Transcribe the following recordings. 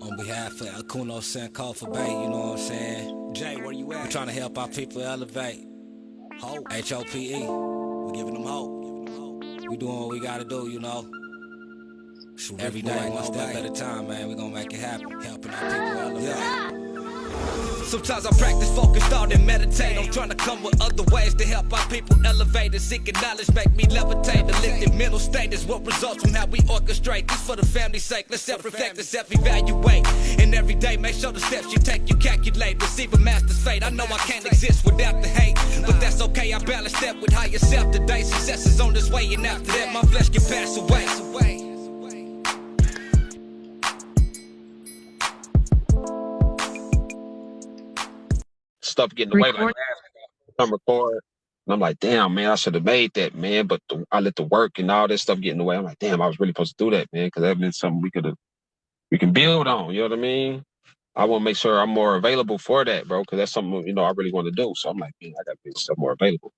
On behalf of Akono for Bay, you know what I'm saying? Jay, where you at? We trying to help our people elevate. Hope. HOPE. We giving them hope. We doing what we gotta do, you know. Every day, one step at a time, man. We gonna make it happen. Helping our people elevate. Yeah. Sometimes I practice, focus, thought, and meditate. I'm trying to come with other ways to help our people elevate and seeking knowledge, make me levitate. The lifted mental state is what results from how we orchestrate. This for the family's sake. Let's self-reflect and self-evaluate. And every day, make sure the steps you take, you calculate. Receive a master's fate. I know I can't exist without the hate, but that's okay. I balance that with higher self today. Success is on this way, and after that, my flesh can pass away. Stuff getting away, like I'm recording, and I'm like, damn, man, I should have made that, man, but I let the work and all this stuff get in the way. I'm like, damn, I was really supposed to do that, man, because that been something we can build on. You know what I mean? I want to make sure I'm more available for that, bro, because that's something I really want to do. So I'm like, man, I got to make myself more available.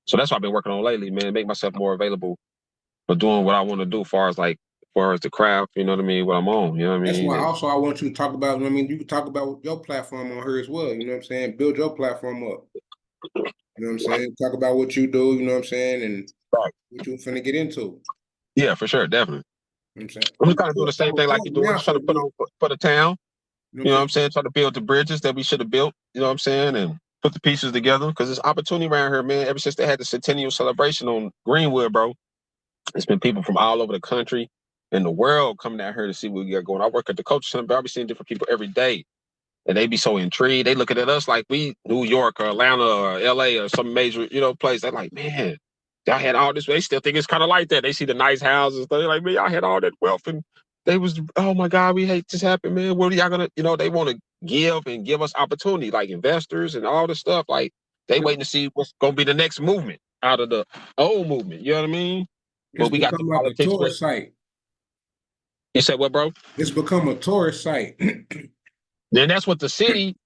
So that's what I've been working on lately, man. Make myself more available for doing what I want to do, as far as the craft. You know what I mean? What I'm on. You know what I mean? That's why also I want you to talk about. I mean, you can talk about your platform on her as well. You know what I'm saying? Build your platform up. You know what I'm saying? Talk about what you do. You know what I'm saying? And what you finna get into. Yeah, for sure, definitely. You know what I'm saying? I'm just kind of doing the same thing like you're doing. Just trying to put on for the town. You know what I'm saying? Trying to build the bridges that we should have built. You know what I'm saying? And put the pieces together, because there's opportunity around here, man. Ever since they had the centennial celebration on Greenwood, bro, it's been people from all over the country and the world coming out here to see what we got going. I work at the Culture Center, but I be seeing different people every day, and they be so intrigued. They looking at us like we New York or Atlanta or LA or some major, place. They're like, man, y'all had all this. They still think it's kind of like that. They see the nice houses. They're like, man, y'all had all that wealth, and they was, oh my God, we hate this happen, man. What are y'all gonna, they want to give us opportunity, like investors and all this stuff. Like they waiting to see what's gonna be the next movement out of the old movement. You know what I mean? But we got like a tourist site. You said what, bro? It's become a tourist site. Then that's what the city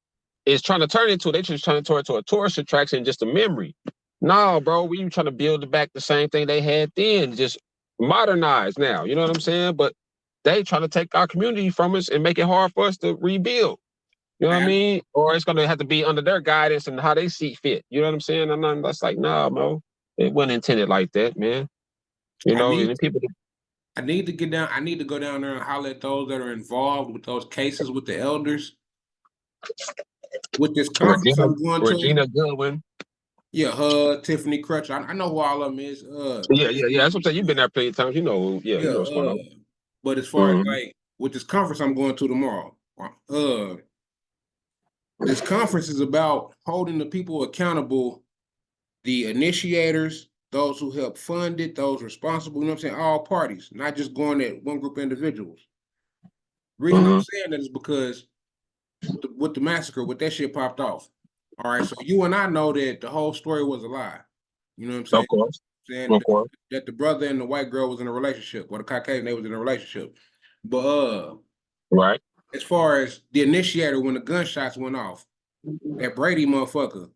is trying to turn into. They're just trying to turn it into a tourist attraction, just a memory. No, bro, we trying to build back the same thing they had then, just modernize now. You know what I'm saying? But they trying to take our community from us and make it hard for us to rebuild. You know what I mean? Or it's going to have to be under their guidance and how they see fit. You know what I'm saying? And that's like, nah, bro. It wasn't intended like that, man. I need to get down. I need to go down there and holler at those that are involved with those cases with the elders. With this conference I'm going to. Regina Goodwin. Yeah, Tiffany Crutch. I know who all of them is. Yeah. That's what I'm saying. You've been there plenty of times. You know, you know what's going on. But as far as like with this conference I'm going to tomorrow, this conference is about holding the people accountable, the initiators, those who help fund it, those responsible, you know what I'm saying? All parties, not just going at one group of individuals. The reason I'm saying that is because with the massacre, with that shit popped off. All right, so you and I know that the whole story was a lie. You know what I'm saying? Of course. That the brother and the white girl was in a relationship, or the Caucasian, they was in a relationship. But right. As far as the initiator, when the gunshots went off, that Brady motherfucker.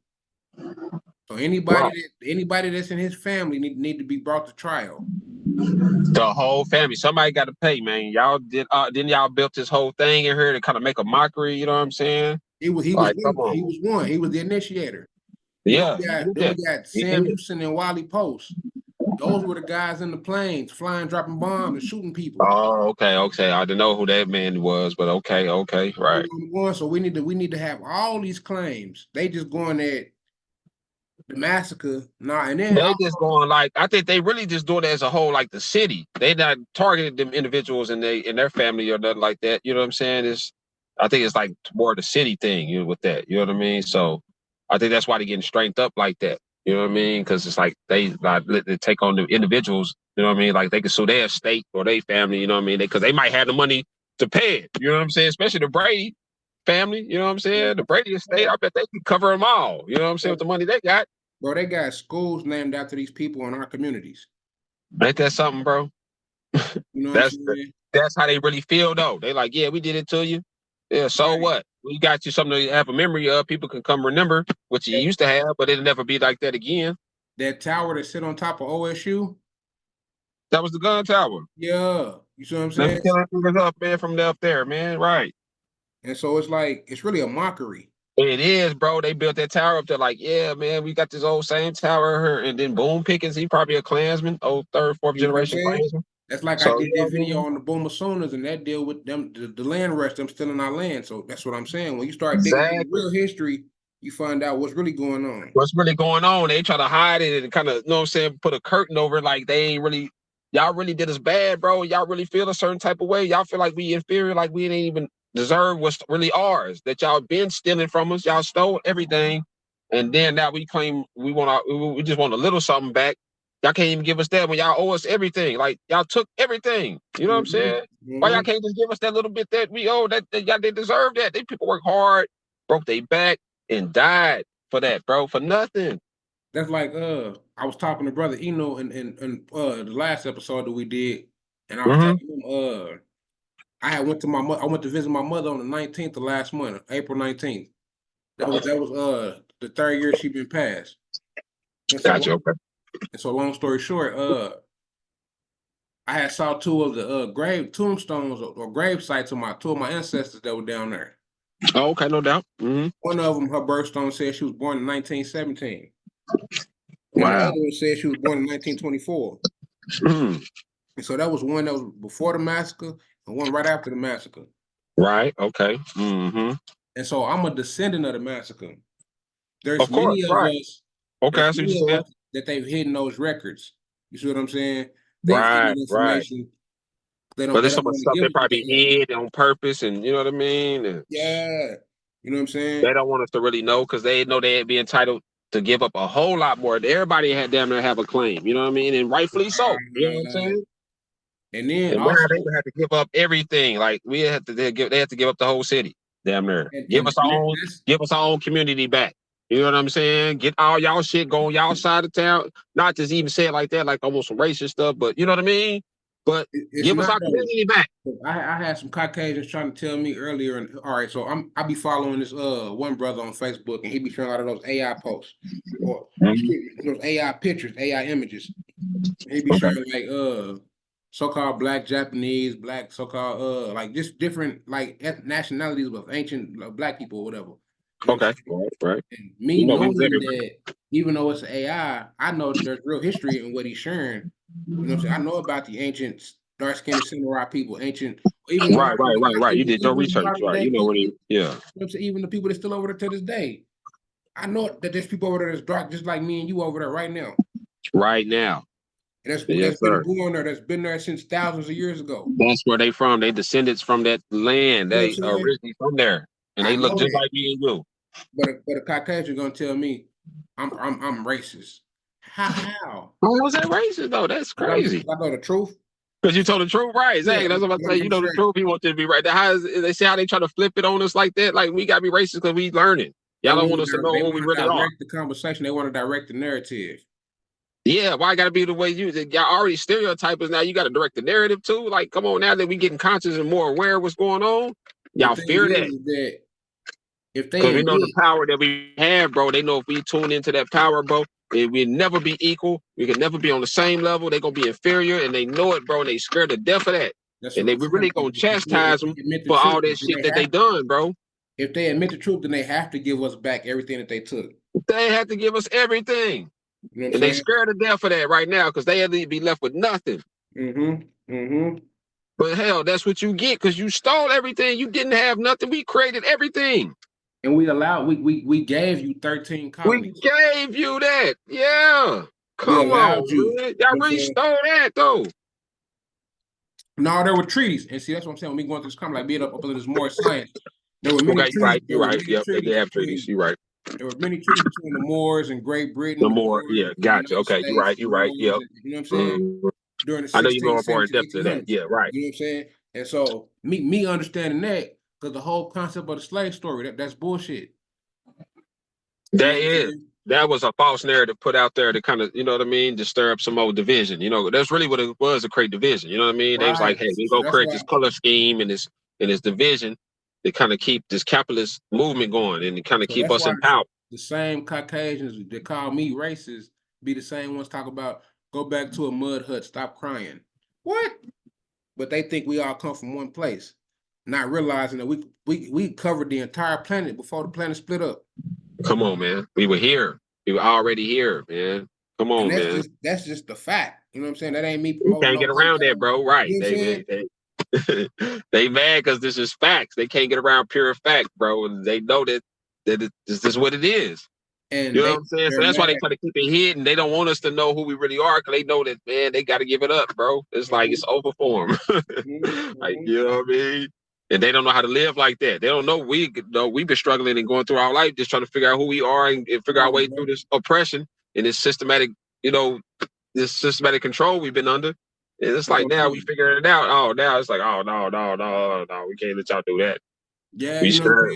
So anybody that's in his family need to be brought to trial. The whole family. Somebody got to pay, man. Y'all didn't y'all built this whole thing in here to kind of make a mockery, you know what I'm saying? He was one. He was the initiator. Yeah. We got Sam Houston and Wally Post. Those were the guys in the planes flying, dropping bombs, and shooting people. Oh, okay. I didn't know who that man was, but okay, right. So we need to have all these claims. They just going at the massacre. And then they just going like, I think they really just doing it as a whole, like the city. They not targeting them individuals and their family or nothing like that. You know what I'm saying? I think it's like more the city thing, with that. You know what I mean? So I think that's why they're getting strengthened up like that. You know what I mean? Because it's like they take on the individuals. You know what I mean? Like they can sue their state or their family. You know what I mean? Because they might have the money to pay it. You know what I'm saying? Especially the Brady family. You know what I'm saying? The Brady estate. I bet they can cover them all. You know what I'm saying? With the money they got. Bro, they got schools named after these people in our communities. Ain't that something, bro? You know what I'm saying? That's how they really feel, though. They like, yeah, we did it to you. Yeah, so what? We got you something to have a memory of. People can come remember what you used to have, but it'll never be like that again. That tower that sit on top of OSU? That was the gun tower. Yeah. You see what I'm saying? Let's kill up, man, from up there, man. Right. And so it's like, it's really a mockery. It is, bro. They built that tower up there like, yeah, man, we got this old same tower here. And then Boom Pickens, he probably a Klansman, old third, fourth You know what I'm generation saying? Klansman. That's like I So, did that video on the Boomer Sooners, and that deal with them, the land rush, them stealing our land. So that's what I'm saying. When you start digging into exactly. real history, you find out what's really going on. What's really going on? They try to hide it and kind of, you know what I'm saying, put a curtain over it like they ain't really, y'all really did us bad, bro. Y'all really feel a certain type of way. Y'all feel like we inferior, like we didn't even deserve what's really ours, that y'all been stealing from us. Y'all stole everything. And then now we claim we just want a little something back. Y'all can't even give us that when y'all owe us everything. Like y'all took everything. You know what I'm saying? Why y'all can't just give us that little bit that we owe? That y'all they deserve that. They people work hard, broke their back, and died for that, bro, for nothing. That's like I was talking to brother Eno in the last episode that we did, and I was telling him I went to visit my mother on the 19th of last month, April 19th. That was the third year she been passed. Gotcha. Okay. And so long story short, I had saw two of the grave tombstones or grave sites of two of my ancestors that were down there. Oh, okay, no doubt. One of them, her birthstone said she was born in 1917. Wow. And the other one said she was born in 1924. And so that was one that was before the massacre and one right after the massacre. Right. Okay. And so I'm a descendant of the massacre. There's many of us. Okay, that's what you said. That they've hidden those records. You see what I'm saying? They've hidden information. But there's so much stuff they probably hid on purpose, and you know what I mean? And yeah. You know what I'm saying? They don't want us to really know because they know they'd be entitled to give up a whole lot more. Everybody had damn near have a claim, you know what I mean? And rightfully so. You know what I'm saying? And then now they would have to give up everything. Like they had to give up the whole city, damn near. Give us our own community back. You know what I'm saying? Get all y'all shit going y'all side of town. Not just even say it like that, like almost some racist stuff, but you know what I mean? But give us our community back. I had some Caucasians trying to tell me earlier, and all right, so I be following this one brother on Facebook, and he be sharing a lot of those AI posts or those AI pictures, AI images. And he be sharing like so-called Black Japanese, Black so-called like just different like nationalities of ancient Black people or whatever. Okay, right. And me knowing that even though it's AI, I know that there's real history in what he's sharing. You know what I'm saying? I know about the ancient dark-skinned samurai people, ancient. Even right. You did your research, right? You know what he, yeah. You know what I'm saying? Even the people that's still over there to this day. I know that there's people over there that's dark, just like me and you over there right now. Right now. And that's been born there. That's been there since thousands of years ago. That's where they from. They descendants from that land. They originally from there, and they look just like me and you. But a Caucasian gonna tell me I'm racist. How? How was that racist though? That's crazy. I know the truth. Because you told the truth, right? Exactly. That's what I'm saying. You know the truth. He wants you to be right. They say how they try to flip it on us like that. Like we gotta be racist because we learning. Y'all don't want us to know who we really are. The conversation. They want to direct the narrative. Yeah, why gotta be the way y'all already stereotypers now? You got to direct the narrative too. Like, come on, now that we getting conscious and more aware of what's going on, y'all fear that. If they, because we know the power that we have, bro. They know if we tune into that power, bro, we'll never be equal. We can never be on the same level. They're gonna be inferior, and they know it, bro. And they scared to death of that. And we really gonna chastise them for all that shit that they done, bro. If they admit the truth, then they have to give us back everything that they took. They have to give us everything. You know and they scared to death of that right now because they had to be left with nothing. But hell, that's what you get because you stole everything. You didn't have nothing. We created everything. And we gave you 13 colonies. We gave you that. Yeah. Come on, man. Y'all really stole that though. No, there were treaties. And see, that's what I'm saying. When we going through this comment, like being up into this more science. There were many treaties. You're right. Yep, they have treaties. You're right. There were many treaties between the Moors and Great Britain. The Moors, yeah, gotcha. Okay, you're right. You're right. Yep. You know what I'm saying? During the I know you're going more in depth to that. Yeah, right. You know what I'm saying? And so me understanding that, because the whole concept of the slave story, that's bullshit. That was a false narrative put out there to kind of, you know what I mean, to stir up some old division. You know, that's really what it was, to create division. You know what I mean? Right. They was like, hey, we're gonna create this color scheme and this division to kind of keep this capitalist movement going and to kind of keep us in power. The same Caucasians that call me racist be the same ones talk about go back to a mud hut, stop crying. What? But they think we all come from one place. not realizing that we covered the entire planet before the planet split up. Come on, man. We were here. We were already here, man. Come on, man. That's just the fact. You know what I'm saying? That ain't me You promoting. can't get around that, bro. Right? You know what I'm saying? They mad because this is facts. They can't get around pure fact, bro, and they know that this is what it is. And you know what I'm saying? So that's why they mad. try to keep it hidden. They don't want us to know who we really are because they know that, man, they got to give it up, bro. It's like it's over for them. Like, you know what I mean? And they don't know how to live like that. They don't know we've been struggling and going through our life just trying to figure out who we are and figure our way through this oppression and this systematic, this systematic control we've been under. And it's like now we figuring it out. Oh, now it's like, oh no, we can't let y'all do that. Yeah, We you know what scared.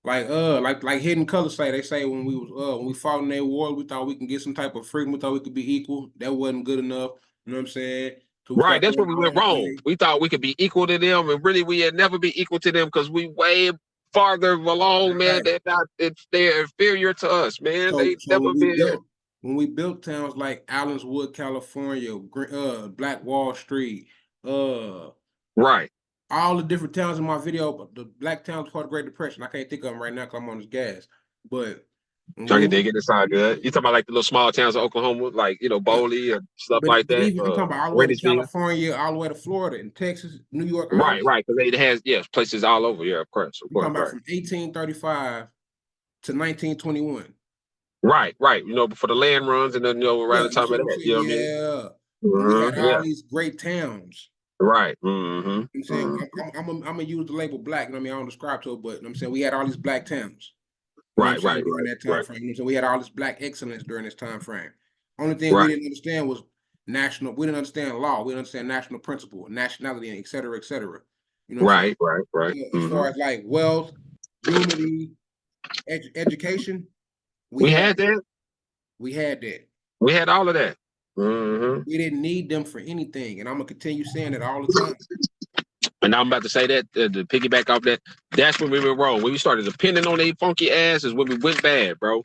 I'm saying? Like Hidden Colors say, they say when we fought in that war, we thought we can get some type of freedom, we thought we could be equal. That wasn't good enough. You know what I'm saying? So Right, that's where we went wrong. We thought we could be equal to them, and really we had never be equal to them because we way farther along, man. They're inferior to us, man. So, They never been. When we built towns like Allenswood, California, Black Wall Street, right, all the different towns in my video, the black towns part of the Great Depression. I can't think of them right now because I'm on this gas. But trying to dig it inside good. You talking about like the little small towns of Oklahoma, like Boley and stuff like that. Even, I'm talking about all the way to California, all the way to Florida and Texas, New York. Right, because it has places all over. Yeah, of course. I'm talking about from 1835 to 1921. Right. Before the land runs and then around the time of that. You know what I mean? We had all these great towns. Right. I'm saying I'm gonna use the label black. You know what I mean? I don't describe to it, but I'm saying we had all these black towns. Right. During that time frame. You know, so we had all this black excellence during this time frame. Only thing we didn't understand was national. We didn't understand law. We didn't understand national principle, nationality, and et cetera, et cetera. You know, right. As far as like wealth, unity, education, we had that. We had that. We had all of that. We didn't need them for anything, and I'm gonna continue saying that all the time. And I'm about to say that to piggyback off that. That's when we went wrong. When we started depending on their funky ass is when we went bad, bro.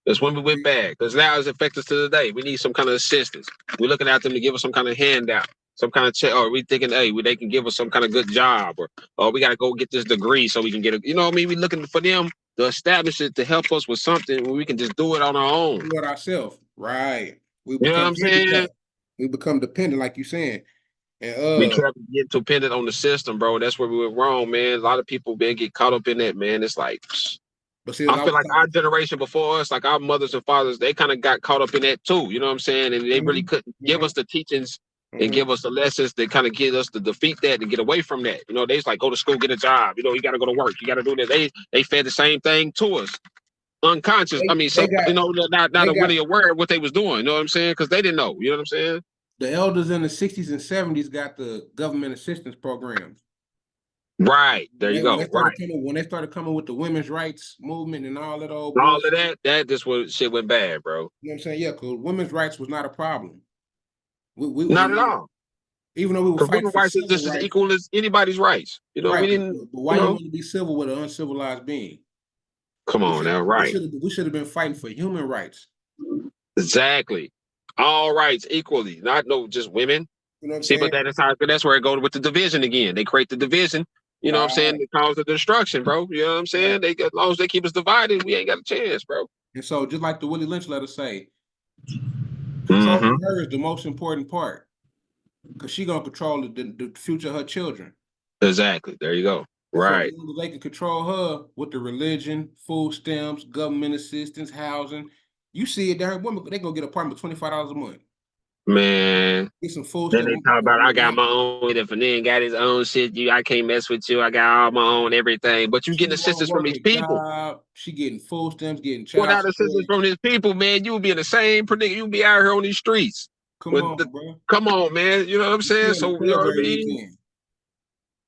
That's when we went bad. Because now it's affected us to the day. We need some kind of assistance. We're looking at them to give us some kind of handout, some kind of check, or we thinking, hey, they can give us some kind of good job, or we got to go get this degree so we can get it. You know what I mean? We're looking for them to establish it to help us with something where we can just do it on our own. Do it ourselves, right? You know what I'm saying? We become dependent, like you're saying. And we kept getting dependent on the system, bro. That's where we went wrong, man. A lot of people, man, get caught up in that, man. It's like, I feel like our generation before us, like our mothers and fathers, they kind of got caught up in that too. You know what I'm saying? And they really couldn't give us the teachings and give us the lessons that kind of get us to defeat that and get away from that. You know, they just like go to school, get a job. You got to go to work. You got to do this. They fed the same thing to us. Unconscious. Not really aware of what they was doing. You know what I'm saying? Because they didn't know. You know what I'm saying? The elders in the 60s and 70s got the government assistance programs. Right. There you go. When they started coming with the women's rights movement and all that that just what shit went bad, bro. You know what I'm saying? Yeah, because women's rights was not a problem. Not at all. Even though we were fighting for rights is just as equal as anybody's rights. You know, we didn't. But why you want to be civil with an uncivilized being? Come on now, right? We should have been fighting for human rights. Exactly. All rights equally, not just women. You know what I'm saying? But that's where it goes with the division again. They create the division. You know what I'm saying? It causes the destruction, bro. You know what I'm saying? As long as they keep us divided, we ain't got a chance, bro. And so, just like the Willie Lynch letter say, controlling her is the most important part, because she gonna control the future of her children. Exactly. There you go. Right. So they can control her with the religion, food stamps, government assistance, housing. You see it there. Women, they gonna get an apartment for $25 a month. Man. Get some food then they talk about I got my own. If a nigga got his own shit, I can't mess with you. I got all my own everything. But you getting assistance from these people. She getting food stamps, getting child without assistance from these people, man. You will be in the same predicament. You'll be out here on these streets. Come on, bro. Come on, man. You know what I'm saying? So you know what I mean?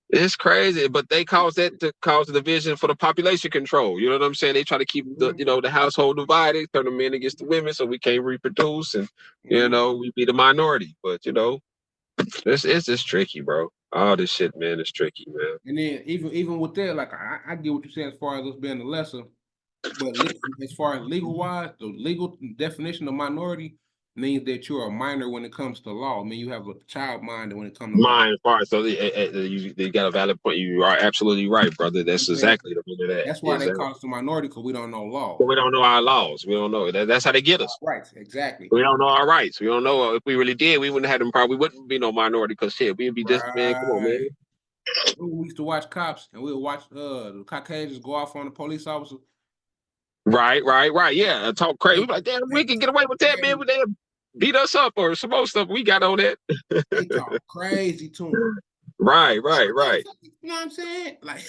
It's crazy, but they cause that to cause the division for the population control. You know what I'm saying? They try to keep the household divided, turn the men against the women, so we can't reproduce, and we be the minority. But it's just tricky, bro. All this shit, man, is tricky, man. And then even with that, like I get what you're saying as far as us being the lesser, but as far as legal wise, the legal definition of minority, means that you're a minor when it comes to law. I mean, you have a child mind when it comes to law. Mind part. So you got a valid point. You are absolutely right, brother. That's exactly the meaning of that. That's why they call us the minority, because we don't know law. We don't know our laws. We don't know. That's how they get us. Right, exactly. We don't know our rights. We don't know. If we really did, we wouldn't have them. Probably wouldn't be no minority, because shit, we'd be just, man, come on, man. We used to watch cops, and we'd watch the Caucasians go off on the police officer. Right. Yeah, talk crazy. We be like, damn, we can get away with that, man. But they beat us up or some more stuff. We got on that. They talk crazy to them. Right. You know what I'm saying? Like,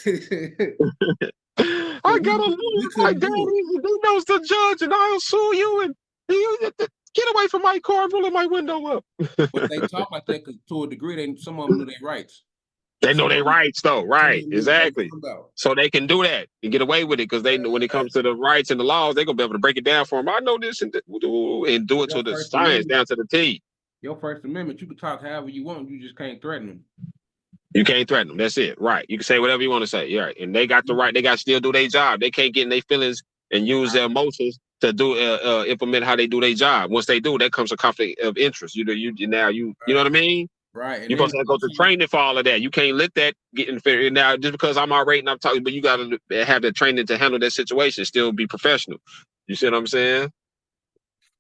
I got a lawyer. My daddy, he knows the judge, and I'll sue you. And you get away from my car, rolling my window up. But they talk like that because, to a degree, some of them know their rights. They know their rights, though. Right, exactly. So they can do that and get away with it, because they know when it comes to the rights and the laws, they're gonna be able to break it down for them. I know this and do it to the science, down to the T. Your First Amendment, you can talk however you want. You just can't threaten them. You can't threaten them. That's it. Right. You can say whatever you want to say. Yeah. And they got the right. They got to still do their job. They can't get in their feelings and use their emotions to do implement how they do their job. Once they do, that comes a conflict of interest. You know what I mean? Right. You're supposed to go to training for all of that. You can't let that get in fear. Now, just because I'm irate and I'm talking, but you got to have the training to handle that situation. Still be professional. You see what I'm saying?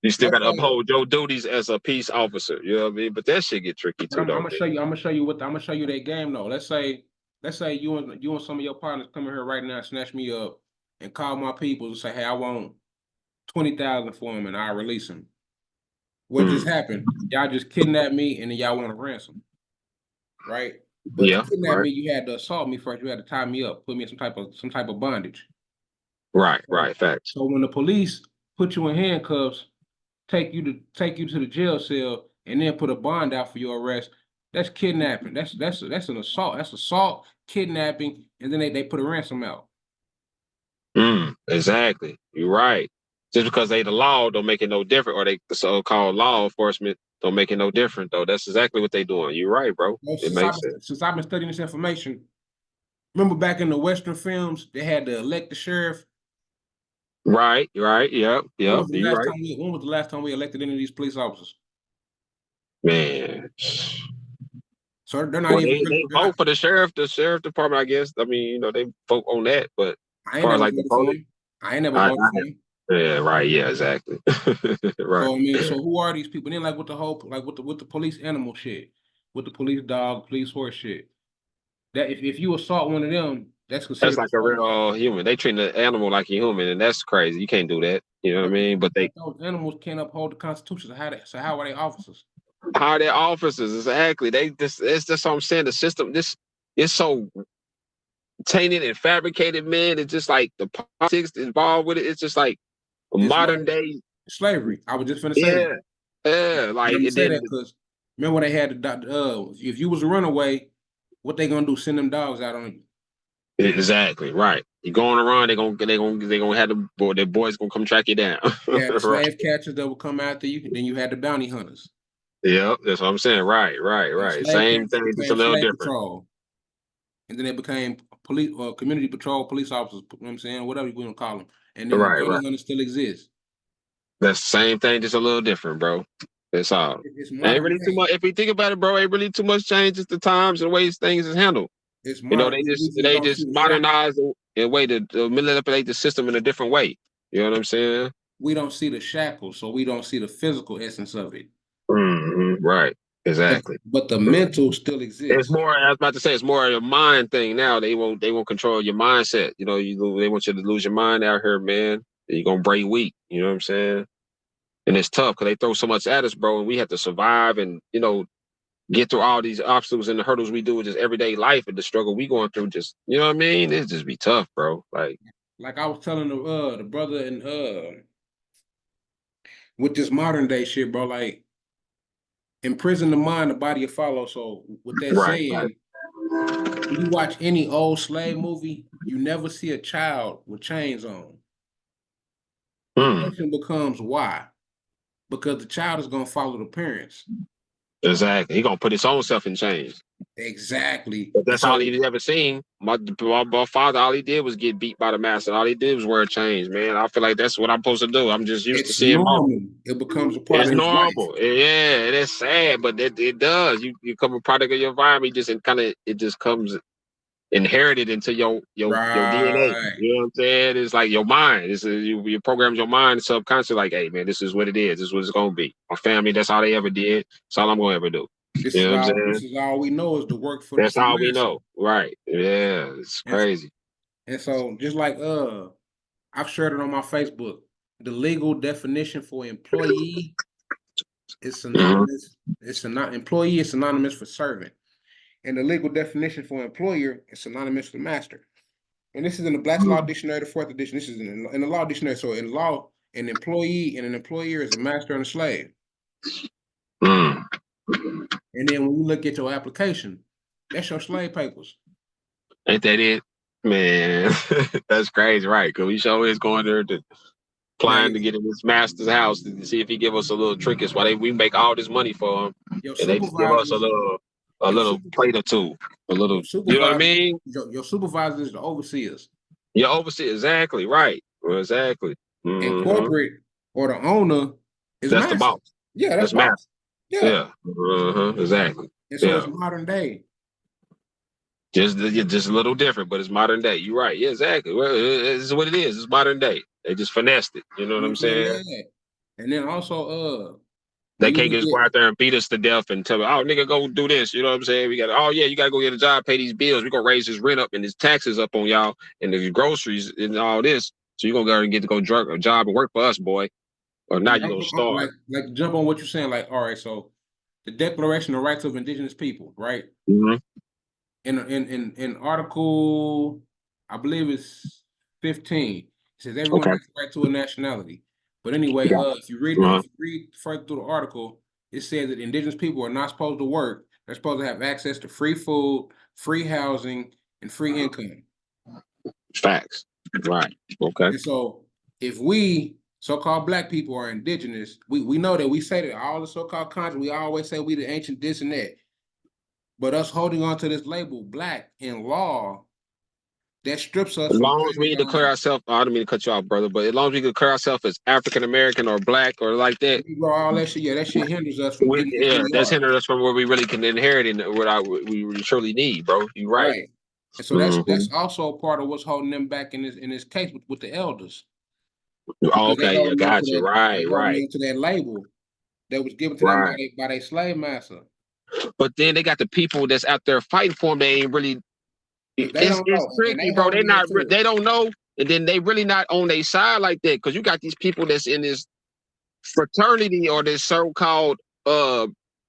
You still got to uphold your duties as a peace officer. You know what I mean? But that shit get tricky too. I'm gonna show you that game though. Let's say you and some of your partners come in here right now, snatch me up, and call my people and say, hey, I want 20,000 for him, and I'll release him. What just happened? Y'all just kidnapped me, and then y'all want a ransom, right? But to kidnap me, you had to assault me first. You had to tie me up, put me in some type of bondage. Right. Facts. So when the police put you in handcuffs, take you to the jail cell, and then put a bond out for your arrest, that's kidnapping. That's an assault. That's assault, kidnapping, and then they put a ransom out. Exactly. You're right. Just because they the law don't make it no different, or they the so-called law enforcement don't make it no different, though. That's exactly what they doing. You're right, bro. It makes sense. Since I've been studying this information, remember back in the Western films, they had to elect the sheriff. Right. Yep. When was the last time we elected any of these police officers? Man. So they're not they vote for the sheriff department, I guess. I mean, they vote on that, but as far as like the police, I ain't never voted for him. Yeah, right. Yeah, exactly. Right. So I mean, so who are these people? Then like with the whole with the police animal shit, with the police dog, police horse shit. That if you assault one of them, that's considered. That's like a real human. They treat the animal like a human, and that's crazy. You can't do that. You know what I mean? But those animals can't uphold the Constitution. So how are they officers? How are they officers? Exactly. That's what I'm saying. The system, this is so tainted and fabricated, man. It's just like the politics involved with it. It's just like modern day slavery. I was just gonna say that. Yeah. Like it say that because remember when they had the if you was a runaway, what they gonna do? Send them dogs out on you. Exactly. Right. You go on a run, they're gonna have their boys gonna come track you down. Yeah, the slave catchers that will come after you. Then you had the bounty hunters. Yeah, that's what I'm saying. Right. Same thing, just a little different. Patrol. And then they became police or community patrol police officers. You know what I'm saying? Whatever you want to call them. And then the bounty hunters still exist. That's the same thing, just a little different, bro. That's all. Ain't really too much. If we think about it, bro, ain't really too much change. Just the times and the ways things is handled. It's they just modernize in a way to manipulate the system in a different way. You know what I'm saying? We don't see the shackles, so we don't see the physical essence of it. Right. Exactly. But the mental still exists. It's more. I was about to say it's more of a mind thing now. They won't control your mindset. They want you to lose your mind out here, man. You're gonna break weak. You know what I'm saying? And it's tough because they throw so much at us, bro, and we have to survive and get through all these obstacles and the hurdles we do with just everyday life and the struggle we going through. Just you know what I mean? It just be tough, bro. Like I was telling the brother and with this modern day shit, bro. Like imprison the mind, the body will follow. So with that saying, when you watch any old slave movie, you never see a child with chains on. The question becomes why? Because the child is gonna follow the parents. Exactly. He gonna put his own self in chains. Exactly. But that's all he's ever seen. My father, all he did was get beat by the master. All he did was wear chains, man. I feel like that's what I'm supposed to do. I'm just used to It's seeing my. normal. It becomes a part It's of his life. normal. Yeah, it is sad, but it does. You become a product of your environment. It just comes inherited into your DNA. Right. You know what I'm saying? It's like your mind. You program your mind subconsciously like, hey man, this is what it is. This is what it's gonna be. My family, that's all they ever did. That's all I'm gonna ever do. This You know is what I'm all. saying? This is all we know is to work for. That's all we master. know. Right. Yeah. It's crazy. And so just like I've shared it on my Facebook. The legal definition for employee is synonymous. Employee is synonymous for servant. And the legal definition for employer is synonymous with master. And this is in the Black's Law Dictionary, the 4th edition. This is in the law dictionary. So in law, an employee and an employer is a master and a slave. Mm. And then when you look at your application, that's your slave papers. Ain't that it? Man, that's crazy, right? Because we sure is going there to applying to get in this master's house to see if he give us a little trick. It's why we make all this money for him. And they just give us a little plate or two. A little, you know what I mean? Your supervisors is the overseers. Your overseer, exactly, right. Well, exactly. And corporate or the owner is that's master. The boss. Yeah, that's boss. Master. Yeah. Exactly. And so it's modern day. Just a little different, but it's modern day. You're right. Yeah, exactly. Well, it's what it is. It's modern day. They just finessed it. You know what I'm saying? Yeah. And then also, they can't just go out there and beat us to death and tell me, oh, nigga, go do this. You know what I'm saying? You got to go get a job, pay these bills. We're going to raise his rent up and his taxes up on y'all and the groceries and all this. So you're going to go and get to go drug a job and work for us, boy. Or now you're going to starve. Like jump on what you're saying. Like, all right, so the Declaration of Rights of Indigenous People, right? Mm-hmm. In Article, I believe it's 15, it says everyone has the right to a nationality. But anyway, if you read further through the article, it says that indigenous people are not supposed to work. They're supposed to have access to free food, free housing, and free income. Facts. Right. Okay. And so if we so-called Black people are indigenous, we know that we say that all the so-called countries, we always say we the ancient this and that. But us holding on to this label Black in law, that strips us. As long as we declare ourselves, I don't mean to cut you off, brother, but as long as we declare ourselves as African American or Black or like that, all that shit, that shit hinders us from that's hinders us from where we really can inherit and what we surely need, bro. You're right. And so that's also part of what's holding them back in this case with the elders. Okay, yeah, got you. Right. To that label that was given to them by their slave master. But then they got the people that's out there fighting for them. They ain't really. It's tricky, bro. They don't know, and then they really not on their side like that. Because you got these people that's in this fraternity or this so-called. I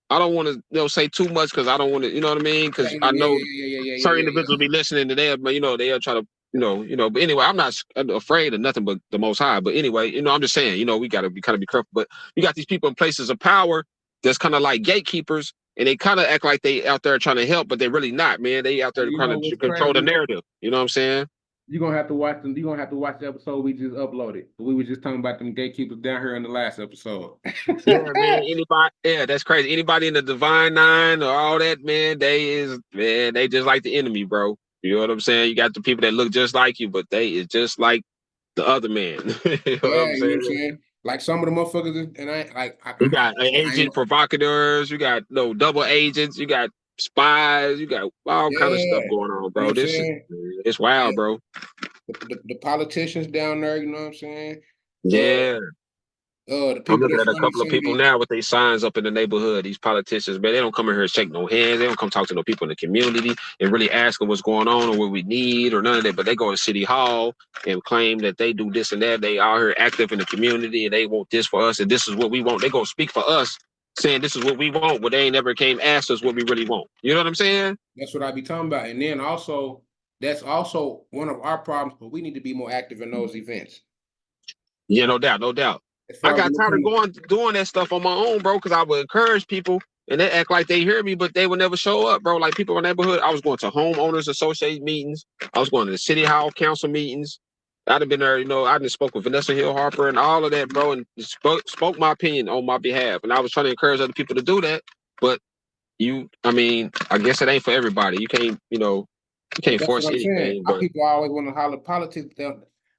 don't want to say too much because I don't want to. You know what I mean? Because I know certain individuals be listening to them, but they'll try to. But anyway, I'm not afraid of nothing but the Most High. But anyway, I'm just saying, we got to be careful. But you got these people in places of power that's kind of like gatekeepers, and they kind of act like they out there trying to help, but they're really not, man. They out there trying to control the narrative. You know what I'm saying? You're gonna have to watch them. You're gonna have to watch the episode we just uploaded. We were just talking about them gatekeepers down here in the last episode. Yeah, man. That's crazy. Anybody in the Divine Nine or all that, man, they just like the enemy, bro. You know what I'm saying? You got the people that look just like you, but they is just like the other man. You know what I'm saying? Like some of the motherfuckers, and you got agent provocateurs, you got double agents, you got spies, you got all kind of stuff going on, bro. It's wild, bro. The politicians down there, you know what I'm saying? Yeah. I'm looking at a couple of people now with their signs up in the neighborhood. These politicians, man, they don't come in here and shake no hands. They don't come talk to no people in the community and really ask them what's going on or what we need or none of that. But they go to City Hall and claim that they do this and that. They are here active in the community and they want this for us and this is what we want. They go speak for us, saying this is what we want, but they ain't never came ask us what we really want. You know what I'm saying? That's what I be talking about. And then also, that's also one of our problems, but we need to be more active in those events. Yeah, no doubt. I got tired of doing that stuff on my own, bro, because I would encourage people and they act like they hear me, but they would never show up, bro. Like people in the neighborhood, I was going to homeowners association meetings. I was going to the city hall council meetings. I'd have been there, I just spoke with Vanessa Hill Harper and all of that, bro, and spoke my opinion on my behalf. And I was trying to encourage other people to do that. but I mean, I guess it ain't for everybody. You can't, you can't That's force what I'm saying. anything. Our But people always want to holler politics.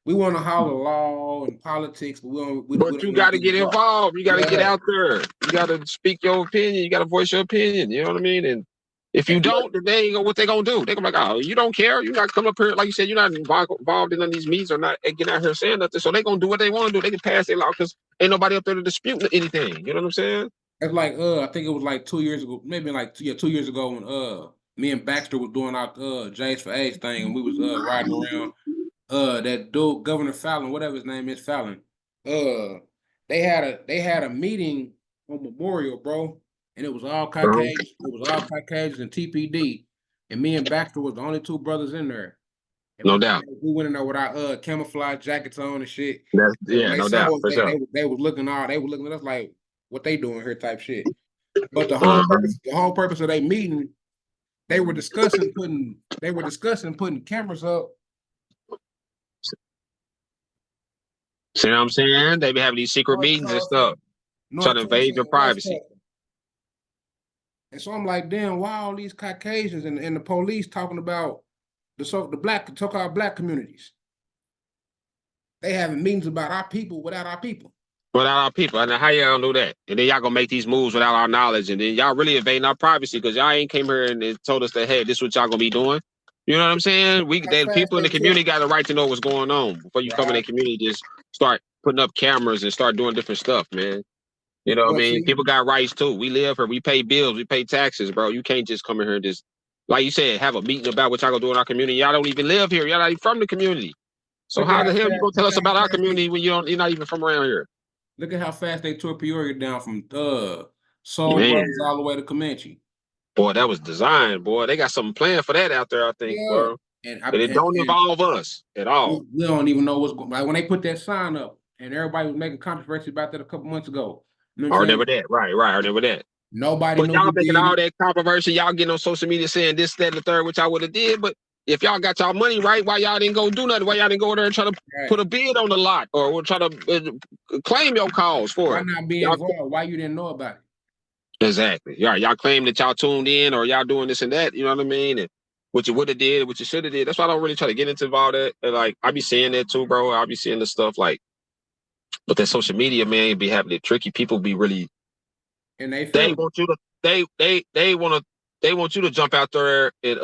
We want to holler law and politics, but we don't you want got to to get get involved. involved. You got to get Yeah. out there. You got to speak your opinion. You got to voice your opinion. You know what I mean? And if you don't, then they ain't gonna what they gonna do. They gonna be like, oh, you don't care. You're not coming up here, like you said, you're not involved in none of these meetings or not getting out here saying nothing. So they gonna do what they want to do. They can pass their law because ain't nobody up there to dispute anything. You know what I'm saying? It's like I think it was like 2 years ago, maybe like 2 years ago when me and Baxter was doing our J's for A's thing, and we was riding around that dude Governor Fallon, whatever his name is, Fallon. They had a meeting on Memorial, bro, and it was all Caucasians. It was all Caucasians and TPD, and me and Baxter was the only two brothers in there. And No doubt. we went in there with our camouflage jackets on and shit. That's, And when yeah, they no saw doubt. us, For sure. they was looking at us like, what they doing here type shit. But the whole purpose of their meeting, they were discussing putting cameras up. See what I'm saying? They be having these secret meetings and stuff, trying to invade your privacy. And so I'm like, damn, why all these Caucasians and the police talking about the so-called black communities? They having meetings about our people without our people. Without our people, and how y'all gonna do that? And then y'all gonna make these moves without our knowledge, and then y'all really invading our privacy because y'all ain't came here and told us that, hey, this is what y'all gonna be doing. You know what I'm saying? People in the community got the right to know what's going on before you come in the community. Just start putting up cameras and start doing different stuff, man. You know what I mean? People got rights too. We live here. We pay bills. We pay taxes, bro. You can't just come in here and just, like you said, have a meeting about what y'all gonna do in our community. Y'all don't even live here. Y'all not even from the community. So how the hell you gonna tell us about our community when you're not even from around here? Look at how fast they tore Peoria down from Soul Brothers all the way to Comanche. Boy, that was designed, boy. They got something planned for that out there, I think, bro. But it don't involve us at all. We don't even know what's going on. Like when they put that sign up and everybody was making controversy about that a couple months ago. You know I remember that. Right. I remember that. Nobody knew. Y'all making all that controversy, y'all getting on social media saying this, that, and the third, which I would have did. But if y'all got y'all money right, why y'all didn't go do nothing? Why y'all didn't go there and try to put a bid on the lot or try to claim your cause for it? Why not be involved? Why you didn't know about it? Exactly. Y'all claim that y'all tuned in or y'all doing this and that. You know what I mean? And what you would have did, what you should have did. That's why I don't really try to get into all that. And like I be seeing that too, bro. I be seeing the stuff like, but that social media, man, be having it tricky. People be really. And they want you to they want you to jump out there and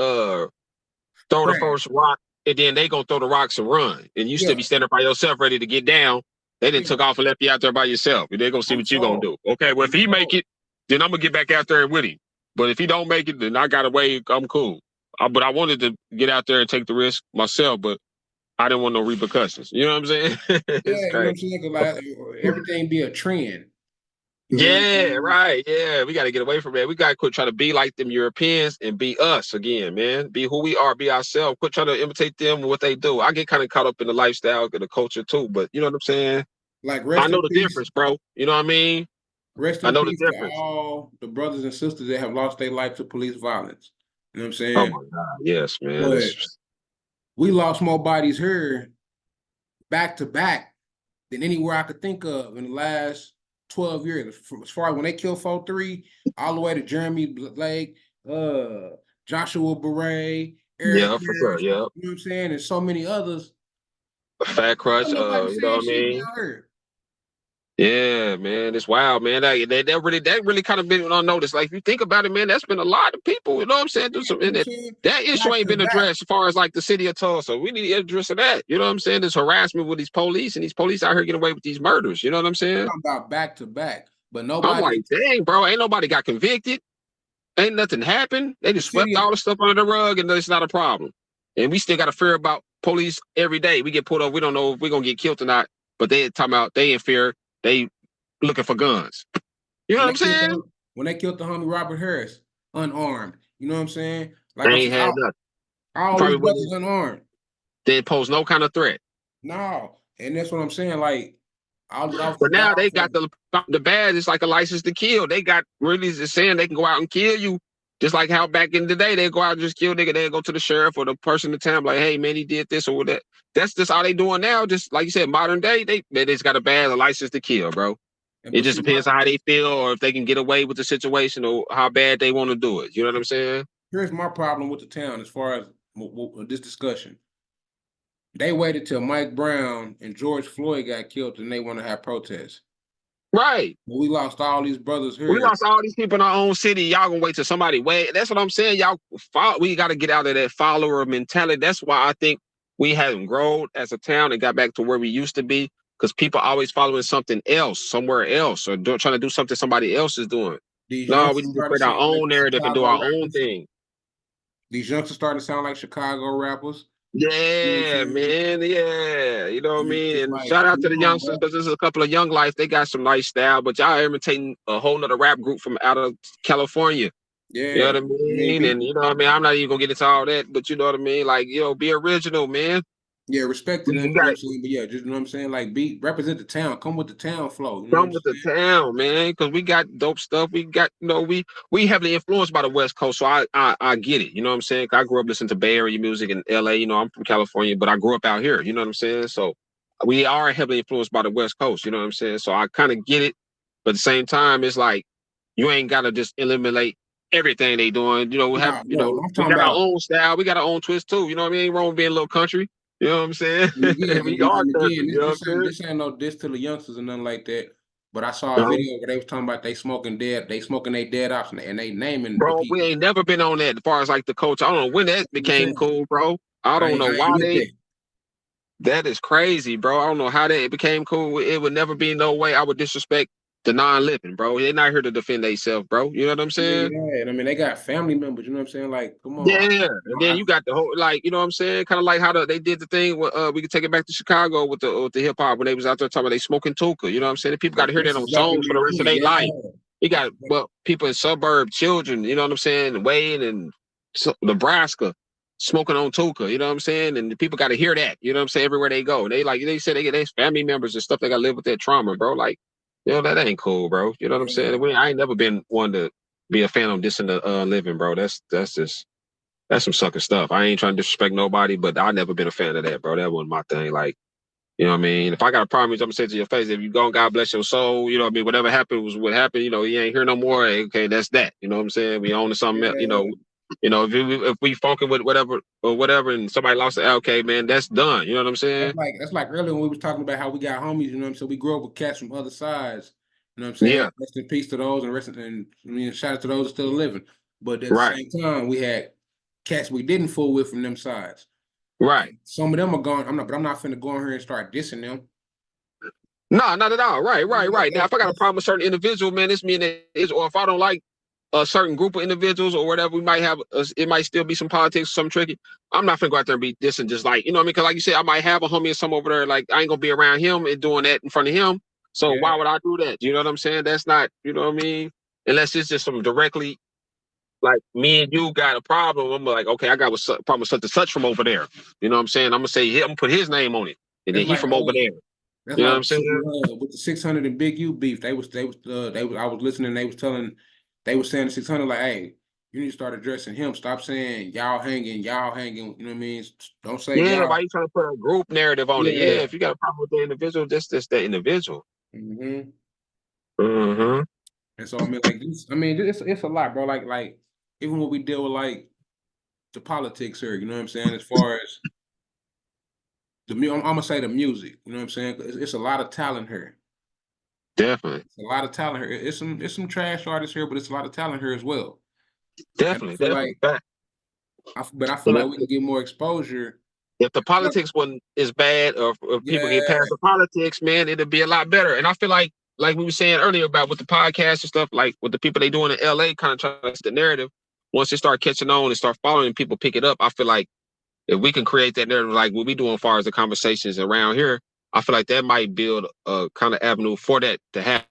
throw the first rock, and then they gonna throw the rocks and run, and you still be standing by yourself ready to get down. They didn't took off and left you out there by yourself, and they gonna see what you gonna do. Okay, well if he make it, then I'm gonna get back out there with him. But if he don't make it, then I got away. I'm cool. But I wanted to get out there and take the risk myself, but I didn't want no repercussions. You know what I'm saying? It's crazy. You know what I'm saying? Like, everything be a trend. Right. Yeah, we got to get away from that. We got to quit trying to be like them Europeans and be us again, man. Be who we are, be ourselves. Quit trying to imitate them and what they do. I get kind of caught up in the lifestyle and the culture too, but you know what I'm saying? Like I know the difference, bro. You know what I mean? Rest in peace to all the brothers and sisters that have lost their life to police violence. You know what I'm saying? Oh my God, yes, man. But we lost more bodies here back to back than anywhere I could think of in the last 12 years. As far as when they killed 4-3, all the way to Jeremy Blake, Joshua Beret, Eric Harris, you know what I'm saying, and so many others. Fat Crush, you know what I mean? Yeah, man, it's wild, man. That really kind of been on notice. Like, if you think about it, man, that's been a lot of people. You know what I'm saying? That issue ain't been addressed as far as like the city of Tulsa. We need to address that. You know what I'm saying? This harassment with these police, and these police out here getting away with these murders. You know what I'm saying? I'm about back to back, but nobody. I'm like, dang, bro, ain't nobody got convicted. Ain't nothing happened. They just swept all the stuff under the rug, and it's not a problem. And we still got to fear about police every day. We get pulled up. We don't know if we're gonna get killed or not. But they talking about they in fear. They looking for guns. You know what I'm saying? When they killed the homie Robert Harris, unarmed. You know what I'm saying? Like they ain't had nothing. All these brothers unarmed. They didn't pose no kind of threat. No, and that's what I'm saying. Like, but now they got the badge. It's like a license to kill. They got really saying they can go out and kill you. Just like how back in the day they go out and just kill nigga. They go to the sheriff or the person in town like, hey man, he did this or that. That's just all they doing now. Just like you said, modern day, they just got a badge, a license to kill, bro. It just depends on how they feel, or if they can get away with the situation, or how bad they want to do it. You know what I'm saying? Here's my problem with the town as far as this discussion. They waited till Mike Brown and George Floyd got killed, and they want to have protests. Right. But we lost all these brothers here. We lost all these people in our own city. Y'all gonna wait till somebody wait. That's what I'm saying. Y'all, we got to get out of that follower mentality. That's why I think we haven't grown as a town and got back to where we used to be. Because people always following something else, somewhere else, or trying to do something somebody else is doing. No, we need to create our own narrative and do our own thing. These youngsters starting to sound like Chicago rappers. Yeah, man. Yeah. You know what I mean? And like, shout out to the youngsters, because there's a couple of young life. They got some nice style, but y'all imitating a whole nother rap group from out of California. Yeah. You know what I mean? And you know what I mean? I'm not even gonna get into all that, but you know what I mean? Like, be original, man. Yeah, respect to them. You know what I'm saying? But yeah, just you know what I'm saying? Like, represent the town. Come with the town flow. You know Come with the town, man. Because we got dope stuff. We got, we heavily influenced by the West Coast. So I get it. You know what I'm saying? I grew up listening to Bay Area music in LA. You know, I'm from California, but I grew up out here. You know what I'm saying? So we are heavily influenced by the West Coast. You know what I'm saying? So I kind of get it. But at the same time, it's like you ain't gotta just eliminate everything they doing. You know, we have, we got our own style. We got our own twist too. You know what I mean? Ain't wrong with being a little country. You know what I'm saying? This ain't no diss to the youngsters or nothing like that. But I saw a video where they was talking about they smoking their dead ops and they naming. Bro, we ain't never been on that as far as like the coach. I don't know when that became cool, bro. I don't know why that is crazy, bro. I don't know how that became cool. It would never be no way I would disrespect the non-living, bro. They're not here to defend themselves, bro. You know what I'm saying? Yeah, and I mean they got family members. You know what I'm saying? Like, come on. Yeah, and then you got the whole, like, you know what I'm saying? Kind of like how they did the thing. We could take it back to Chicago with the hip hop when they was out there talking about they smoking Tuka. You know what I'm saying? The people got to hear that on songs for the rest of their life. You got people in suburb children. You know what I'm saying? Wayne and Nebraska smoking on Tuka. You know what I'm saying? And the people got to hear that. You know what I'm saying? Everywhere they go, they say they get their family members and stuff. They got to live with that trauma, bro. Like, that ain't cool, bro. You know what I'm saying? I ain't never been one to be a fan of dissing the living, bro. That's some sucker stuff. I ain't trying to disrespect nobody, but I never been a fan of that, bro. That wasn't my thing. Like, you know what I mean? If I got a problem, I'm gonna say it to your face. If you gone, God bless your soul. You know what I mean? Whatever happened was what happened. You know, you ain't here no more. Okay, that's that. You know what I'm saying? We own something else. You know, if we funking with whatever, and somebody lost the okay, man, that's done. You know what I'm saying? That's like earlier when we was talking about how we got homies. You know what I'm saying? We grew up with cats from other sides. You know what I'm saying? Yeah. Rest in peace to those, and shout out to those still living. But at the same time, we had cats we didn't fool with from them sides. Right. Some of them are gone. I'm not finna go in here and start dissing them. No, not at all. Right. Now, if I got a problem with a certain individual, man, it's me and it, or if I don't like a certain group of individuals or whatever, we might have, it might still be some politics, some tricky. I'm not finna go out there and be dissing just like, you know what I mean? Because like you said, I might have a homie or some over there, like I ain't gonna be around him and doing that in front of him. So why would I do that? You know what I'm saying? That's not, you know what I mean? Unless it's just some directly, like me and you got a problem. I'm like, okay, I got a problem with such and such from over there. You know what I'm saying? I'm gonna say, I'm gonna put his name on it, and then he from over there. That's, you know what I'm saying? With the 600 and Big U beef, I was listening. They was saying the 600 like, hey, you need to start addressing him. Stop saying y'all hanging. You know what I mean? Don't say y'all. Why you trying to put a group narrative on it? Yeah, if you got a problem with the individual, that's the individual. And so I mean, like this, it's a lot, bro. Like even when we deal with like the politics here, you know what I'm saying? As far as I'm gonna say the music, you know what I'm saying? It's a lot of talent here. Definitely, it's a lot of talent here. It's some trash artists here, but it's a lot of talent here as well. Definitely. But I feel like we can get more exposure. If the politics wasn't as bad, or if people get past the politics, man, it'd be a lot better. And I feel like we were saying earlier about with the podcast and stuff, like with the people they doing in LA, kind of trying to the narrative. Once they start catching on and start following, people pick it up. I feel like if we can create that narrative, like what we doing as far as the conversations around here, I feel like that might build a kind of avenue for that to happen.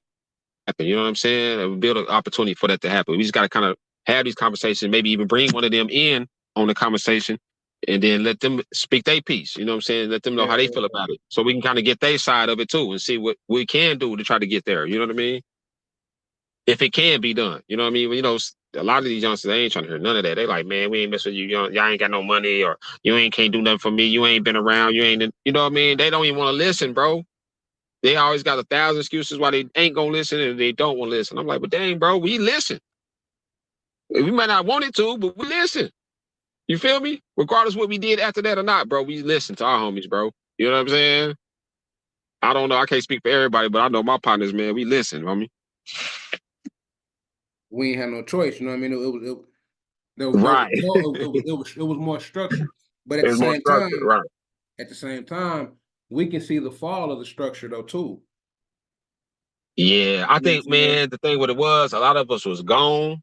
You know what I'm saying? It would build an opportunity for that to happen. We just got to kind of have these conversations, maybe even bring one of them in on the conversation, and then let them speak their piece. You know what I'm saying? Let them know how they feel about it, so we can kind of get their side of it too, and see what we can do to try to get there. You know what I mean? If it can be done, you know what I mean? You know, a lot of these youngsters, they ain't trying to hear none of that. They like, man, we ain't messing with you. Y'all ain't got no money, or you can't do nothing for me. You ain't been around. You ain't, you know what I mean? They don't even want to listen, bro. They always got 1,000 excuses why they ain't gonna listen and they don't want to listen. I'm like, but dang, bro, we listen. We might not want it to, but we listen. You feel me? Regardless what we did after that or not, bro, we listen to our homies, bro. You know what I'm saying? I don't know. I can't speak for everybody, but I know my partners, man. We listen, homie. We ain't had no choice. You know what I mean? Right. It was more structured. But at the same time, right. At the same time, we can see the fall of the structure though too. Yeah, I think, man, the thing what it was, a lot of us was gone,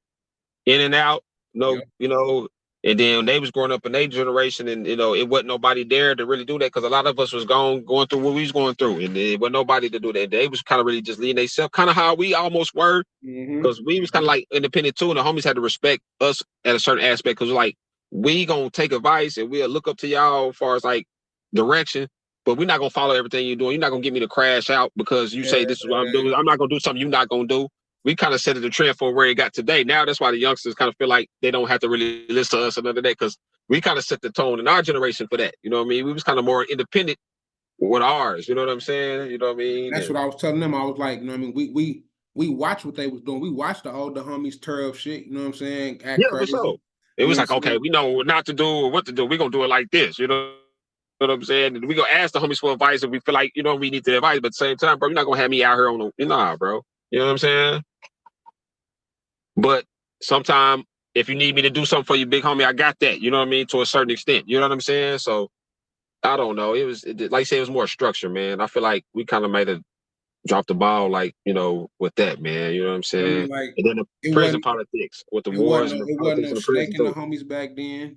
in and out, you know, and then they was growing up in their generation, and you know, it wasn't nobody there to really do that because a lot of us was going through what we was going through, and it wasn't nobody to do that. They was kind of really just leading themselves, kind of how we almost were, because we was kind of like independent too, and the homies had to respect us at a certain aspect, because like we gonna take advice and we'll look up to y'all as far as like direction. But we're not gonna follow everything you're doing. You're not gonna get me to crash out because you say this is what I'm doing. I'm not gonna do something you're not gonna do. We kind of set the trend for where it got today. Now that's why the youngsters kind of feel like they don't have to really listen to us or none of that, because we kind of set the tone in our generation for that. You know what I mean? We was kind of more independent with ours. You know what I'm saying? You know what I mean? That's what I was telling them. I was like, you know what I mean? We watched what they was doing. We watched the older homies tear up shit. You know what I'm saying? Act crazy. For sure. It was like, okay, we know what not to do or what to do. We're gonna do it like this. You know what I'm saying? And we gonna ask the homies for advice if we feel like, you know, we need the advice, but at the same time, bro, you're not gonna have me out here on the nah, bro. You know what I'm saying? But sometimes if you need me to do something for you, big homie, I got that. You know what I mean? To a certain extent. You know what I'm saying? So I don't know. Like I said, it was more structure, man. I feel like we kind of made a drop the ball, like, you know, with that, man. You know what I'm saying? I mean, like, and then the prison politics with the wars and the politics in the prison too. The homies back then.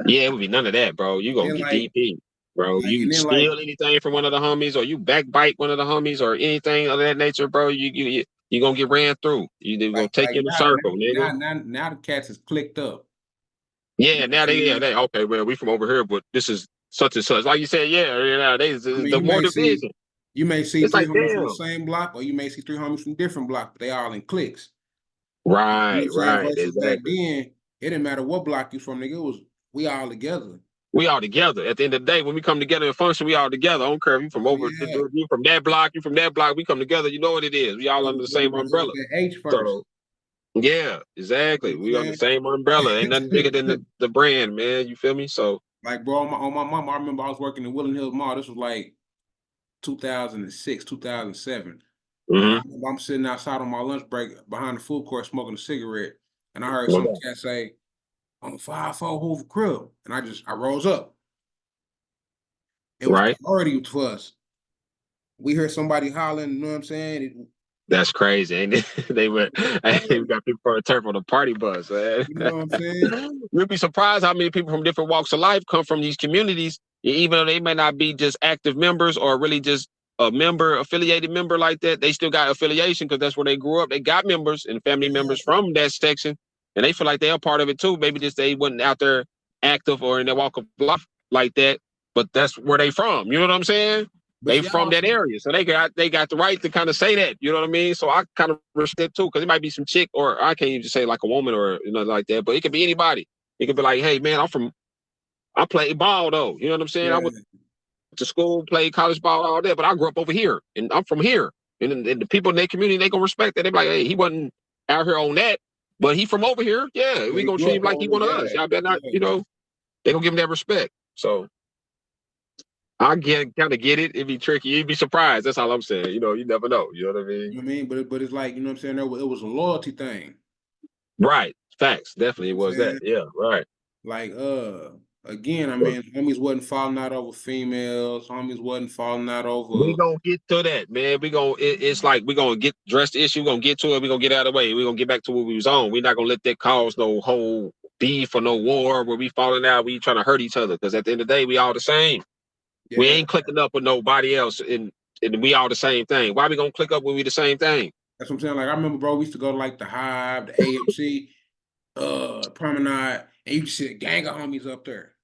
Yeah, it would be none of that, bro. You gonna get DP, bro. You steal anything from one of the homies, or you backbite one of the homies, or anything of that nature, bro. You gonna get ran through. You gonna take you in a circle, nigga. Now the cats is clicked up. Yeah, now they okay, well, we from over here, but this is such and such. Like you said, the more division. You may see three homies from the same block, or you may see three homies from different blocks, but they all in cliques. Right, right. Versus back then, it didn't matter what block you from, nigga. It was we all together. We all together. At the end of the day, when we come together and function, we all together. I don't care if you from you from that block, you from that block. We come together. You know what it is. We all under the same umbrella. H first. So, yeah, exactly. We under the same umbrella. Ain't nothing bigger than the brand, man. You feel me? So, like, bro, on my mom, I remember I was working in Woodland Hills Mall. This was like 2006, 2007. I'm sitting outside on my lunch break behind the food court smoking a cigarette, and I heard some cat say, "On 5-4 Hoover Crib," and I rose up. It was already to us. We heard somebody hollering. You know what I'm saying? That's crazy, ain't it? We got people for a turf on the party bus, man. You know what I'm saying? You'd be surprised how many people from different walks of life come from these communities, even though they may not be just active members or really just a affiliated member like that. They still got affiliation because that's where they grew up. They got members and family members from that section, and they feel like they're a part of it too. Maybe just they wasn't out there active or in their walk of life like that, but that's where they from. You know what I'm saying? They from that area, so they got the right to kind of say that. You know what I mean? So I kind of respect too, because it might be some chick, or I can't even say like a woman or like that, but it could be anybody. It could be like, hey man, I played ball though. You know what I'm saying? I went to school, played college ball, all that, but I grew up over here, and I'm from here. And the people in their community, they gonna respect that. They be like, hey, he wasn't out here on that, but he from over here. Yeah, we gonna treat him like he one of us. Y'all better not, they gonna give him that respect. So. I kind of get it. It'd be tricky. You'd be surprised. That's all I'm saying. You know, you never know. You know what I mean? You know what I mean? But it's like, you know what I'm saying? It was a loyalty thing. Right. Facts. Definitely it was that. Yeah, right. Like, again, I mean, homies wasn't falling out over females. Homies wasn't falling out over. We gonna get to that, man. It's like we gonna get dressed the issue. We gonna get to it. We gonna get out of the way. We gonna get back to what we was on. We're not gonna let that cause no whole beef or no war where we falling out. We trying to hurt each other, because at the end of the day, we all the same. Yeah. We ain't clicking up with nobody else, and we all the same thing. Why we gonna click up when we the same thing? That's what I'm saying. Like, I remember, bro, we used to go to like the Hive, the AMC, Promenade, and you just see a gang of homies up there.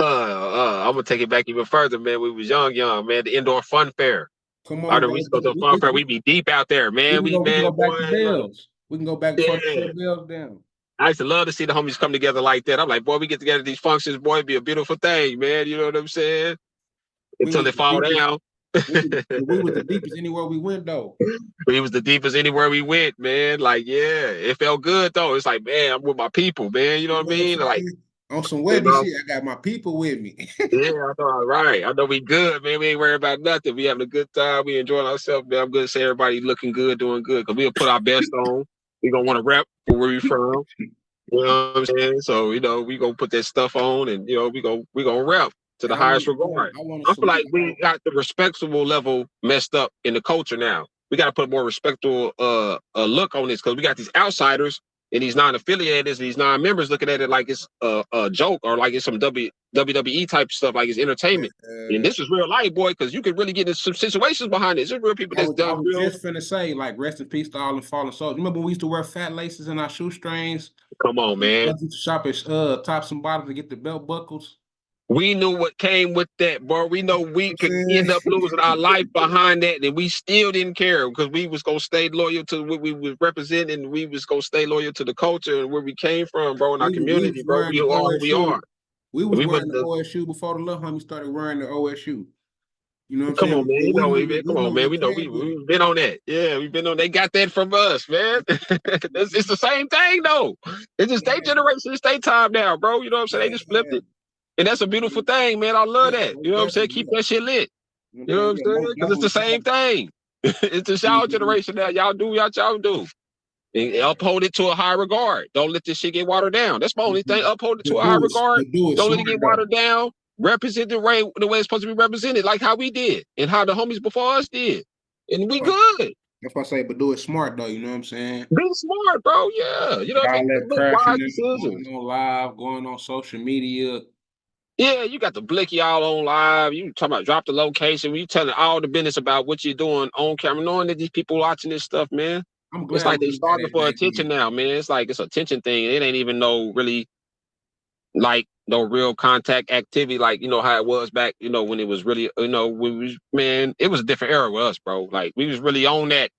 I'm gonna take it back even further, man. We was young, man. The indoor fun fair. Come on, we used to go to the fun fair. We be deep out there, man. We can go back to Bells. We can go back before the Bells down. I used to love to see the homies come together like that. I'm like, boy, we get together at these functions, boy, it'd be a beautiful thing, man. You know what I'm saying? Until they fall down. We was the deepest anywhere we went though. We was the deepest anywhere we went, man. Like, yeah, it felt good though. It's like, man, I'm with my people, man. You know what I mean? Like, on some you Webby know, shit, I got my people with me. yeah, I know, right. I know we good, man. We ain't worried about nothing. We having a good time. We enjoying ourselves, man. I'm good to say everybody looking good, doing good. Cause we'll put our best on. We gonna want to rep for where we from. You know what I'm saying? So, you know, we gonna put that stuff on and, you know, we gonna rep to the highest regard. I feel like we got the respectable level messed up in the culture now. We got to put a more respectable look on this because we got these outsiders and these non-affiliated, these non-members looking at it like it's a joke or like it's some WWE type stuff, like it's entertainment. And this is real life, boy, because you could really get into some situations behind this. There's real people that's done real. I was just finna say, like, rest in peace to all the fallen souls. You remember when we used to wear fat laces in our shoestrings? Come on, man. We used to shop at tops and bottoms to get the belt buckles. We knew what came with that, bro. We know we could end up losing our life behind that, and we still didn't care because we was gonna stay loyal to what we was representing. We was gonna stay loyal to the culture and where we came from, bro, in our community, bro. We are who we are. We was wearing the OSU before the little homie started wearing the OSU. You know what I'm saying? Come on, man. You know, come on, man. We know we've been on that. Yeah, we've been on. They got that from us, man. It's the same thing, though. It's just their generation, it's their time now, bro. You know what I'm saying? They just flipped it. And that's a beautiful thing, man. I love that. You know what I'm saying? Keep that shit lit. You know what I'm saying? Because it's the same thing. It's the y'all generation now. Y'all do what y'all do. And uphold it to a high regard. Don't let this shit get watered down. That's my only thing. Uphold it to a high regard. Don't let it get watered down. Represent the way it's supposed to be represented, like how we did and how the homies before us did. And we good. That's why I say, but do it smart though. You know what I'm saying? Be smart, bro. Yeah. You know what I mean? Wise decisions. Going on live, going on social media. Yeah, you got the blicky all on live. You talking about drop the location. You telling all the business about what you're doing on camera, knowing that these people watching this stuff, man. It's like they starting for attention now, man. It's like it's an attention thing. It ain't even no really like no real contact activity, like you know how it was back, you know, when it was really, you know, when we was, man, it was a different era with us, bro. Like we was really on that.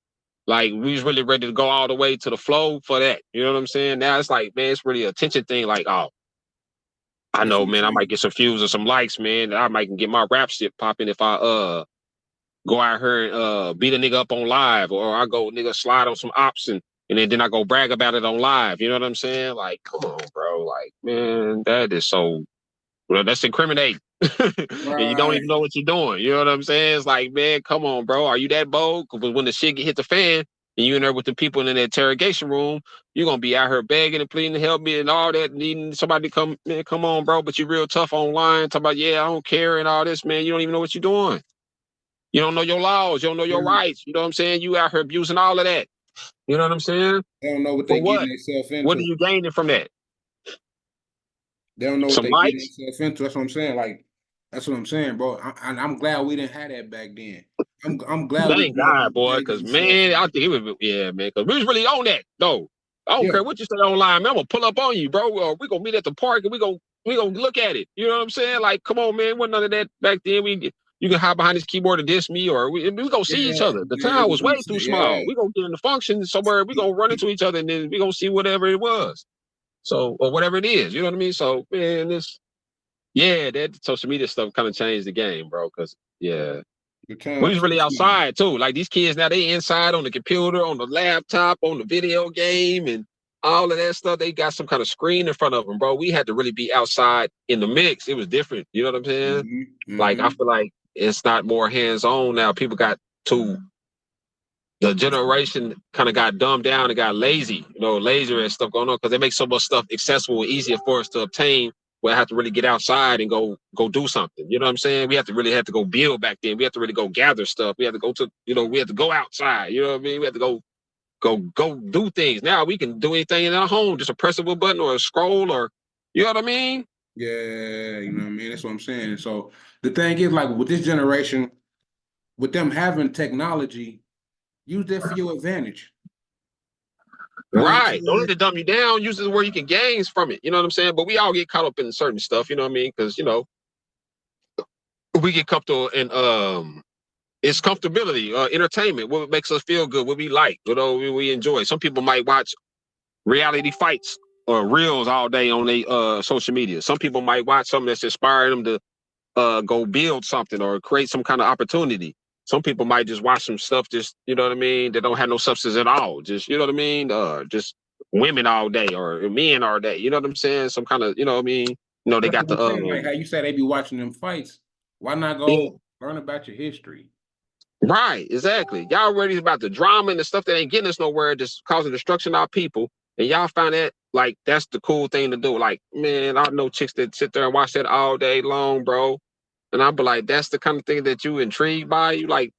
Like we was really ready to go all the way to the flow for that. You know what I'm saying? Now it's like, man, it's really an attention thing. Like, oh, I know, man, I might get some views or some likes, man. I might get my rap shit popping if I go out here and beat a nigga up on live, or I go nigga slide on some ops and then I go brag about it on live. You know what I'm saying? Like, come on, bro. Like, man, that is so, well, that's incriminating. And you don't even know what you're doing. You know what I'm saying? It's like, man, come on, bro. Are you that bold? Because when the shit hit the fan, and you in there with the people in the interrogation room, you're gonna be out here begging and pleading to help me and all that, needing somebody to come, man, come on, bro. But you real tough online, talking about, yeah, I don't care and all this, man. You don't even know what you're doing. You don't know your laws, you don't know your rights. You know what I'm saying? You out here abusing all of that. You know what I'm saying? They don't know what they're getting themselves into. What are you gaining from that? They don't know what they're getting themselves into. That's what I'm saying. Like, that's what I'm saying, bro. I'm glad we didn't have that back then. I'm glad. Thank God, boy, because man, I think it was, yeah, man, because we was really on that though. I don't care what you say online, man. I'm gonna pull up on you, bro. We gonna meet at the park and we gonna look at it. You know what I'm saying? Like, come on, man. Wasn't none of that back then. You can hide behind this keyboard and diss me, or we gonna see each other. The town was way too small. We gonna get in the function somewhere. We gonna run into each other and then we gonna see whatever it was. So, or whatever it is. You know what I mean? So, man, that social media stuff kind of changed the game, bro. Because we was really outside too. Like these kids now, they inside on the computer, on the laptop, on the video game, and all of that stuff. They got some kind of screen in front of them, bro. We had to really be outside in the mix. It was different. You know what I'm saying? Like I feel like it's not more hands-on now. People got the generation kind of got dumbed down and got lazy, lazier and stuff going on because they make so much stuff accessible and easier for us to obtain. We have to really get outside and go do something. You know what I'm saying? We have to go build back then. We have to really go gather stuff. We have to go to, we have to go outside. You know what I mean? We have to go do things. Now we can do anything in our home, just a pressable button or a scroll or, you know what I mean? Yeah, you know what I mean? That's what I'm saying. So the thing is, like with this generation, with them having technology, use that for your advantage. Right. Don't let it dumb you down. Use it where you can gain from it. You know what I'm saying? But we all get caught up in certain stuff, you know what I mean? Because, we get comfortable in it's comfortability, entertainment, what makes us feel good, what we like, we enjoy. Some people might watch reality fights or reels all day on their social media. Some people might watch something that's inspiring them to go build something or create some kind of opportunity. some people might just watch some stuff, just, you know what I mean, that don't have no substance at all. Just, you know what I mean? Just women all day or men all day. You know what I'm saying? Some kind of, you know what I mean? You know, they That's got what the I'm saying. Like how you say they be watching them fights. Why not yeah. go learn about your history? Right, exactly. Y'all worried about the drama and the stuff that ain't getting us nowhere, just causing destruction of our people. And y'all find that like that's the cool thing to do. Like, man, I know chicks that sit there and watch that all day long, bro. And I'll be like, that's the kind of thing that you intrigued by. You like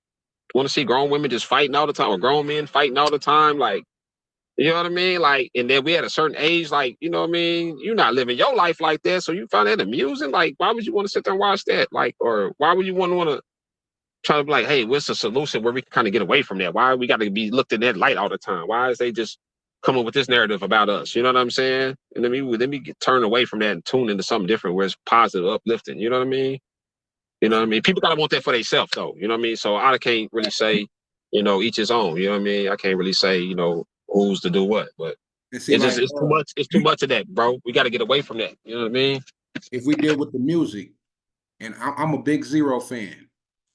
want to see grown women just fighting all the time, or grown men fighting all the time, like, you know what I mean? Like, and then we at a certain age, like, you know what I mean? You're not living your life like that, so you find that amusing. Like, why would you want to sit there and watch that? Like, or why would you want to try to be like, hey, what's the solution where we can kind of get away from that? Why we got to be looked in that light all the time? Why is they just coming with this narrative about us? You know what I'm saying? And then we get turned away from that and tune into something different where it's positive, uplifting. You know what I mean? You know what I mean? People gotta want that for themselves, though. You know what I mean? So I can't really say, you know, each his own. You know what I mean? I can't really say, you know, who's to do what, but See, it's like just it's too much. It's too much of that, bro. We got to get away from that. You know what I mean? if we deal with the music, and I'm a big Zero fan,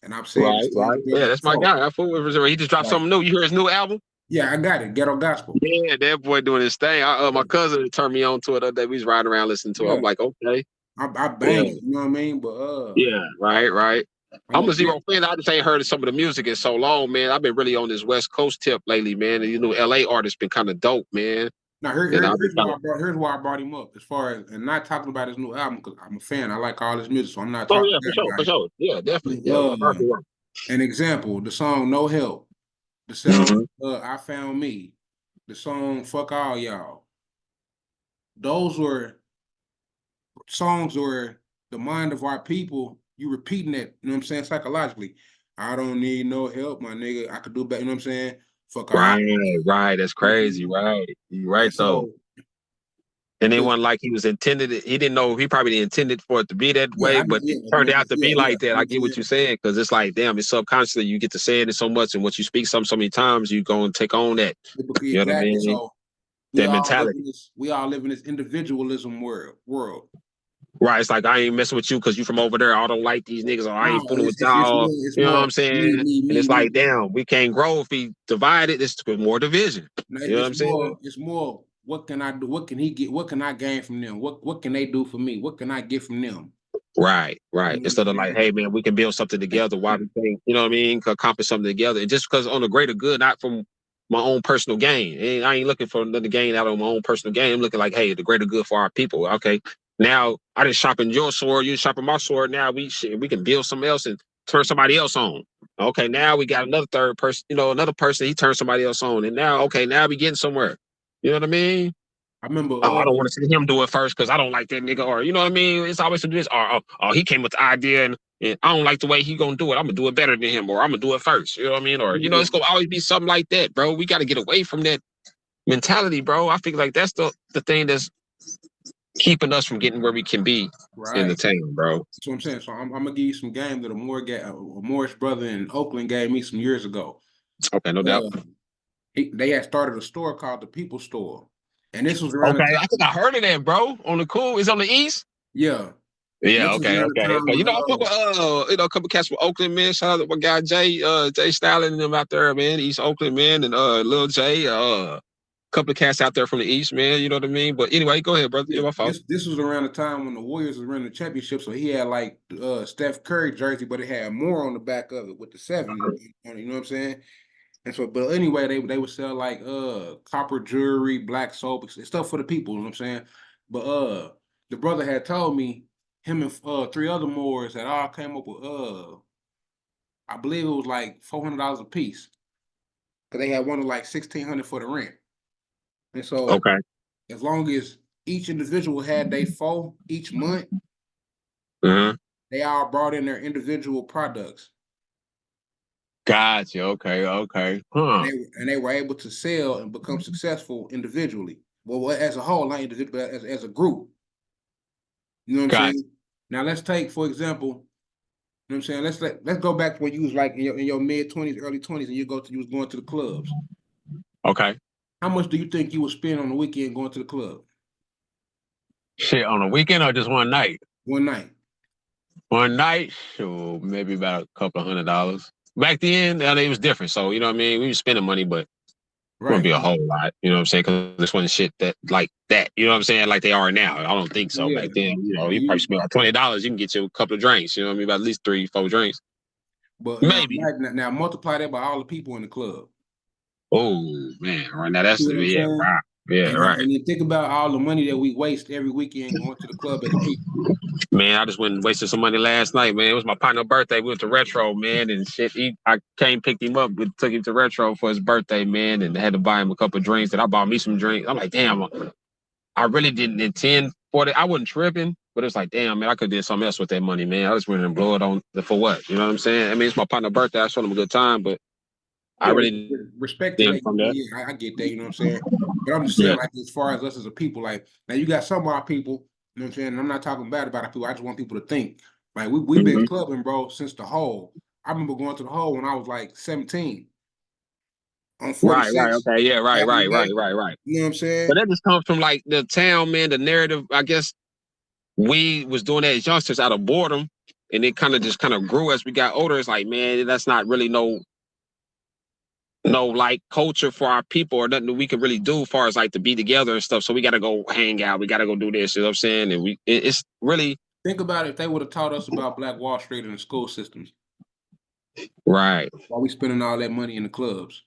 and I've said Right, this right. Yeah, that's my before. guy. I fool with He just dropped something new. You hear his new album? Yeah, I got it. Ghetto Gospel. Yeah, that boy doing his thing. My cousin turned me on to it the other day. We was riding around listening to it. I'm like, okay. I bang Yeah. it, you know what I mean? But Yeah, right. I'm a big, Zero fan. I just ain't heard of some of the music in so long, man. I've been really on this West Coast tip lately, man. And you know, LA artists been kind of dope, man. now And I've been here's why I brought him up as far as and not talking about his new album because I'm a fan. I like all his music, so I'm not oh talking yeah, about for it. sure. Yeah, definitely. Yeah. An example, the song No Help, the song I Found Me, the song Fuck All Y'all. Those were songs where the mind of our people, you repeating that, you know what I'm saying, psychologically. I don't need no help, my nigga. I could do better, you know what I'm saying? Fuck all. Right. That's crazy. Right. You right though. And it wasn't like he was intended. He didn't know. He probably intended for it to be that way, but it turned out to be like that. I get what you're saying because it's like, damn, it's subconsciously you get to say it so much, and once you speak so many times, you go and take on that. You know what I mean? So that mentality. We all live in this individualism world. Right. It's like I ain't messing with you because you from over there. I don't like these niggas, or I ain't fooling with It's y'all. You know what more I'm saying? And it's like, damn, we can't grow if we divide it. It's more division. You know what I'm saying? It's more. What can I do? What can he get? What can I gain from them? What can they do for me? What can I get from them? Right. Instead of like, hey man, we can build something together. Why we think, you know what I mean? Accomplish something together. And just because on the greater good, not from my own personal gain. And I ain't looking for another gain out of my own personal gain. I'm looking like, hey, the greater good for our people. Okay. Now I didn't sharpen your sword, you sharpen my sword. Now we can build something else and turn somebody else on. Okay, now we got another third person, another person, he turns somebody else on. And now, okay, now we getting somewhere. You know what I mean? I remember. I don't want to see him do it first because I don't like that nigga. Or you know what I mean? It's always this. Or he came with the idea and I don't like the way he gonna do it. I'm gonna do it better than him, or I'm gonna do it first. You know what I mean? Or it's gonna always be something like that, bro. We got to get away from that mentality, bro. I feel like that's the thing that's keeping us from getting where we can be in the town, bro. That's what I'm saying. So I'm gonna give you some game that a Morris brother in Oakland gave me some years ago. Okay, no doubt. They had started a store called the People Store. And this was around I think I heard of that, bro. On the cool, it's on the east. Yeah. Yeah. Okay. I fuck with a couple cats from Oakland, man. Shout out to my guy Jay Stalin and them out there, man. East Oakland, man, and Lil Jay. Couple of cats out there from the east, man. You know what I mean? But anyway, go ahead, brother. Yeah, my fault. This was around the time when the Warriors was running the championship, so he had like Steph Curry jersey, but it had more on the back of it with the 7. You know what I'm saying? And so, but anyway, they would sell like copper jewelry, black soap, stuff for the people. You know what I'm saying? But the brother had told me him and 3 other Moors that all came up with I believe it was like $400 a piece, because they had one of like $1,600 for the rent. And so, as long as each individual had their 4 each month, they all brought in their individual products. Gotcha. Okay. Huh. And they were able to sell and become successful individually. Well, as a whole, not individual, but as a group. You know what I'm saying? Now let's take, for example, you know what I'm saying? Let's go back to when you was like in your mid-20s, early 20s, and you was going to the clubs. Okay. How much do you think you would spend on the weekend going to the club? Shit, on a weekend or just one night? One night. One night, sure, maybe about a couple of $100. back then, it was different. So, you know what I mean? We were spending money, but it wouldn't Right. be a whole lot. You know what I'm saying? Because this wasn't shit that like that. You know what I'm saying? Like they are now. I don't think so. Yeah. Back then, you know, you probably spend like $20. You can get you a couple of drinks. You know what I mean? About at least 3, 4 drinks. But Maybe. now multiply that by all the people in the club. Oh man! Right now, that's See what I'm saying? right. Yeah, right. And then think about all the money that we waste every weekend going to the club as a people. Man, I just went and wasted some money last night, man. It was my partner's birthday. We went to Retro, man, and shit. I came, picked him up, took him to Retro for his birthday, man, and had to buy him a couple of drinks. And I bought me some drinks. I'm like, damn, I really didn't intend for it. I wasn't tripping, but it's like, damn, man, I could have did something else with that money, man. I just went and blow it on for what? You know what I'm saying? I mean, it's my partner's birthday. I showed him a good time, but I really respect to that. from that. Yeah, I get that. You know what I'm saying? But I'm just saying, like, as far as us as a people, like, now you got some of our people. You know what I'm saying? And I'm not talking bad about our people. I just want people to think. Like, we've been clubbing, bro, since the hole. I remember going to the hole when I was like 17. On 46. Right. Okay. Yeah. Right. You know what I'm saying? But that just comes from like the town, man. The narrative, I guess, we was doing that as youngsters out of boredom, and it kind of grew as we got older. It's like, man, that's not really no like culture for our people or nothing that we can really do as far as like to be together and stuff. So we got to go hang out. We got to go do this. You know what I'm saying? And it's really. Think about it, if they would have taught us about Black Wall Street in the school systems. Right. Why we spending all that money in the clubs?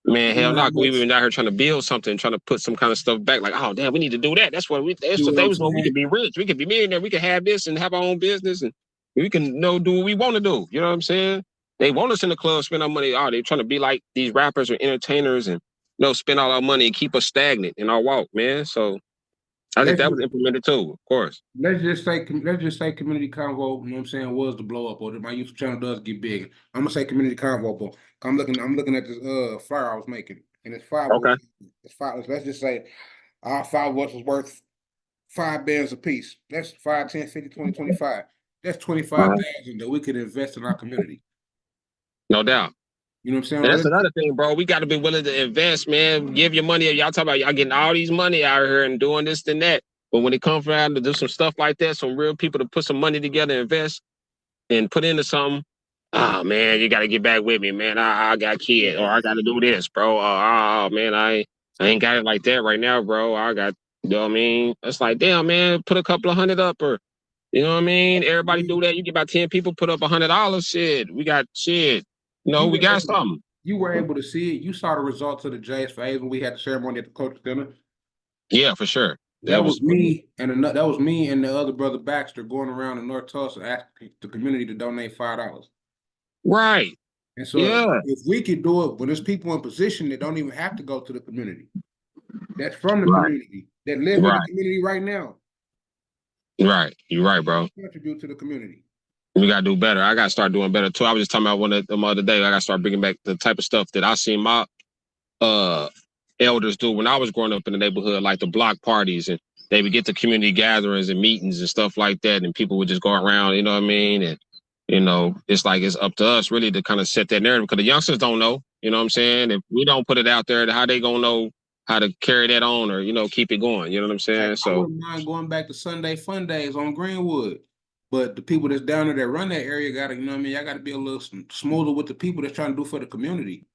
Man, hell no. We were out here trying to build something, trying to put some kind of stuff back. Like, oh, damn, we need to do that. That's what we could be rich. We could be millionaire. We could have this and have our own business, and we can do what we want to do. You know what I'm saying? They want us in the club, spend our money. Oh, they're trying to be like these rappers or entertainers and spend all our money and keep us stagnant in our walk, man. So I think that was implemented too, of course. Let's just say community convo, you know what I'm saying, was the blow up, or my YouTube channel does get big. I'm gonna say community convo, but I'm looking at this flyer I was making, and it's five. Okay. It's five. Let's just say our 5 was worth $5 a piece. That's 5, 10, 50, 20, 25. That's 25,000 that we could invest in our community. No doubt. You know what I'm saying? And that's another thing, bro. We got to be willing to invest, man. Give your money. Y'all talk about y'all getting all these money out here and doing this and that. But when it comes around to do some stuff like that, some real people to put some money together, invest, and put into something, oh, man, you got to get back with me, man. I got kids, or I got to do this, bro. Oh, man, I ain't got it like that right now, bro. I got, you know what I mean? It's like, damn, man, put a couple of $100 up, or, you know what I mean? Everybody do that. You get about 10 people, put up $100. Shit, we got shit. No, we got something. You were able to see it. You saw the results of the J's phase when we had the ceremony at the coach dinner. Yeah, for sure. That was me and the other brother Baxter going around in North Tulsa asking the community to donate $5. Right. And so if we could do it when there's people in position that don't even have to go to the community, that's from the community, that live in the community right now. Right. You're right, bro. Contribute to the community. We got to do better. I got to start doing better, too. I was just talking about one of the other day. I got to start bringing back the type of stuff that I seen my elders do when I was growing up in the neighborhood, like the block parties. And they would get to community gatherings and meetings and stuff like that. And people would just go around, you know what I mean? And, you know, it's like it's up to us really to kind of set that narrative because the youngsters don't know, you know what I'm saying? If we don't put it out there, how they going to know how to carry that on or, you know, keep it going. You know what I'm saying? I wouldn't mind going back to Sunday fun days on Greenwood. But the people that's down there that run that area got to, you know what I mean? I got to be a little smoother with the people that's trying to do for the community.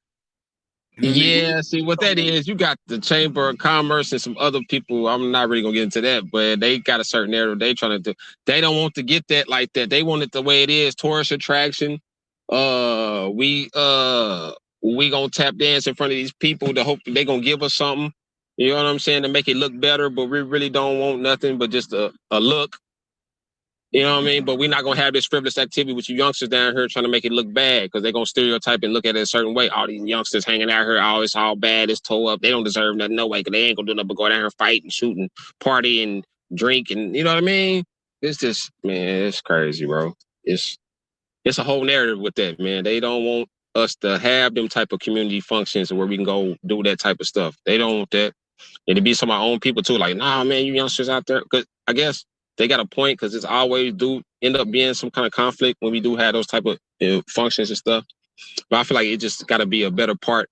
You know I mean? See what that is. You got the Chamber of Commerce and some other people. I'm not really gonna get into that, but they got a certain narrative they trying to do. They don't want to get that like that. They want it the way it is, tourist attraction. We gonna tap dance in front of these people to hope they gonna give us something. You know what I'm saying? To make it look better, but we really don't want nothing but just a look. You know what I mean? But we're not going to have this frivolous activity with you youngsters down here trying to make it look bad because they're going to stereotype and look at it a certain way. All these youngsters hanging out here, oh, it's all bad, it's toe up. They don't deserve nothing, no way, because they ain't going to do nothing but go down here and fight and shoot and party and drink and, you know what I mean? It's just, man, it's crazy, bro. It's a whole narrative with that, man. They don't want us to have them type of community functions where we can go do that type of stuff. They don't want that. And to be some of our own people, too, like, nah, man, you youngsters out there. Because I guess they got a point because it's always do end up being some kind of conflict when we do have those type of functions and stuff. But I feel like it just got to be a better part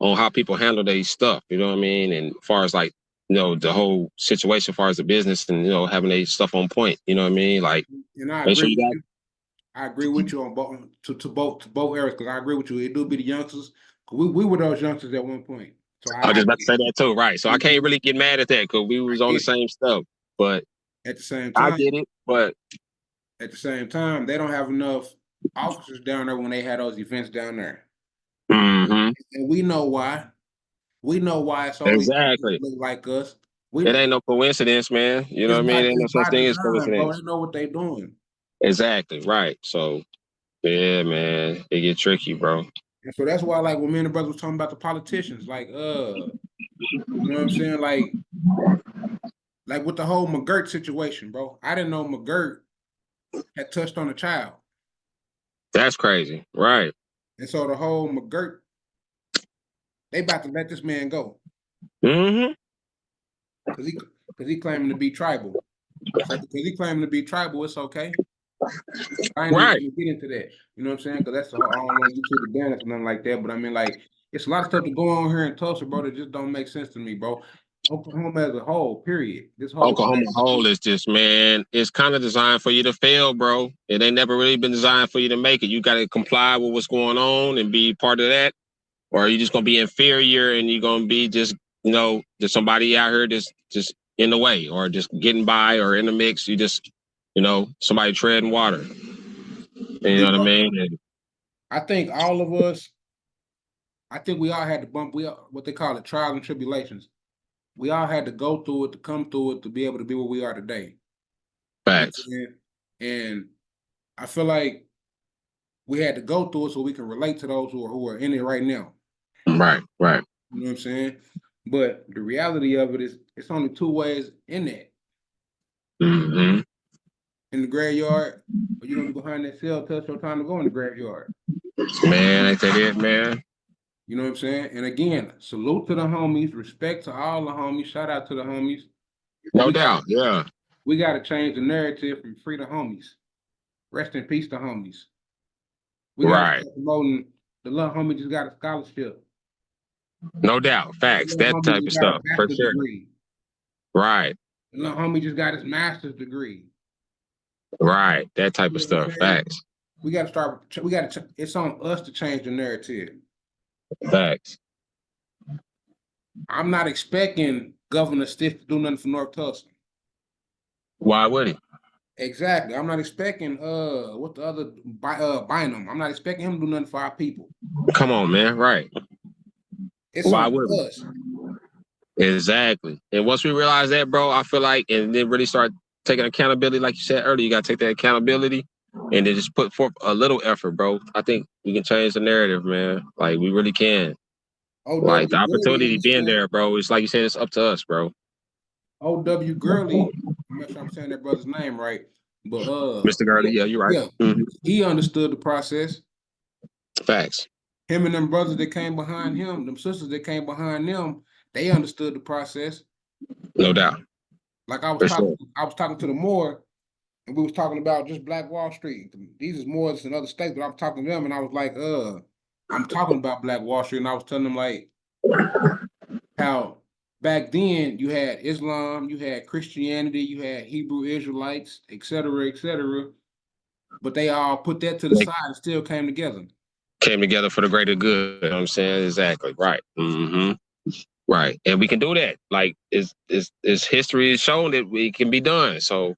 on how people handle their stuff. You know what I mean? And as far as like, you know, the whole situation, as far as the business and, you know, having their stuff on point. You know what I mean? Like, and I agree. I agree with you on both to both areas because I agree with you. It do be the youngsters. We were those youngsters at one point. So I was just about to say that too, right? So I can't really get mad at that because we was on the same stuff. But at the same I time, get it. But at the same time, they don't have enough officers down there when they had those events down there. mm-hmm. And we know why. We know why it's only Exactly. look like us. It ain't no coincidence, man. You know what I mean? Ain't no such thing as coincidence. Bro, they know what they doing. Exactly, right. So yeah, man, it get tricky, bro. And so that's why, like, when me and the brothers was talking about the politicians, like, you know what I'm saying? Like with the whole McGirt situation, bro. I didn't know McGirt had touched on a child. That's crazy, right? And so the whole McGirt, they about to let this man go. Mm-hmm. Because he claiming to be tribal. So because he claiming to be tribal, it's okay. I ain't even get into that. You know what I'm saying? Because that's I don't want to get to the dance or nothing like that. But I mean, like, it's a lot of stuff to go on here in Tulsa, bro, that just don't make sense to me, bro. Oklahoma as a whole, period. This whole Oklahoma whole is just, man, it's kind of designed for you to fail, bro. It ain't never really been designed for you to make it. You got to comply with what's going on and be part of that, or are you just gonna be inferior and you're gonna be just, you know, just somebody out here just in the way or just getting by or in the mix. You just, you know, somebody treading water. You know what I mean? And I think all of us, I think we all had to bump, what they call it, trials and tribulations. We all had to go through it to come through it to be able to be where we are today. facts. And I feel like we had to go through it so we can relate to those who are in it right now. Right. You know what I'm saying? But the reality of it is, it's only two ways in that. Mm-hmm. In the graveyard, or you're gonna be behind that cell till it's your time to go in the graveyard. Man, ain't that it, man? You know what I'm saying? And again, salute to the homies, respect to all the homies, shout out to the homies. No doubt, yeah. We gotta change the narrative from free to homies. Rest in peace to homies. We gotta start promoting the little homie just got a scholarship. No doubt, facts, that type of stuff, for sure. Degree. Right. The little homie just got his master's degree. Right, that type of stuff, facts. We gotta start, it's on us to change the narrative. Facts. I'm not expecting Governor Stiff to do nothing for North Tulsa. Why would he? Exactly. I'm not expecting what the other Bynum. I'm not expecting him to do nothing for our people. Come on, man. Right. It's why would us. Exactly. And once we realize that, bro, I feel like, and then really start taking accountability, like you said earlier, you gotta take that accountability and then just put forth a little effort, bro. I think we can change the narrative, man. Like we really can. Like the opportunity being there, bro. It's like you said, it's up to us, bro. O.W. Gurley, I'm not sure I'm saying that brother's name right, but Mr. Gurley, yeah, you're right. Yeah, mm-hmm. He understood the process. Facts. Him and them brothers that came behind him, them sisters that came behind them, they understood the process. No doubt. Like I was talking to the Moore, and we was talking about just Black Wall Street. These is Moors in other states, but I'm talking to them, and I was like, I'm talking about Black Wall Street, and I was telling them like how back then you had Islam, you had Christianity, you had Hebrew Israelites, et cetera, but they all put that to the side and still came together. Came together for the greater good. You know what I'm saying? Exactly. Right. Mm-hmm. Right. And we can do that. Like it's history has shown that we can be done. So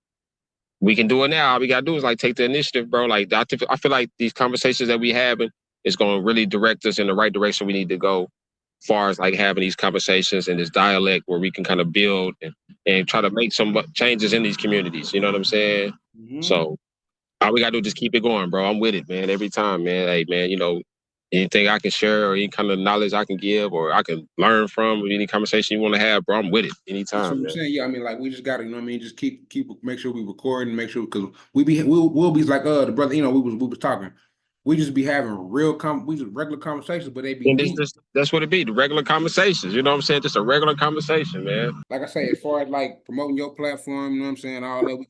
we can do it now. All we gotta do is like take the initiative, bro. Like I feel like these conversations that we having is gonna really direct us in the right direction we need to go, as far as like having these conversations and this dialect where we can kind of build and try to make some changes in these communities. You know what I'm saying? Mm-hmm. So all we gotta do is just keep it going, bro. I'm with it, man. Every time, man. Hey, man, you know, anything I can share or any kind of knowledge I can give or I can learn from, or any conversation you want to have, bro, I'm with it anytime. That's what I'm saying. Yeah, I mean, like we just gotta, you know what I mean, just keep make sure we record and make sure, because we'll be like the brother, you know, we was talking. We just be having we just regular conversations, but they be deep. That's what it be, the regular conversations. You know what I'm saying? Just a regular conversation, man. Like I say, as far as like promoting your platform, you know what I'm saying, all that,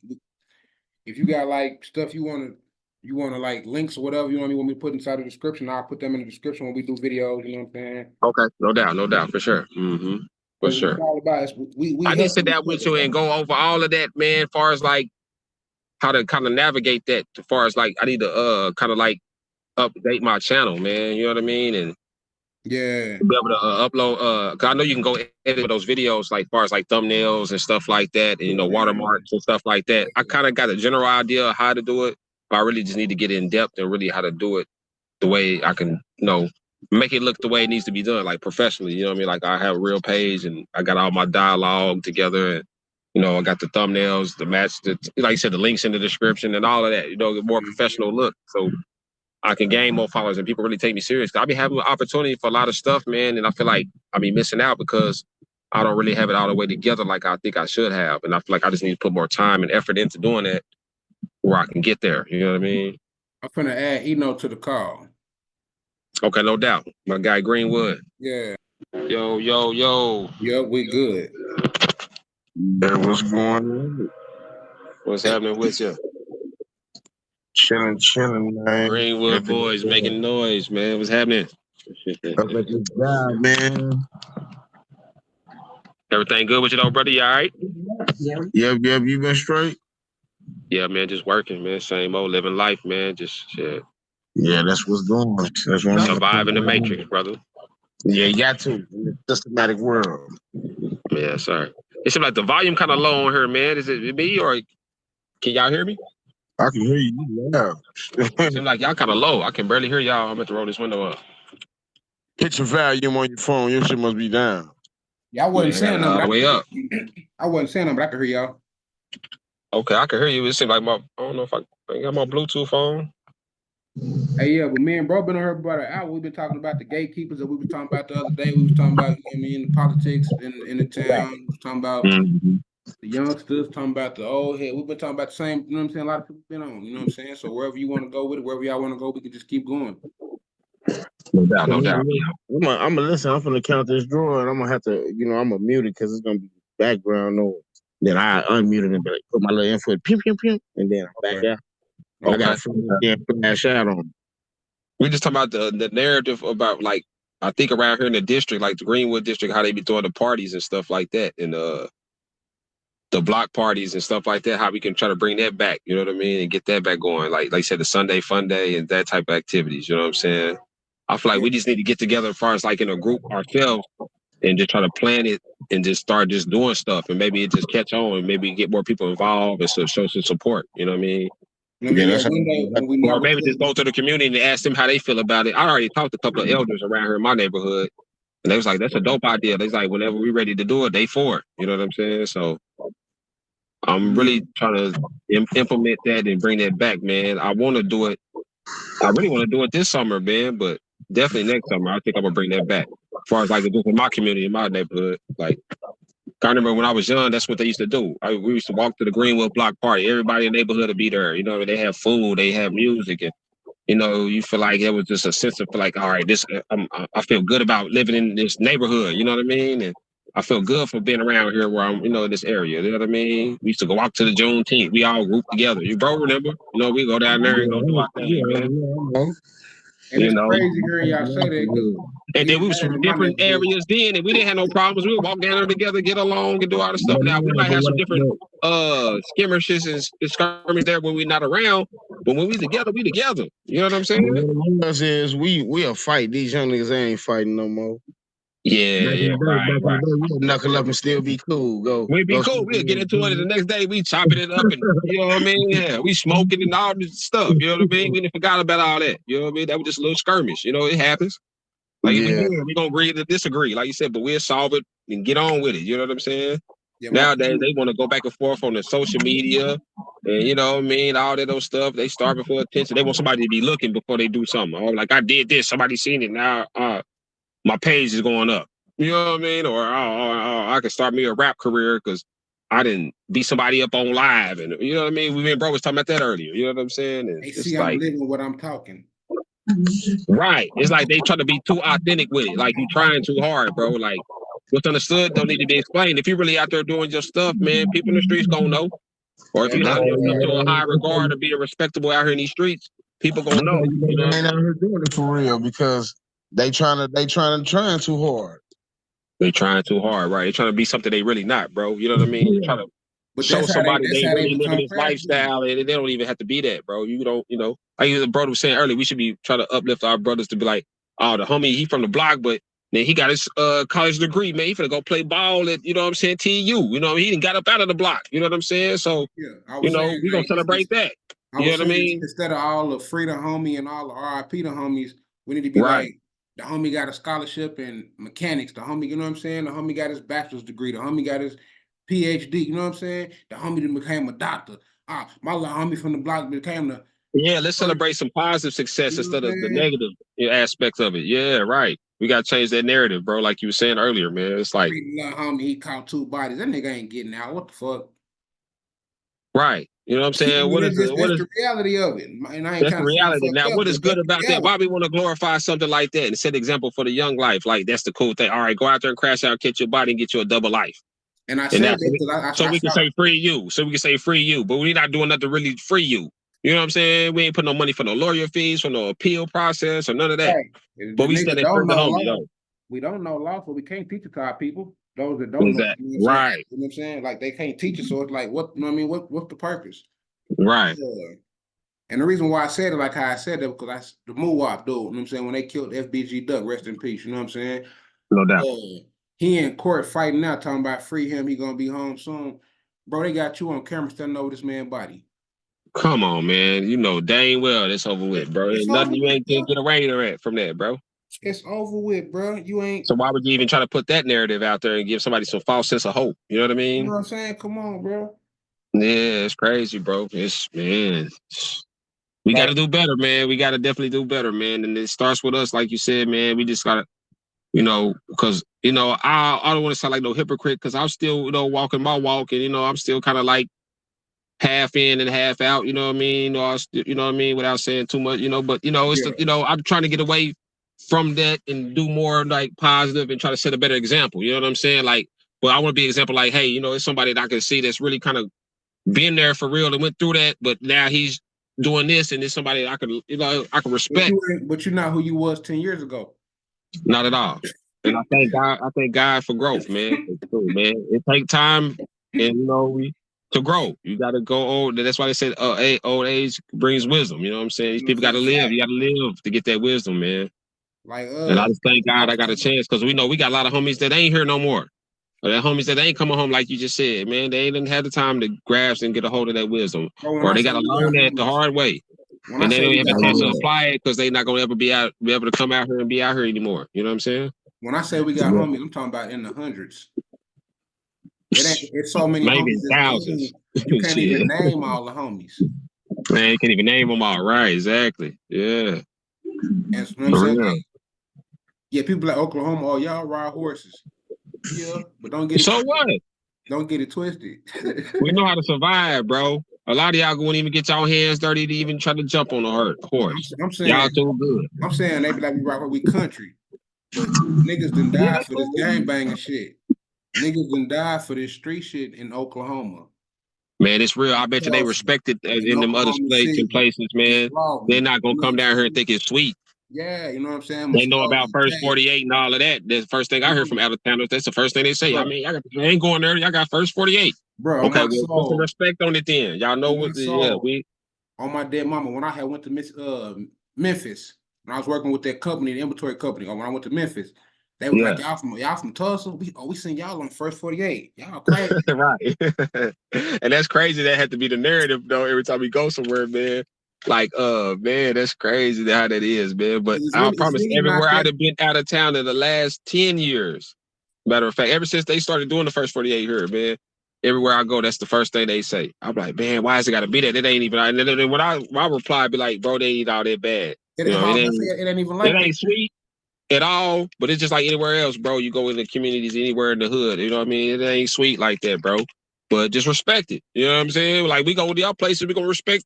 if you got like stuff you wanna like links or whatever, you know what I mean, when we put inside the description, I'll put them in the description when we do videos, you know what I'm saying? Okay, no doubt, for sure. Mm-hmm. For sure. All about us. I need to sit down with you and go over all of that, man, as far as like how to kind of navigate that as far as like I need to kind of like update my channel, man. You know what I mean? And yeah, be able to upload. Cause I know you can go edit those videos like far as like thumbnails and stuff like that, and watermarks and stuff like that. I kind of got a general idea of how to do it, but I really just need to get in depth and really how to do it the way I can, make it look the way it needs to be done, like professionally. You know what I mean? Like I have a real page and I got all my dialogue together, and I got the thumbnails, the match, like I said, the links in the description and all of that. Get more professional look. So I can gain more followers and people really take me serious. I be having an opportunity for a lot of stuff, man, and I feel like I be missing out because I don't really have it all the way together like I think I should have. And I feel like I just need to put more time and effort into doing that where I can get there. You know what I mean? I'm finna add Eno to the call. Okay, no doubt. My guy Greenwood. Yeah. Yo. Yeah, we good. Yeah, what's going on? What's happening with you? Chilling, man. Greenwood boys making noise, man. What's happening? Up at the job, man. Everything good with you though, brother? You all right? Yep. You been straight? Yeah, man, just working, man. Same old living life, man. Just shit. Yeah, that's what's going on. That's what surviving the matrix, brother. Yeah, you got to. In the systematic world. Yeah, sorry. It seems like the volume kind of low on here, man. Is it me or can y'all hear me? I can hear you. Yeah. It seems like y'all kind of low. I can barely hear y'all. I'm at to roll this window up. Hit your volume on your phone. Your shit must be down. Yeah, I wasn't saying all the way up. I wasn't saying nothing, but I can hear y'all. Okay, I can hear you. It seems like I don't know if I got my Bluetooth on. Hey, yeah, but me and bro been on here about an hour. We've been talking about the gatekeepers that we were talking about the other day. We was talking about, the politics in the town. We was talking about the youngsters, talking about the old head. We've been talking about the same, you know what I'm saying? A lot of people been on, you know what I'm saying? So wherever you want to go with it, wherever y'all want to go, we can just keep going. No doubt. I'm gonna listen. I'm gonna count this drawer, and I'm gonna have to, I'm gonna mute it because it's gonna be background noise. Then I unmute it and be like, put my little input, pew, and then I back out. Okay. I got to flash out on. We just talking about the narrative about like I think around here in the district, like the Greenwood district, how they be throwing the parties and stuff like that, and the block parties and stuff like that. How we can try to bring that back, you know what I mean, and get that back going. Like you said, the Sunday Fun Day and that type of activities. You know what I'm saying? I feel like we just need to get together as far as like in a group ourselves and just try to plan it and just start just doing stuff, and maybe it just catch on and maybe get more people involved and so show some support. You know what I mean? Or maybe just go to the community and ask them how they feel about it. I already talked to a couple of elders around here in my neighborhood, and they was like, "That's a dope idea." They was like, "Whenever we ready to do it, they for it." You know what I'm saying? So I'm really trying to implement that and bring that back, man. I want to do it. I really want to do it this summer, man, but definitely next summer. I think I'm gonna bring that back. As far as like just in my community, in my neighborhood, like. I remember when I was young, that's what they used to do. We used to walk to the Greenwood Block party. Everybody in the neighborhood would be there. You know, they have food, they have music, and you feel like it was just a sense of like, all right, this I feel good about living in this neighborhood. You know what I mean? And I feel good for being around here where I'm, in this area. You know what I mean? We used to go walk to the Juneteenth. We all grouped together. You bro, remember? We go down there and go do our thing, man. And it's crazy hearing y'all say that. And then we was from different areas then, and we didn't have no problems. We would walk down there together, get along, and do all the stuff. Now we might have some different skirmishes and skirmishes there when we're not around, but when we together, we together. You know what I'm saying? What us is we'll fight. These young niggas ain't fighting no more. Yeah, right. We'll knuckle up and still be cool. We'd be cool. We'll get into it, and the next day we chopping it up, and you know what I mean? Yeah, we smoking and all this stuff. You know what I mean? We didn't forgot about all that. You know what I mean? That was just a little skirmish. It happens. Like we gonna agree to disagree, like you said, but we'll solve it and get on with it. You know what I'm saying? Yeah, nowadays they want to go back and forth on the social media, and you know what I mean, all that old stuff. They starving for attention. They want somebody to be looking before they do something. Oh, like I did this, somebody seen it now. My page is going up. You know what I mean? Or I can start me a rap career because I didn't beat somebody up on live, and you know what I mean. Me and bro was talking about that earlier. You know what I'm saying? And they see I'm living what I'm talking. Right. It's like they try to be too authentic with it. Like you trying too hard, bro. Like what's understood don't need to be explained. If you're really out there doing your stuff, man, people in the streets gonna know. Or if you hold yourself to a high regard or being respectable out here in these streets, people gonna know. They ain't out here doing it for real because they trying too hard. They trying too hard, right? They trying to be something they really not, bro. You know what I mean? show somebody they really living this president. lifestyle, and they don't even have to be that, bro. You don't, like the brother was saying earlier, we should be trying to uplift our brothers to be like, oh, the homie, he from the block, but then he got his college degree, man. He finna go play ball at, you know what I'm saying, TU. You know, he didn't got up out of the block. You know what I'm saying? So, we gonna celebrate that. You know what I mean? Instead of all the free the homie and all the RIP the homies, we need to be like, the homie got a scholarship in mechanics. The homie, you know what I'm saying? The homie got his bachelor's degree. The homie got his PhD. You know what I'm saying? The homie that became a doctor. My little homie from the block became the. Yeah, let's celebrate some positive success instead of the negative aspects of it. Yeah, right. We got to change that narrative, bro. Like you were saying earlier, man. It's like, little homie, he caught 2 bodies. That nigga ain't getting out. What the fuck? Right. You know what I'm saying? That's the reality of it. And I ain't that's the reality. Now, what is good about that? Why we want to glorify something like that and set an example for the young life? Like, that's the cool thing. All right, go out there and crash out, catch your body, and get you a double life. And I said that so we can say free you. So we can say free you, but we're not doing nothing to really free you. You know what I'm saying? We ain't putting no money for no lawyer fees, for no appeal process, or none of that. Right. But we said that for the homie, though. We don't know law, so we can't teach it to our people. Those that don't know, you know right? You know what I'm saying? Like they can't teach it, so it's like, what? You know what I mean? What's the purpose? Right. And the reason why I said it like how I said that because the Muwap dude. You know what I'm saying? When they killed FBG Duck, rest in peace. You know what I'm saying? No doubt. He in court fighting now, talking about free him. He gonna be home soon, bro. They got you on camera standing over this man's body. Come on, man. You know dang well that's over with, bro. There's nothing you ain't gonna get a raider at from that, bro. It's over with, bro. You ain't. So why would you even try to put that narrative out there and give somebody some false sense of hope? You know what I mean? You know what I'm saying? Come on, bro. Yeah, it's crazy, bro. We got to do better, man. We got to definitely do better, man. And it starts with us, like you said, man. We just gotta, because I don't want to sound like no hypocrite, because I'm still, walking my walk, and I'm still kind of like half in and half out. You know what I mean? You know what I mean? Without saying too much, but it's I'm trying to get away from that and do more like positive and try to set a better example. You know what I'm saying? Like, but I want to be an example. Like, hey, it's somebody that I can see that's really kind of been there for real and went through that, but now he's doing this, and it's somebody that I can respect. But you're not who you was 10 years ago. Not at all. And I thank God for growth, man. Man, it takes time, and to grow. You got to go old. That's why they said old age brings wisdom. You know what I'm saying? These people got to live. You got to live to get that wisdom, man. And I just thank God I got a chance, because we got a lot of homies that ain't here no more. Or that homies that ain't coming home, like you just said, man. They ain't had the time to grasp and get a hold of that wisdom, or they got to learn that the hard way, and they don't even have a chance to apply it because they not gonna ever be able to come out here and be out here anymore. You know what I'm saying? When I say we got homies, I'm talking about in the hundreds. It's so many maybe homies, thousands. You can't even name all the homies. Man, you can't even name them all. Right? Exactly. Yeah. And you know what I'm saying? Like, yeah, people like Oklahoma, oh y'all ride horses. Yeah, but don't get it. So what? Don't get it twisted. We know how to survive, bro. A lot of y'all won't even get y'all hands dirty to even try to jump on a horse. I'm saying y'all too good. I'm saying they be like we country, but niggas done died for this gang banging shit. Niggas done died for this street shit in Oklahoma. Man, it's real. I bet you they respect it in them other places, man. They're not gonna come down here and think it's sweet. Yeah, you know what I'm saying? They know about First 48 and all of that. That's the first thing I heard from out of towners. That's the first thing they say. Bro. I mean, I ain't going there. Y'all got First 48. Bro, okay, well, put some respect on it then. Y'all know what we on my dead mama, when I had went to Memphis, when I was working with that company, the inventory company, or when I went to Memphis, they was like, y'all from Tulsa? We seen y'all on First 48. Y'all crazy. Right. And that's crazy. That had to be the narrative, though, every time we go somewhere, man. Like, man, that's crazy how that is, man. But I promise, everywhere I'd have been out of town in the last 10 years, matter of fact, ever since they started doing the First 48 here, man, everywhere I go, that's the first thing they say. I'm like, man, why is it got to be that? It ain't even. And then when my reply be like, bro, they ain't all that bad. It ain't even like it ain't sweet at all, but it's just like anywhere else, bro. You go in the communities, anywhere in the hood, you know what I mean? It ain't sweet like that, bro. But just respect it. You know what I'm saying? Like, we go to y'all places, we gonna respect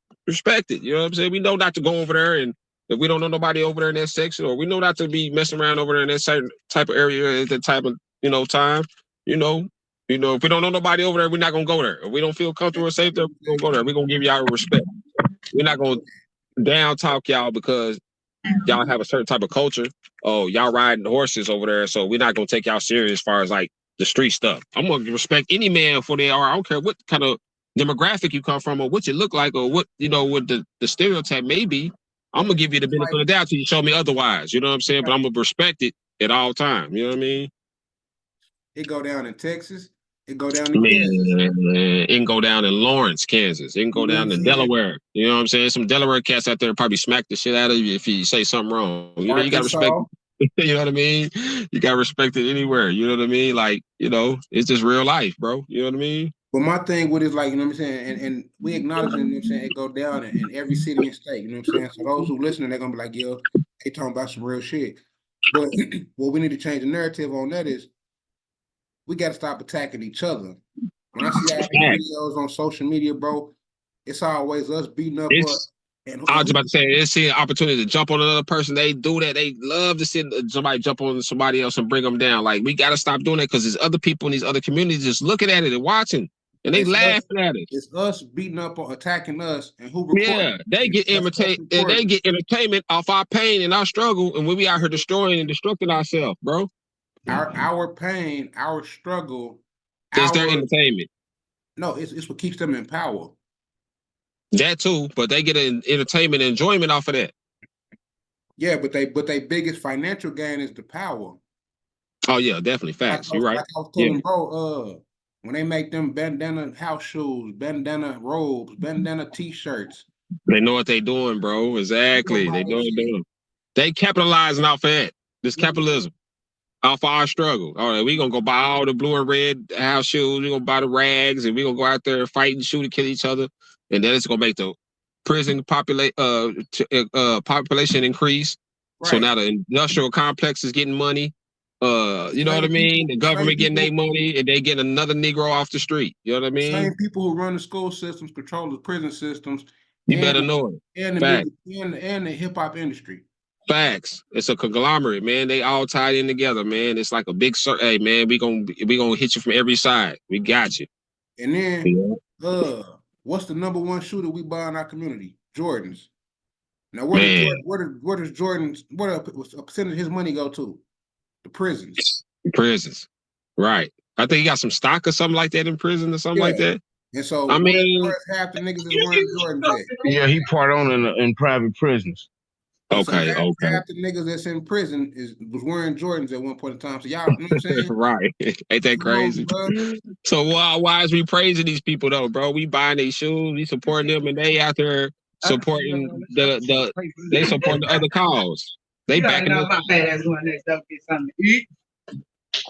it. You know what I'm saying? We know not to go over there, and if we don't know nobody over there in that section, or we know not to be messing around over there in that certain type of area at that type of time. If we don't know nobody over there, we're not gonna go there. If we don't feel comfortable or safe there, we're gonna go there. We're gonna give y'all respect. We're not gonna down talk y'all because y'all have a certain type of culture. Oh, y'all riding horses over there, so we're not gonna take y'all serious as far as like the street stuff. I'm gonna respect any man for they are. I don't care what kind of demographic you come from or what you look like or what what the stereotype may be. I'm gonna give you the benefit of the doubt till you show me otherwise. You know what I'm saying? But I'm gonna respect it at all times. You know what I mean? It go down in Texas. It go down in Kansas. It can go down in Lawrence, Kansas. It can go down in Delaware. You know what I'm saying? Some Delaware cats out there probably smack the shit out of you if you say something wrong. You know, you gotta respect it. You know what I mean? You gotta respect it anywhere. You know what I mean? Like, it's just real life, bro. You know what I mean? But my thing with it is like, you know what I'm saying, and we acknowledge, you know what I'm saying, it go down in every city and state, you know what I'm saying? So those who listening, they're gonna be like, yo, they talking about some real shit. But what we need to change the narrative on that is we gotta stop attacking each other. When I see our videos on social media, bro, it's always us beating up. I was about to say, they see an opportunity to jump on another person. They do that. They love to see somebody jump on somebody else and bring them down. Like, we got to stop doing that because there's other people in these other communities just looking at it and watching. And they laughing at it. It's us beating up or attacking us, and who they get entertainment off our pain and our struggle, and we out here destroying and destructing ourselves, bro. Our pain, our struggle, is their entertainment. No, it's what keeps them in power. That too, but they get an entertainment and enjoyment off of that. Yeah, but they biggest financial gain is the power. Oh yeah, definitely facts. You're right. Like I was telling bro, when they make them bandana house shoes, bandana robes, bandana t-shirts. They know what they doing, bro. Exactly. They know what they're doing. They capitalizing off of that. This capitalism. Off our struggle. All right, we gonna go buy all the blue and red house shoes. We gonna buy the rags, and we gonna go out there and fight and shoot and kill each other. And then it's gonna make the prison population increase. Right. So now the industrial complex is getting money. You know what I mean? The government getting their money, and they getting another Negro off the street. You know what I mean? Same people who run the school systems, control the prison systems. You better know it. And the hip hop industry. Facts. It's a conglomerate, man. They all tied in together, man. It's like a big circle. Hey, man, we gonna hit you from every side. We got you. And then, what's the number one shooter we buy in our community? Jordans. Now, what does Jordan's what percentage of his money go to? The prisons. Prisons, right? I think he got some stock or something like that in prison or something like that. And so, I mean, where's half the niggas is wearing Jordans at? Yeah, he part on in private prisons. Okay, so half the niggas that's in prison was wearing Jordans at one point in time. So y'all, you know what I'm saying? Right. Ain't that crazy? So why is we praising these people though, bro? We buying their shoes, we supporting them, and they out there supporting they support the other cause. They backing up. My fat ass going next up get something to eat.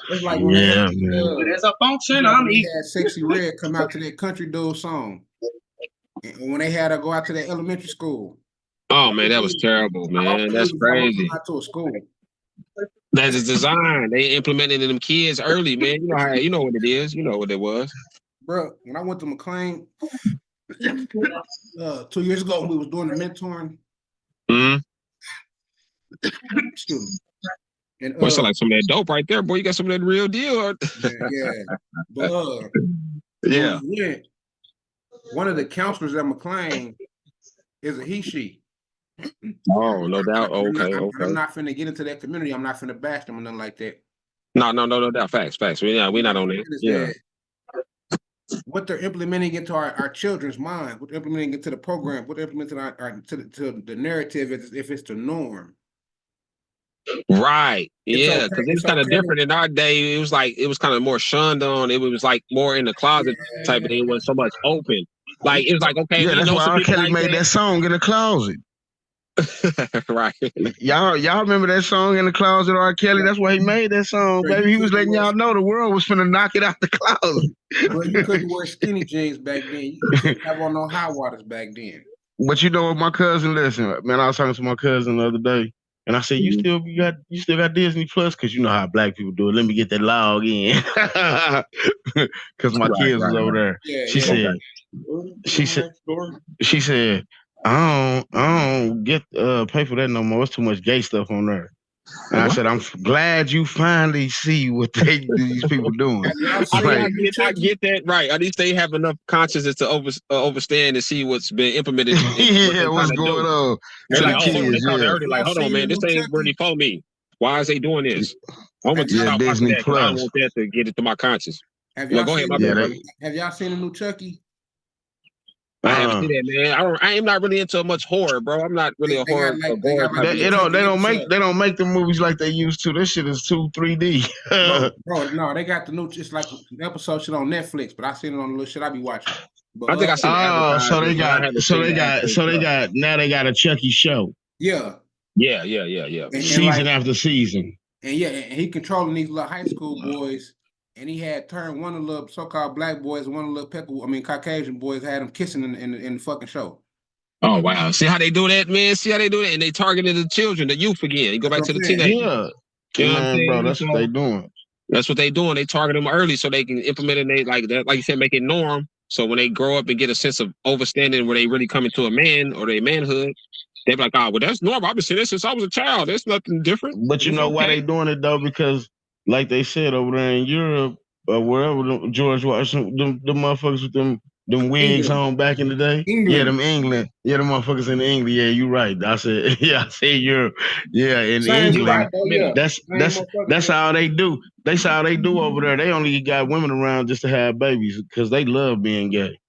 It's like there's a function. I'm eating. Had Sexy Red come out to that country dude song, and when they had her go out to that elementary school. Oh man, that was terrible, man. That's crazy. To a school. That's a design. They implemented in them kids early, man. You know what it is. You know what it was. Bro, when I went to McLean 2 years ago, when we was doing the mentoring. Excuse me. And Boy, sound like some of that dope right there, boy. You got some of that real deal. But yeah. One of the counselors at McLean is a he/she. Oh, no doubt. Okay. I'm not finna get into that community. I'm not finna bash them or nothing like that. No doubt. Facts. We're not on it. Yeah. What they're implementing into our children's mind, what they're implementing into the program, what they're implementing to the narrative if it's the norm. Right. Yeah, because it's kind of different in our day. It was kind of more shunned on. It was like more in the closet type of thing. It wasn't so much open. Like it was like, okay, yeah, that's why R. Kelly made that song in the closet. Right. Y'all remember that song in the closet, R. Kelly? That's why he made that song, baby. He was letting y'all know the world was finna knock it out the closet. Well, you couldn't wear skinny jeans back then. You couldn't have on no high waters back then. But you know what, my cousin, listen, man, I was talking to my cousin the other day, and I said, you still got Disney Plus? Because you know how black people do it. Let me get that log in. Because my kids was over there. Yeah, She said, I don't get pay for that no more. It's too much gay stuff on there. And I said, I'm glad you finally see what these people doing. I get that, right. At least they have enough consciousness to understand and see what's been implemented. Yeah, what's going on. They're like, hold on, man, this ain't really for me. Why is they doing this? I'm gonna stop watching Disney that because I don't Plus. want that to get into my conscience. Have No, y'all go ahead, seen? my bad, brother. Have y'all seen the new Chucky? I haven't seen that, man. I am not really into much horror, bro. I'm not really a horror. They got like They don't make the movies like they used to. This shit is 3D. bro, no, they got the new. It's like the episode shit on Netflix, but I seen it on the little shit I be watching. But I think I seen advertisements, but I haven't seen it. Now they got a Chucky show. Yeah. Season after season. And and he controlling these little high school boys, and he had turned one of the little so-called black boys and one of the little Caucasian boys had him kissing in the fucking show. Oh wow! See how they do that, man? See how they do that, and they targeted the children, the youth again. You go back to the teenagers. Yeah, you know man, bro, that's what they doing. That's what they doing. They target them early so they can implement it. They like that, like you said, make it norm. So when they grow up and get a sense of overstanding, where they really come into a man or their manhood, they be like, "Oh, well, that's normal. I've been seeing this since I was a child. There's nothing different." But you know why they doing it though? Because like they said over there in Europe or wherever, George Washington, the motherfuckers with them wigs on back in the day. England. Yeah, them England. Yeah, them motherfuckers in England. Yeah, you right. I said Europe. Yeah, in England. That's how they do. That's how they do over there. They only got women around just to have babies because they love being gay.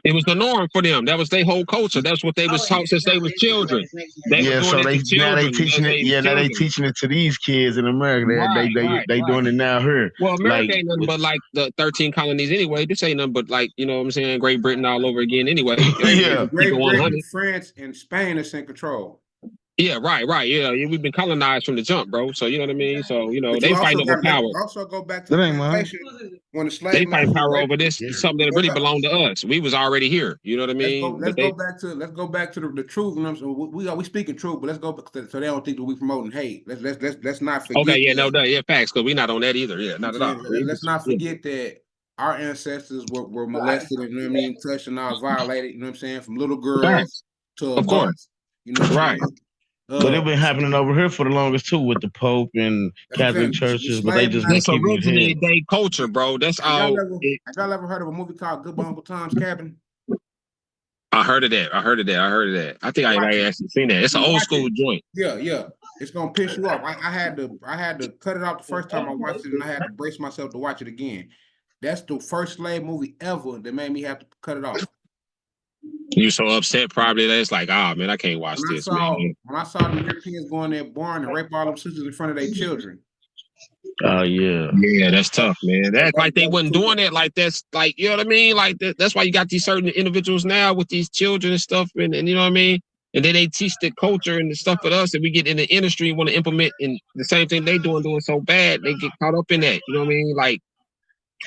It was the norm for them. That was their whole culture. That's what they was taught since they was children. So now they teaching it. Yeah, now they teaching it to these kids in America. They doing it now here. Well, America ain't nothing but like the 13 colonies anyway. This ain't nothing but like, you know what I'm saying, Great Britain all over again anyway. Great Britain, France, and Spain is in control. Yeah, right. Yeah, we've been colonized from the jump, bro. So you know what I mean. So you know they fighting over power. Also go back to the when the slave. They fight power over this something that really belonged to us. We was already here. You know what I mean. Let's go back to the truth. We speaking truth, but let's go so they don't think that we promoting hate. Let's not forget. Okay, facts, because we're not on that either. Yeah, not at all. Let's not forget that our ancestors were molested. You know what I mean, touched and violated. You know what I'm saying, from little girls to adults. Of course. You know, right. But it's been happening over here for the longest too, with the Pope and Catholic churches. But they just that's originally their culture, bro. That's all. Have y'all ever heard of a movie called Good Uncle Tom's Cabin? I heard of that. I think I actually seen that. It's an old school joint. Yeah. It's gonna piss you off. I had to cut it off the first time I watched it, and I had to brace myself to watch it again. That's the first slave movie ever that made me have to cut it off. You so upset probably that it's like, oh man, I can't watch this. When I saw the Europeans going there born and rape all them sisters in front of their children. Oh yeah. Yeah, that's tough, man. That's like they wasn't doing it like that's like, you know what I mean? Like that's why you got these certain individuals now with these children and stuff, and you know what I mean? And then they teach the culture and the stuff with us, and we get in the industry and want to implement in the same thing they doing so bad, they get caught up in that. You know what I mean? Like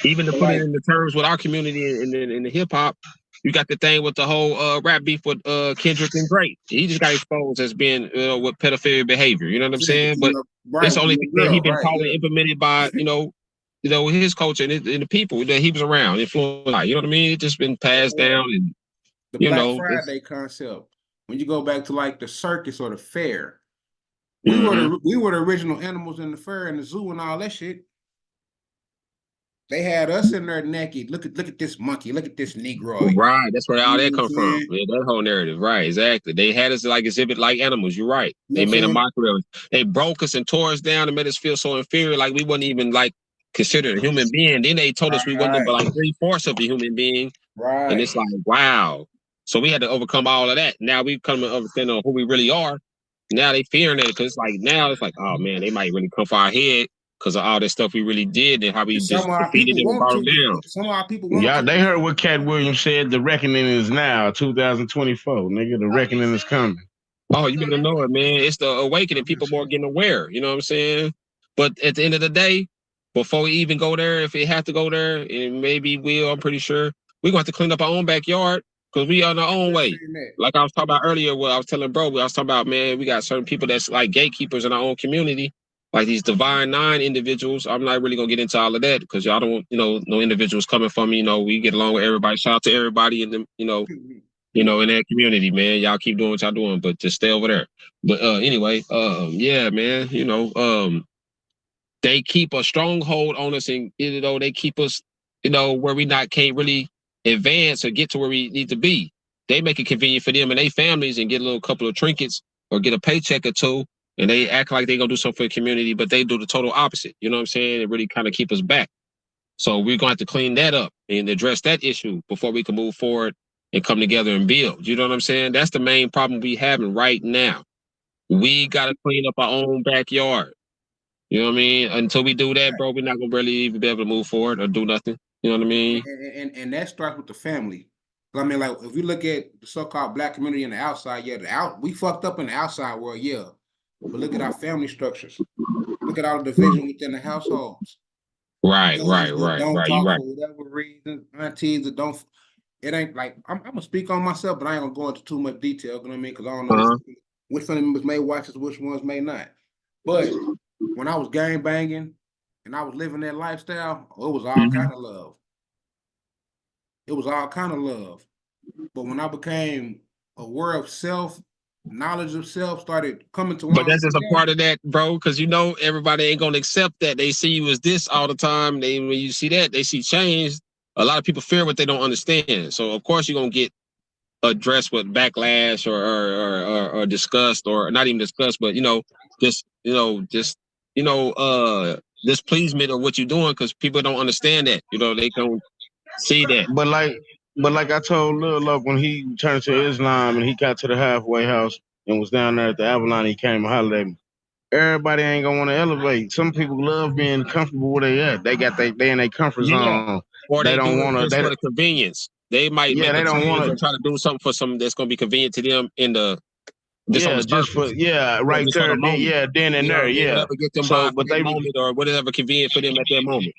even to put it in the terms with our community in the hip hop. You got the thing with the whole rap beef with Kendrick and Drake. He just got exposed as being with pedophilia behavior. You know what I'm saying? But that's the only thing that he been called and implemented by you know his culture and the people that he was around, influenced. You know what I mean? It's just been passed down. And the Black Friday concept. When you go back to like the circus or the fair, we were the original animals in the fair and the zoo and all that shit. They had us in there naked. Look at this monkey. Look at this Negroid. Right. That's where all that come from. Yeah, that whole narrative. Right. Exactly. They had us like exhibit like animals. You're right. They made a mockery of us. They broke us and tore us down and made us feel so inferior, like we wasn't even like considered a human being. Then they told us we wasn't but like 3/4 of a human being. Right. And it's like, wow. So we had to overcome all of that. Now we've come to understand who we really are. Now they fearing it because it's like, oh man, they might really come for our head. Because of all that stuff we really did and how we just defeated them and brought them down. Some of our people they heard what Cat Williams said. The reckoning is now, 2024. Nigga, the reckoning is coming. Oh, you better know it, man. It's the awakening. People more getting aware. You know what I'm saying? But at the end of the day, before we even go there, if we have to go there, and maybe I'm pretty sure, we're going to have to clean up our own backyard because we on our own way. Like I was talking about earlier, what I was telling bro, I was talking about, man, we got certain people that's like gatekeepers in our own community. Like these Divine Nine individuals, I'm not really gonna get into all of that because y'all don't, no individuals coming from me. We get along with everybody. Shout out to everybody in the, in that community, man. Y'all keep doing what y'all doing, but just stay over there. But anyway, yeah, man. They keep a stronghold on us, and they keep us, where we can't really advance or get to where we need to be. They make it convenient for them and their families and get a little couple of trinkets or get a paycheck or two. and they act like they gonna do something for the community, but they do the total opposite. You know what I'm saying? It really kind of keep us back. So we're gonna have to clean that up and address that issue before we can move forward and come together and build. You know what I'm saying? That's the main problem we having right now. We gotta clean up our own backyard. You know what I mean? Until we do that, bro, we're not gonna really even be able to move forward or do nothing. You know what I mean? And that starts with the family. I mean, like if you look at the so-called black community on the outside, yeah, we fucked up in the outside world, yeah. But look at our family structures. Look at all the division within the households. Right. Don't You're talk right. for whatever reason. Aunties that don't. It ain't like I'm gonna speak on myself, but I ain't gonna go into too much detail. You know what I mean? Because I don't know which family members may watch this, which ones may not. But when I was gang banging and I was living that lifestyle, it was all kind of love. It was all kind of love. But when I became aware of self, knowledge of self started coming to. But that's just a part of that, bro, because you know everybody ain't gonna accept that. They see you as this all the time. When you see that, they see change. A lot of people fear what they don't understand. So of course you're gonna get addressed with backlash or disgust, or not even disgust, but displeasement of what you're doing, because people don't understand that. You know, they don't see that. But like I told Lil Love, when he turned to Islam and he got to the halfway house and was down there at the Avalon, he came and hollered at me. Everybody ain't gonna want to elevate. Some people love being comfortable where they at. They in their comfort zone. Or they don't do want it just for the convenience. They might make a change or try to do something for something that's gonna be convenient to them in the right there, then and there, whatever get them by for that moment, or whatever convenient for them at that moment.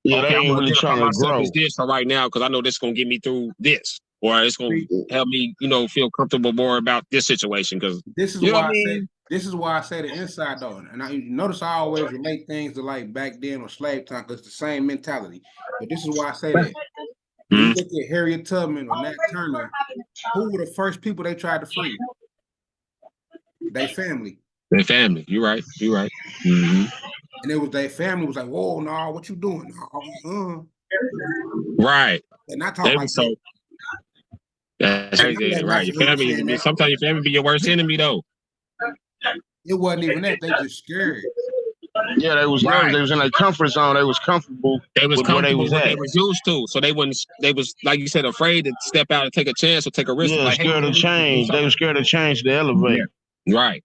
Yeah, okay, they ain't I'm really trying to grow. as this for right now because I know this is gonna get me through this, or it's gonna help me, feel comfortable more about this situation. Because this is why I say this is why I say the inside though, and I notice I always relate things to like back then or slave time because it's the same mentality. But this is why I say that. When you look at Harriet Tubman or Nat Turner, who were the first people they tried to free? Their family. Their family. You're right. And it was their family was like, "Whoa, no, what you doing?" Right. And not talk like that. That's crazy, right? Your family. Sometimes your family be your worst enemy, though. It wasn't even that. They just scared. Yeah, they was nervous. They was in their comfort zone. They was comfortable. They was comfortable with what they was used to. So they wouldn't. They was, like you said, afraid to step out and take a chance or take a risk. Yeah, like, scared to change. They were scared to change the elevator. Right.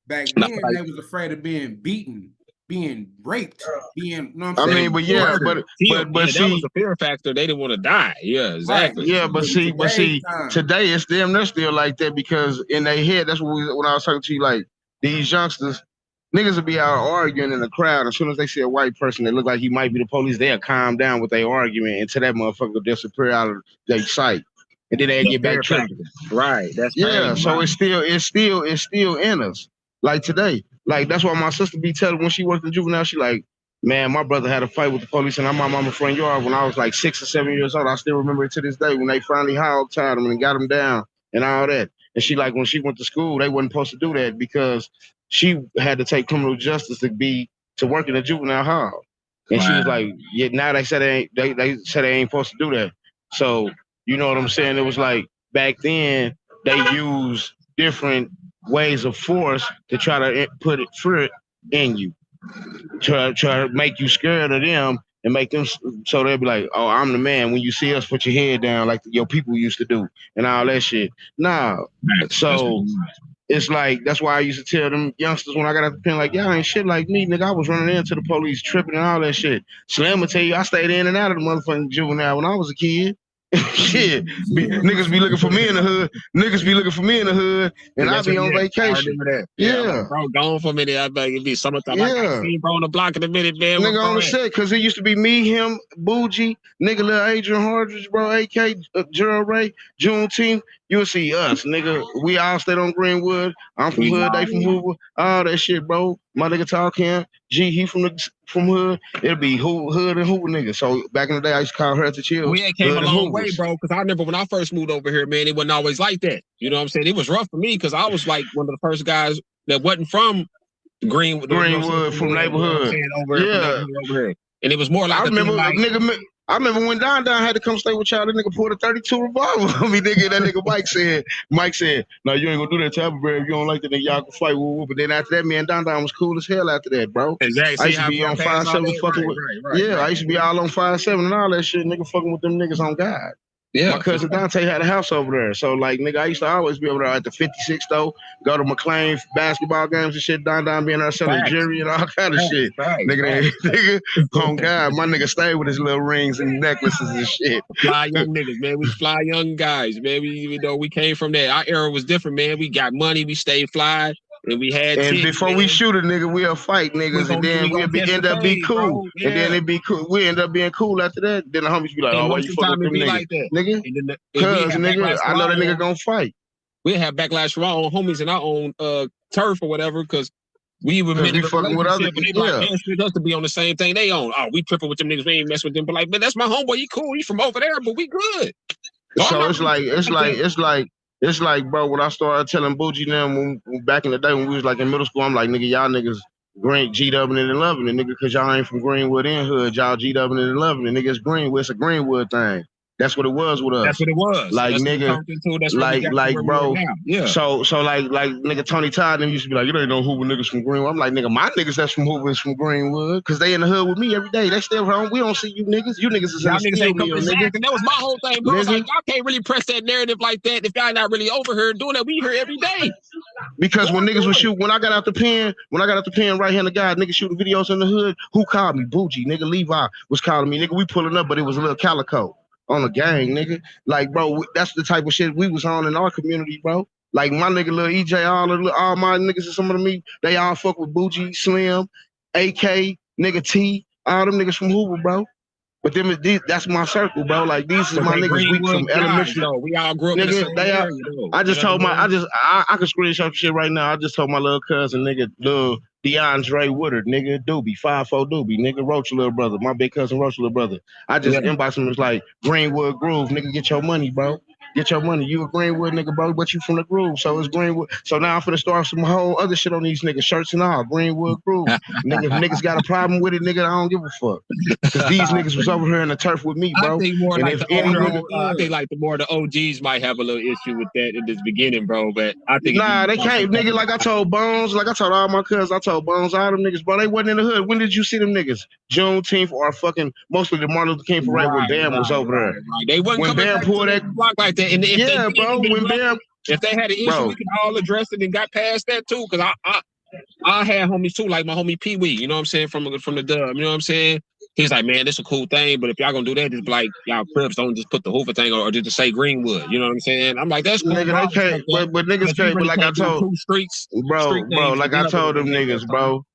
Back then, they was afraid of being beaten, being raped, being. You know what I'm saying? I mean, but see, that was a fear factor. They didn't want to die. Yeah, exactly. Right. Yeah, but see, today it's them. They're still like that because in their head, that's what when I was talking to you, like these youngsters, niggas will be out arguing in the crowd. As soon as they see a white person that look like he might be the police, they'll calm down with their argument until that motherfucker will disappear out of their sight, and then they get back tripping. Right. That's crazy. So it's still in us. Like today, like that's why my sister be telling when she worked in juvenile, she like, man, my brother had a fight with the police in my mama's front yard when I was like 6 or 7 years old. I still remember it to this day when they finally hog-tied him and got him down and all that. And she like when she went to school, they wasn't supposed to do that because she had to take criminal justice to work in a juvenile hall. And she was like, yeah, now they said they said they ain't supposed to do that. So you know what I'm saying? It was like back then they used different ways of force to try to put fear in you, try to make you scared of them and make them so they'll be like, oh, I'm the man. When you see us, put your head down like your people used to do and all that shit. Nah, so it's like that's why I used to tell them youngsters when I got out the pen, like, y'all ain't shit like me, nigga. I was running into the police, tripping and all that shit. Slim will tell you I stayed in and out of the motherfucking juvenile when I was a kid. Shit, niggas be looking for me in the hood. Niggas be looking for me in the hood, and I be on vacation. Yeah, bro, gone for a minute. I bet it'd be summertime. Yeah, I see bro on the block in a minute, man. Nigga on the set, cause it used to be me, him, Bougie, nigga, little Adrian Hardridge, bro, AK, Gerald Ray, Juneteenth. You'll see us, nigga. We all stayed on Greenwood. I'm from Hood, they from Hoover, all that shit, bro. My nigga talk him. G, he from Hood. It'll be Hood and Hoover, nigga. So back in the day, I used to call her to chill. We came a long way, bro. Because I remember when I first moved over here, man, it wasn't always like that. You know what I'm saying? It was rough for me because I was like one of the first guys that wasn't from Greenwood from neighborhood. Over here. And it was more like I I remember when Don had to come stay with y'all, that nigga pulled a 32 revolver on me, nigga. That nigga Mike said, no, you ain't gonna do that to Appleberry if you don't like that nigga, y'all can fight. But then after that, me and Don was cool as hell after that, bro. Exactly. I used to be on 5-7 fucking with. I used to be all on 5-7 and all that shit, nigga, fucking with them niggas on God. Yeah, my cousin Dante had a house over there. So, like, nigga, I used to always be over there at the 56 though, go to McLean basketball games and shit, Don being there selling jewelry and all kind of shit. Nigga, on God, my nigga stayed with his little rings and necklaces and shit. Fly young niggas, man. We fly young guys, man. We came from that. Our era was different, man. We got money, we stayed fly. And we had before we shoot a nigga, we'll fight niggas, and then we'll end up be cool. Yeah. And then it be cool. We end up being cool after that. Then the homies be like, "Oh, why you fucking with them niggas, like that. Nigga? Cause nigga, I know that nigga gonna fight." We have backlash from our own homies and our own turf or whatever, because we were fucking with other people. Like, man, expect us to be on the same thing they own. Oh, we tripping with them niggas. We ain't mess with them. But like, man, that's my homeboy. He cool. He from over there, but we good. So it's like, bro, when I started telling Bougie them when back in the day when we was like in middle school, I'm like, nigga, y'all niggas green G-dubbing it and loving it, nigga, because y'all ain't from Greenwood in hood. Y'all G-dubbing it and loving it. Nigga, it's Greenwood. It's a Greenwood thing. That's what it was with us. That's what it was. Like, that's nigga, like, bro. Yeah. So, like, nigga, Tony Todd them used to be like, you don't know Hoover niggas from Greenwood. I'm like, nigga, my niggas that's from Hoover is from Greenwood, because they in the hood with me every day. They still home. We don't see you niggas. You niggas is in the studio, nigga. And that was my whole thing, bro. Like, y'all can't really press that narrative like that if y'all not really over here doing that. We here every day. Because when niggas would shoot, when I got out the pen, right hand of God, niggas shooting videos in the hood. Who called me? Bougie, nigga. Levi was calling me, nigga. We pulling up, but it was a little calico. On a gang, nigga. Like, bro, that's the type of shit we was on in our community, bro. Like, my nigga, Lil EJ, all my niggas and some of them, they all fuck with Bougie, Slim, AK, nigga T, all them niggas from Hoover, bro. But them, that's my circle, bro. Like, these is my niggas. We from elementary. We all grew up in the same area, though. I just told I can screenshot shit right now. I just told my little cousin, nigga, Lil DeAndre Woodard, nigga, Doobie, 5'4" Doobie, nigga, Roach little brother, my big cousin Roach little brother. I just inboxed him, was like, Greenwood Groove, nigga, get your money, bro. Get your money. You a Greenwood nigga, bro, but you from the Groove, so it's Greenwood. So now I'm finna start some whole other shit on these niggas, shirts and all, Greenwood Groove. Nigga, if niggas got a problem with it, nigga, I don't give a fuck. Because these niggas was over here in the turf with me, bro. I think more like the more the OGs might have a little issue with that in this beginning, bro. But I think they can't, nigga. Like I told Bones, like I told all my cousins, I told Bones, all them niggas, bro, they wasn't in the hood. When did you see them niggas? Juneteenth or fucking mostly the Martin Luther King parade when Bam was over there. They wasn't when Bam pulled that block like that. And if bro. When Bam, if they had an issue, we could all address it and got past that too. Because I had homies too, like my homie Pee Wee. You know what I'm saying from the dub. You know what I'm saying. He's like, man, this a cool thing, but if y'all gonna do that, just be like, y'all Crips don't just put the Hoover thing or just say Greenwood. You know what I'm saying? I'm like, that's cool. Nigga, they can't, but niggas can't. But like I told bro, like I told them niggas, bro.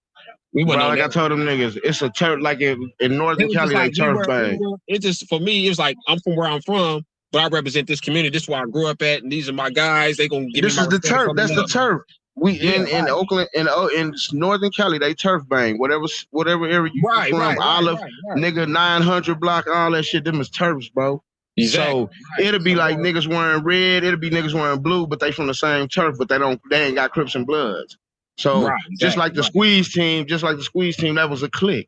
I told them niggas, it's a turf, like in Northern Cali, they turf bang. It just, for me, it's like, I'm from where I'm from, but I represent this community. This is where I grew up at, and these are my guys. They gonna give me my This is the turf. That's the turf. We in Oakland, in Northern Cali, they turf bang. Whatever area you from, Olive, nigga, 900 block, all that shit, them is turfs, bro. Exactly. So it'll be like niggas wearing red, it'll be niggas wearing blue, but they from the same turf, but they ain't got Crips and Bloods. So just like the squeeze team, that was a clique.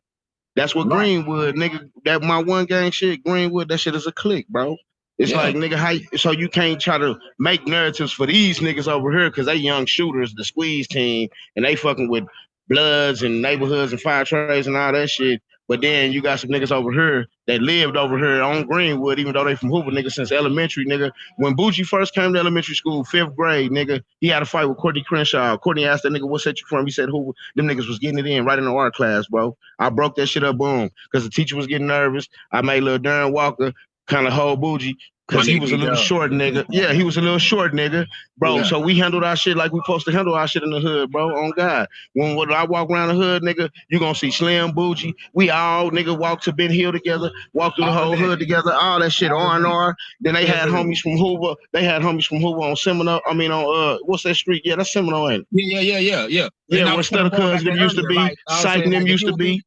That's what Greenwood, nigga, that my one gang shit, Greenwood, that shit is a clique, bro. It's like, nigga, so you can't try to make narratives for these niggas over here because they young shooters, the squeeze team, and they fucking with Bloods and neighborhoods and fire trades and all that shit. But then you got some niggas over here that lived over here on Greenwood, even though they from Hoover, nigga, since elementary, nigga. When Bougie first came to elementary school, 5th grade, nigga, he had a fight with Courtney Crenshaw. Courtney asked that nigga, what set you from? He said, Hoover. Them niggas was getting it in right in the art class, bro. I broke that shit up, boom, because the teacher was getting nervous. I made little Darren Walker kind of hold Bougie. Because he was a little short nigga. Yeah, he was a little short nigga, bro. Yeah. So we handled our shit like we supposed to handle our shit in the hood, bro. On God. When I walk around the hood, nigga, you gonna see Slim, Bougie. We all, nigga, walk to Ben Hill together, walk through the whole hood together, all that shit, R&R. Then they had homies from Hoover. They had homies from Hoover on Seminole. I mean, on, what's that street? Yeah, that's Seminole, ain't it? Yeah. Yeah, where Stutter Cuz them used to be, Sight them used to be.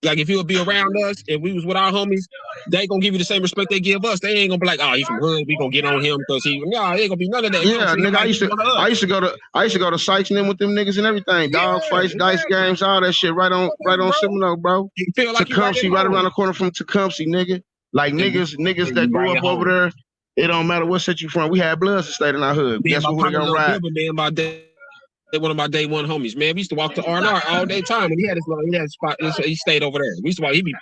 Like, if you would be around us and we was with our homies, they gonna give you the same respect they give us. They ain't gonna be like, oh, he from hood, we gonna get on him because he. No, ain't gonna be none of that. Yeah, nigga, I used to go to Sykes and them with them niggas and everything. Dog fights, dice games, all that shit right on Seminole, bro. You feel like Tecumseh, right around the corner from Tecumseh, nigga. Like niggas that grew up over there, it don't matter what set you from. We had Bloods that stayed in our hood. Guess who they gonna ride? One of my day one homies, man. We used to walk to R&R all day time, and he had his spot. He stayed over there. We used to walk. He be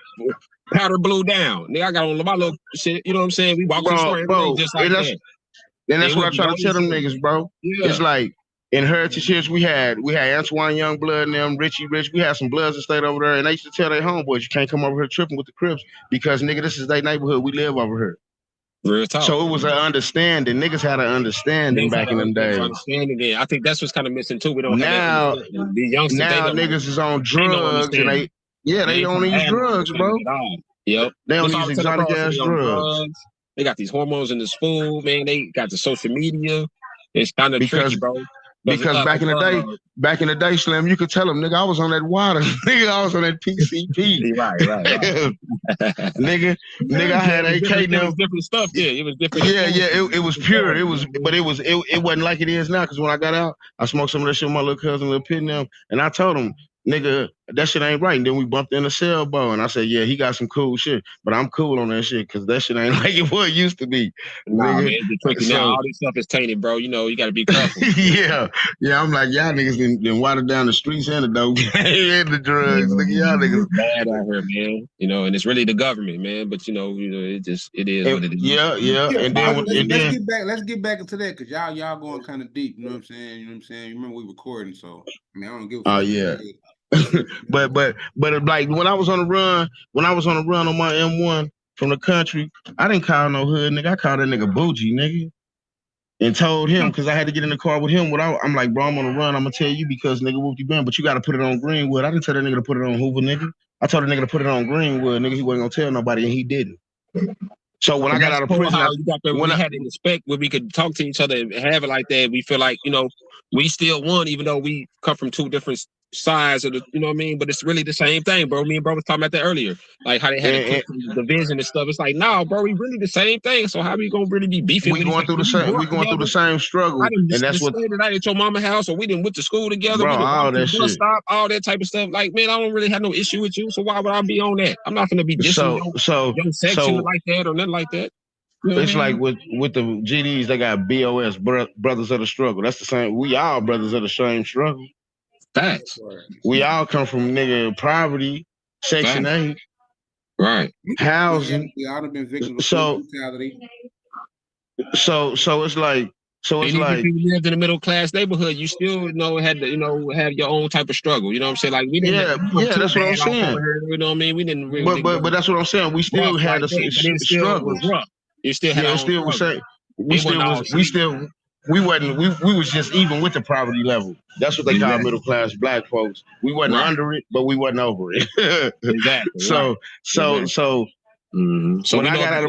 powder blue down. Nigga, I got on my little shit. You know what I'm saying? We walk to the store every day just like that. And that's what I try to tell them niggas, bro. Yeah. It's like in Heritage Hills, we had Antoine Youngblood and them, Richie Rich. We had some Bloods that stayed over there, and they used to tell their homeboys, you can't come over here tripping with the Crips because nigga, this is their neighborhood. We live over here. Real talk. So it was an understanding. Niggas had an understanding back in them days. Understanding. I think that's what's kind of missing too. We don't now, have that. The youngsters, now niggas is on drugs and they on these drugs, bro. Yep. They on these exotic ass drugs. They got these hormones in this food, man. They got the social media. It's kind of tricky, bro. Because back in the day, Slim, you could tell them, nigga, I was on that water. Nigga, I was on that PCP. Right. nigga, I had AK now. It was different stuff, yeah. It was different. Yeah, it was pure. It wasn't like it is now. Because when I got out, I smoked some of that shit with my little cousin, Lil Pit and them, and I told him, nigga, that shit ain't right. And then we bumped in the sailboat, and I said, yeah, he got some cool shit, but I'm cool on that shit because that shit ain't like it was used to be. Nah, man, it's tricky now. All this stuff is tainted, bro. You know, you got to be careful. yeah, I'm like, y'all niggas been watered down the streets and the dope and the drugs. Look at y'all niggas bad out here, man. You know, and it's really the government, man. But you know, it is what it is. Yeah. And then let's get back into that because y'all going kind of deep. You know what I'm saying? You remember we recording, so I mean, I don't give a fuck. Oh yeah. but like when I was on the run on my M1 from the country, I didn't call no hood nigga. I called that nigga Bougie, nigga, and told him because I had to get in the car with him. I'm like, bro, I'm on the run. I'm gonna tell you because nigga, whoop you been, but you got to put it on Greenwood. I didn't tell that nigga to put it on Hoover, nigga. I told the nigga to put it on Greenwood, nigga. He wasn't gonna tell nobody, and he didn't. So when I got out of prison, we had the respect where we could talk to each other and have it like that. We feel like, you know, we still won, even though we come from two different sides of the, you know what I mean? But it's really the same thing, bro. Me and bro was talking about that earlier, like how they had the division and stuff. It's like, nah, bro, we really the same thing. So how we gonna really be beefing? We going through the same struggle, and that's what. Night at your mama's house, or we didn't went to school together, bro. All that shit, all that type of stuff. Like, man, I don't really have no issue with you, so why would I be on that? I'm not gonna be dissing your section like that or nothing like that. You know it's like with the GDs, they got BOS, brothers of the struggle. That's the same. We all brothers of the same struggle. Facts. We all come from nigga poverty, Section 8, right? Housing. We all have been victims of brutality. So it's like. So it's like if you lived in a middle class neighborhood, you still had to have your own type of struggle. You know what I'm saying? Like we didn't. Yeah, that's what I'm saying. You know what I mean? We didn't really. But that's what I'm saying. We still had a struggle. You still had. We was just even with the poverty level. That's what they call middle class black folks. We wasn't under it, but we wasn't over it. Exactly. So when I got out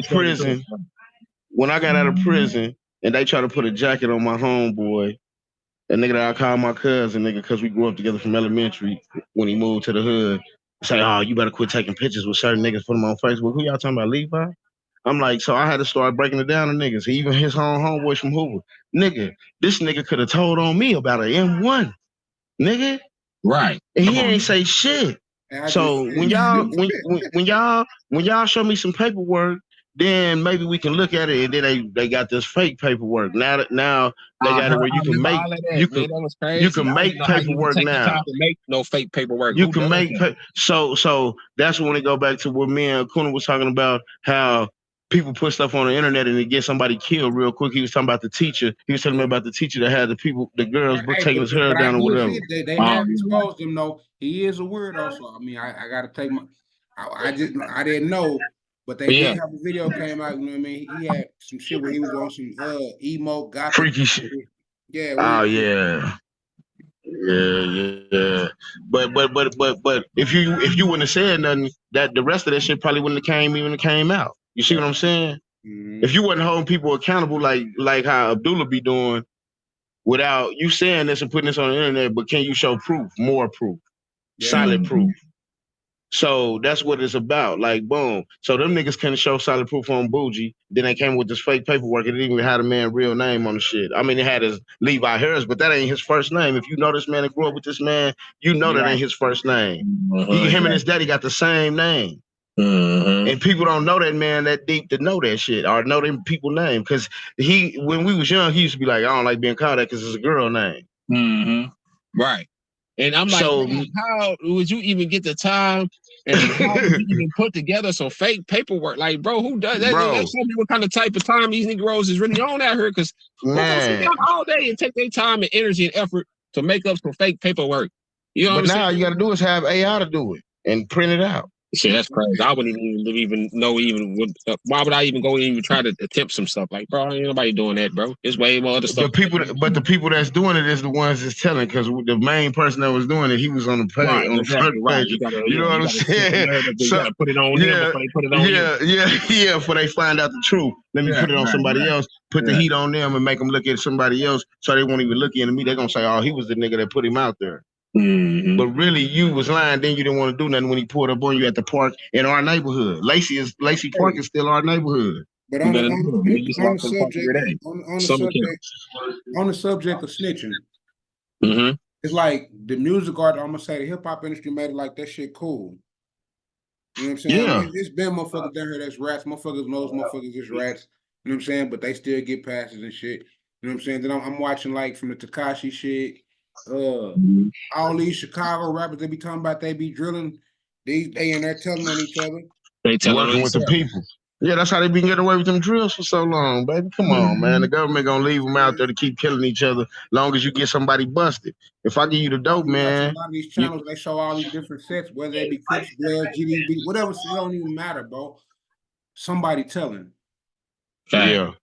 of prison, and they try to put a jacket on my homeboy, a nigga that I call my cousin, nigga, because we grew up together from elementary. When he moved to the hood, say, oh, you better quit taking pictures with certain niggas, put them on Facebook. Who y'all talking about, Levi? I'm like, so I had to start breaking it down to niggas. Even his homeboys from Hoover. Nigga, this nigga could have told on me about an M1. Nigga. Right. And he ain't say shit. So when y'all show me some paperwork, then maybe we can look at it, and then they got this fake paperwork. Now they got it where you can make paperwork now. Make no fake paperwork. You can make so that's when it go back to what me and Akono was talking about, how people put stuff on the internet and it get somebody killed real quick. He was talking about the teacher. He was telling me about the teacher that had the girls taking his hair down or whatever. They have exposed him though. He is a weirdo. So I mean, I gotta take my. I didn't know. But they did have a video came out, you know what I mean? He had some shit where he was on some emo gothic freaky shit. Yeah. Yeah. But if you wouldn't have said nothing, that the rest of that shit probably wouldn't have came out. You see what I'm saying? Mm-hmm. If you wasn't holding people accountable like how Abdullah be doing, without you saying this and putting this on the internet, but can you show proof, more proof, solid proof? So that's what it's about. Like, boom. So them niggas couldn't show solid proof on Bougie. Then they came with this fake paperwork. It didn't even have the man's real name on the shit. I mean, it had his Levi Harris, but that ain't his first name. If you know this man and grew up with this man, you know that ain't his first name. Him and his daddy got the same name. And people don't know that man that deep to know that shit or know them people name. Because when we was young, he used to be like, I don't like being called that because it's a girl name. Right. And I'm like, So how would you even get the time and how would you even put together some fake paperwork? Like, bro, who does that? Bro. That shows me what kind of type of time these Negroes is really on out here. Because who gonna sit down all day and take their time and energy and effort to make up some fake paperwork? You know what I'm saying? But now all you got to do is have AI to do it and print it out. Shit, that's crazy. I wouldn't even know what. Why would I even go and even try to attempt some stuff? Like, bro, ain't nobody doing that, bro. There's way more other stuff. The people that's doing it is the ones that's telling, because the main person that was doing it, he was on the page, right, on the front page. You know what I'm saying? You gotta put it on them before they put it on you. Before they find out the truth. Let me put it on somebody else, put the heat on them and make them look at somebody else so they won't even look into me. They're going to say, oh, he was the nigga that put him out there. But really, you was lying. Then you didn't want to do nothing when he pulled up on you at the park in our neighborhood. Lacey Park is still our neighborhood. But on the subject of snitching, it's like the music art. I'm gonna say the hip hop industry made it like that shit cool. You know what I'm saying? Yeah. It's been motherfuckers down here that's rats. Motherfuckers knows motherfuckers is rats. You know what I'm saying? But they still get passes and shit. You know what I'm saying? Then I'm watching like from the Tekashi shit. All these Chicago rappers, they be talking about they be drilling. They in there telling on each other. They working with the people. Yeah, that's how they been getting away with them drills for so long, baby. Come on, man. The government gonna leave them out there to keep killing each other long as you get somebody busted. If I give you the dope, man. A lot of these channels, they show all these different sets, whether they be Crips, Bloods, GDB, whatever, it don't even matter, bro. Somebody telling. Yeah.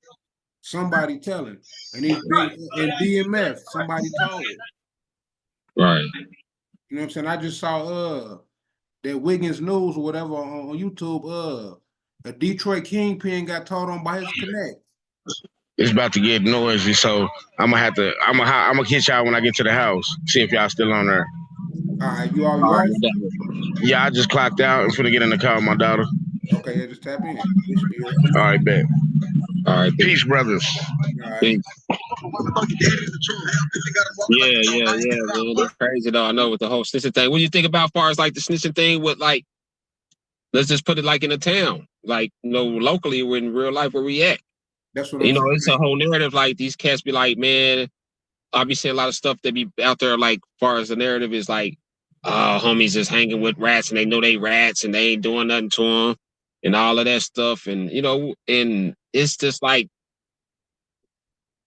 Somebody telling. And these big in BMF, somebody told. Right. You know what I'm saying? I just saw that Wiggins News or whatever on YouTube, a Detroit Kingpin got told on by his connect. It's about to get noisy, so I'm gonna hit y'all when I get to the house. See if y'all still on there. All right, you already Yeah, I just clocked out and finna get in the car with my daughter. Okay, yeah, just tap in. All right, bet. All right, peace, brothers. All right. Peace. Yeah, man. That's crazy though. I know with the whole snitching thing. What do you think about as far as like the snitching thing with like, let's just put it like in a town, like locally or in real life where we at. That's what I'm saying. It's a whole narrative. Like these cats be like, man, I be seeing a lot of stuff that be out there. Like, as far as the narrative is like, homies just hanging with rats and they know they rats and they ain't doing nothing to them and all of that stuff. And and it's just like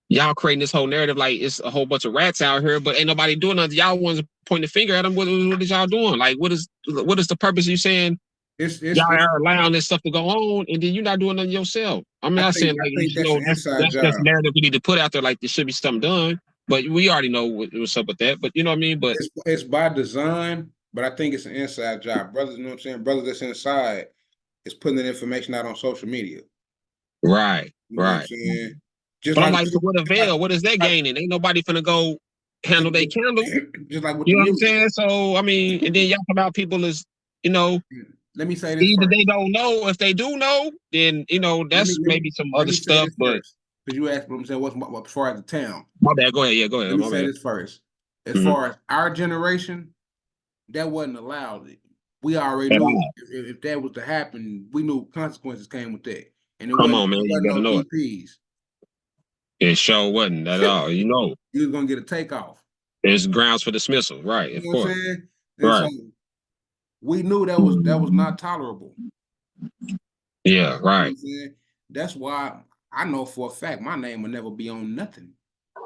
y'all creating this whole narrative like it's a whole bunch of rats out here, but ain't nobody doing nothing. Y'all ones pointing the finger at them. What is y'all doing? Like, what is the purpose of you saying? Y'all are allowing this stuff to go on, and then you're not doing nothing yourself. I'm not saying like that's the narrative we need to put out there. Like there should be something done, but we already know what's up with that. But you know what I mean. But it's by design. But I think it's an inside job, brothers. You know what I'm saying? Brothers that's inside is putting that information out on social media. Right, you know right. What I'm saying? Just but I'm like, what avail? What is that gaining? Ain't nobody finna go handle their candle. Just like you know what I'm saying. So I mean, and then y'all about people is Let me say this. Either first. they don't know. If they do know, then that's maybe some other stuff. But because you asked what I'm saying, what's as far as the town? My bad. Go ahead. Yeah, go ahead. Let me say this first. As far as our generation, that wasn't allowed. We already knew if that was to happen, we knew consequences came with that. And it Come on, man, you better know DPs. It sure wasn't at all. You was gonna get a takeoff. There's grounds for dismissal, right? Of course. What I'm saying? Right. So we knew that was not tolerable. Yeah, right. That's why I know for a fact my name will never be on nothing.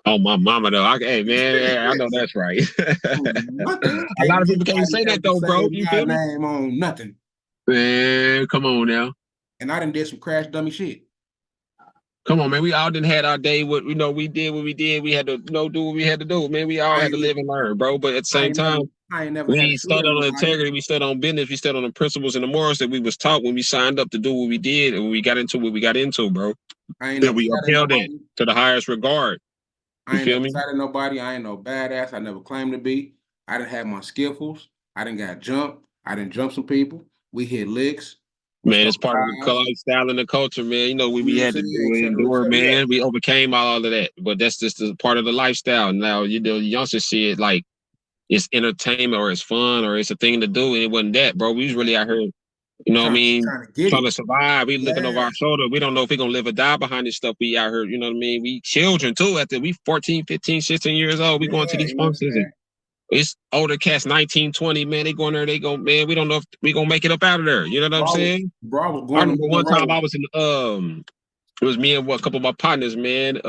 Oh, my mama though. Hey man, I know that's right. A lot of people can't say that though, bro. You feel me? Name on nothing. Man, come on now. And I done did some crash dummy shit. Come on, man. We all didn't had our day. We did what we did. We had to do what we had to do, man. We all had to live and learn, bro. But at the same time, we stood on integrity. We stood on business. We stood on the principles and the morals that we was taught when we signed up to do what we did and when we got into what we got into, bro. And we upheld it to the highest regard. I ain't never cited nobody. I ain't no badass. I never claimed to be. I didn't have my skiffles. I didn't got jumped. I didn't jump some people. We hit licks. Man, it's part of the lifestyle and the culture, man. We had to endure, man. We overcame all of that. But that's just a part of the lifestyle. Now, youngsters see it like it's entertainment or it's fun or it's a thing to do. And it wasn't that, bro. We was really out here You know what I mean? Trying to survive. We looking over our shoulder. We don't know if we're going to live or die behind this stuff we out here. You know what I mean? We children, too. After we 14, 15, 16 years old, we going to these functions. And it's older cats, 19, 20, man. They going there. They go, man, we don't know if we going to make it up out of there. You know what I'm saying? Bro, I was I going remember one time I was in, it was me and a couple of my partners, man.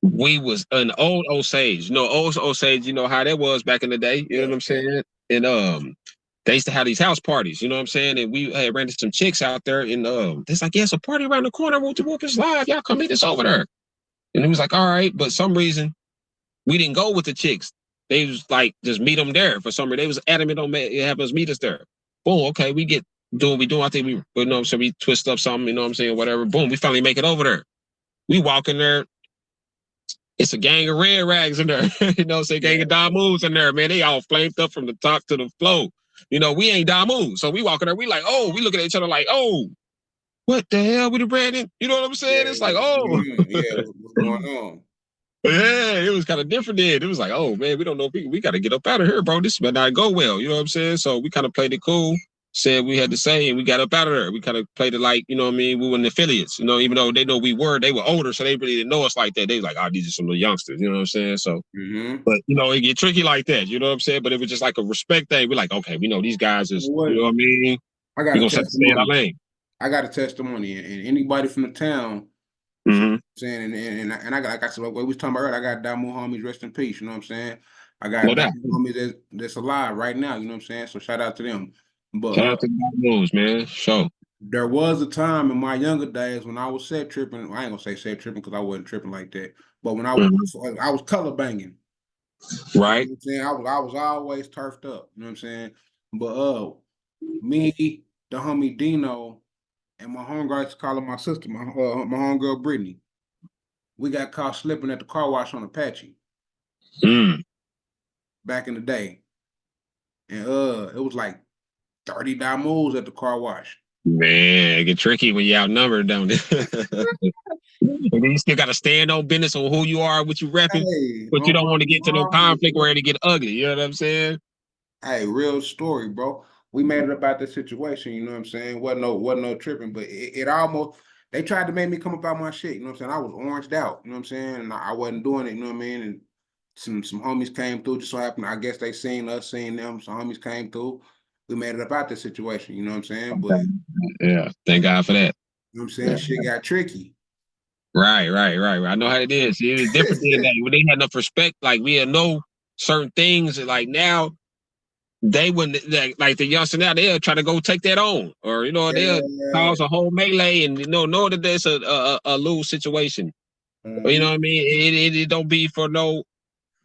We was an old Osage. You know, old Osage, you know how that was back in the day. You know what I'm saying? And they used to have these house parties, you know what I'm saying? And we had ran into some chicks out there, and it's like, yeah, it's a party around the corner. Whoop is live. Y'all come meet us over there. And it was like, all right, but some reason we didn't go with the chicks. They was like, just meet them there for some reason. They was adamant on having us meet us there. Boom, okay, we get doing what we doing. I think we, you know, so we twist up something, you know what I'm saying, whatever. Boom, we finally make it over there. We walk in there. It's a gang of red rags in there. You know, say gang of Damus in there, man. They all flamed up from the top to the floor. You know, we ain't Damu. So we walking there, we like, oh, we looking at each other like, oh, what the hell with the Brandon? You know what I'm saying? It's like, oh. What's going on? Yeah, it was kind of different then. It was like, oh, man, we don't know if we got to get up out of here, bro. This might not go well. You know what I'm saying? So we kind of played it cool, said we had to say, and we got up out of there. We kind of played it like, you know what I mean? We were in affiliates, you know, even though they know they were older, so they really didn't know us like that. They was like, oh, these are some little youngsters, you know what I'm saying? So, but, you know, it get tricky like that, you know what I'm saying? But it was just like a respect thing. We're like, okay, we know these guys is, you know what I mean? I got a testimony. I got a testimony, and anybody from the town, saying, and I got, like I said, what we was talking about earlier, I got Damu homies, rest in peace, you know what I'm saying? I got Damu homies that's alive right now, you know what I'm saying? So shout out to them. But shout out to Damus, man. Sure. There was a time in my younger days when I was set tripping. I ain't gonna say set tripping because I wasn't tripping like that. But when I was color banging, right? You know what I'm saying? I was always turfed up. You know what I'm saying? But me, the homie Dino, and my homegirl, I used to call her my sister, my homegirl Brittany. We got caught slipping at the car wash on Apache. Back in the day. And it was like 30 moves at the car wash. Man, it get tricky when you outnumbered, don't it? And then you still got to stand on business on who you are, what you repping, but you don't want to get to no conflict where it get ugly. You know what I'm saying? Hey, real story, bro. We made it about the situation. You know what I'm saying? Wasn't no tripping, but it almost. They tried to make me come up out my shit. You know what I'm saying? I was oranged out. You know what I'm saying? And I wasn't doing it. You know what I mean? And some homies came through. Just so happened, I guess they seen us, seen them. Some homies came through. We made it about the situation. You know what I'm saying? But yeah, thank God for that. You know what I'm saying? Shit got tricky. Right. I know how it is. It was different than that. When they had enough respect, like we had know certain things. Like now, they wouldn't like the youngster now. They'll try to go take that on, or you know, they'll cause a whole melee, and you know that there's a lose situation. You know what I mean? It don't be for no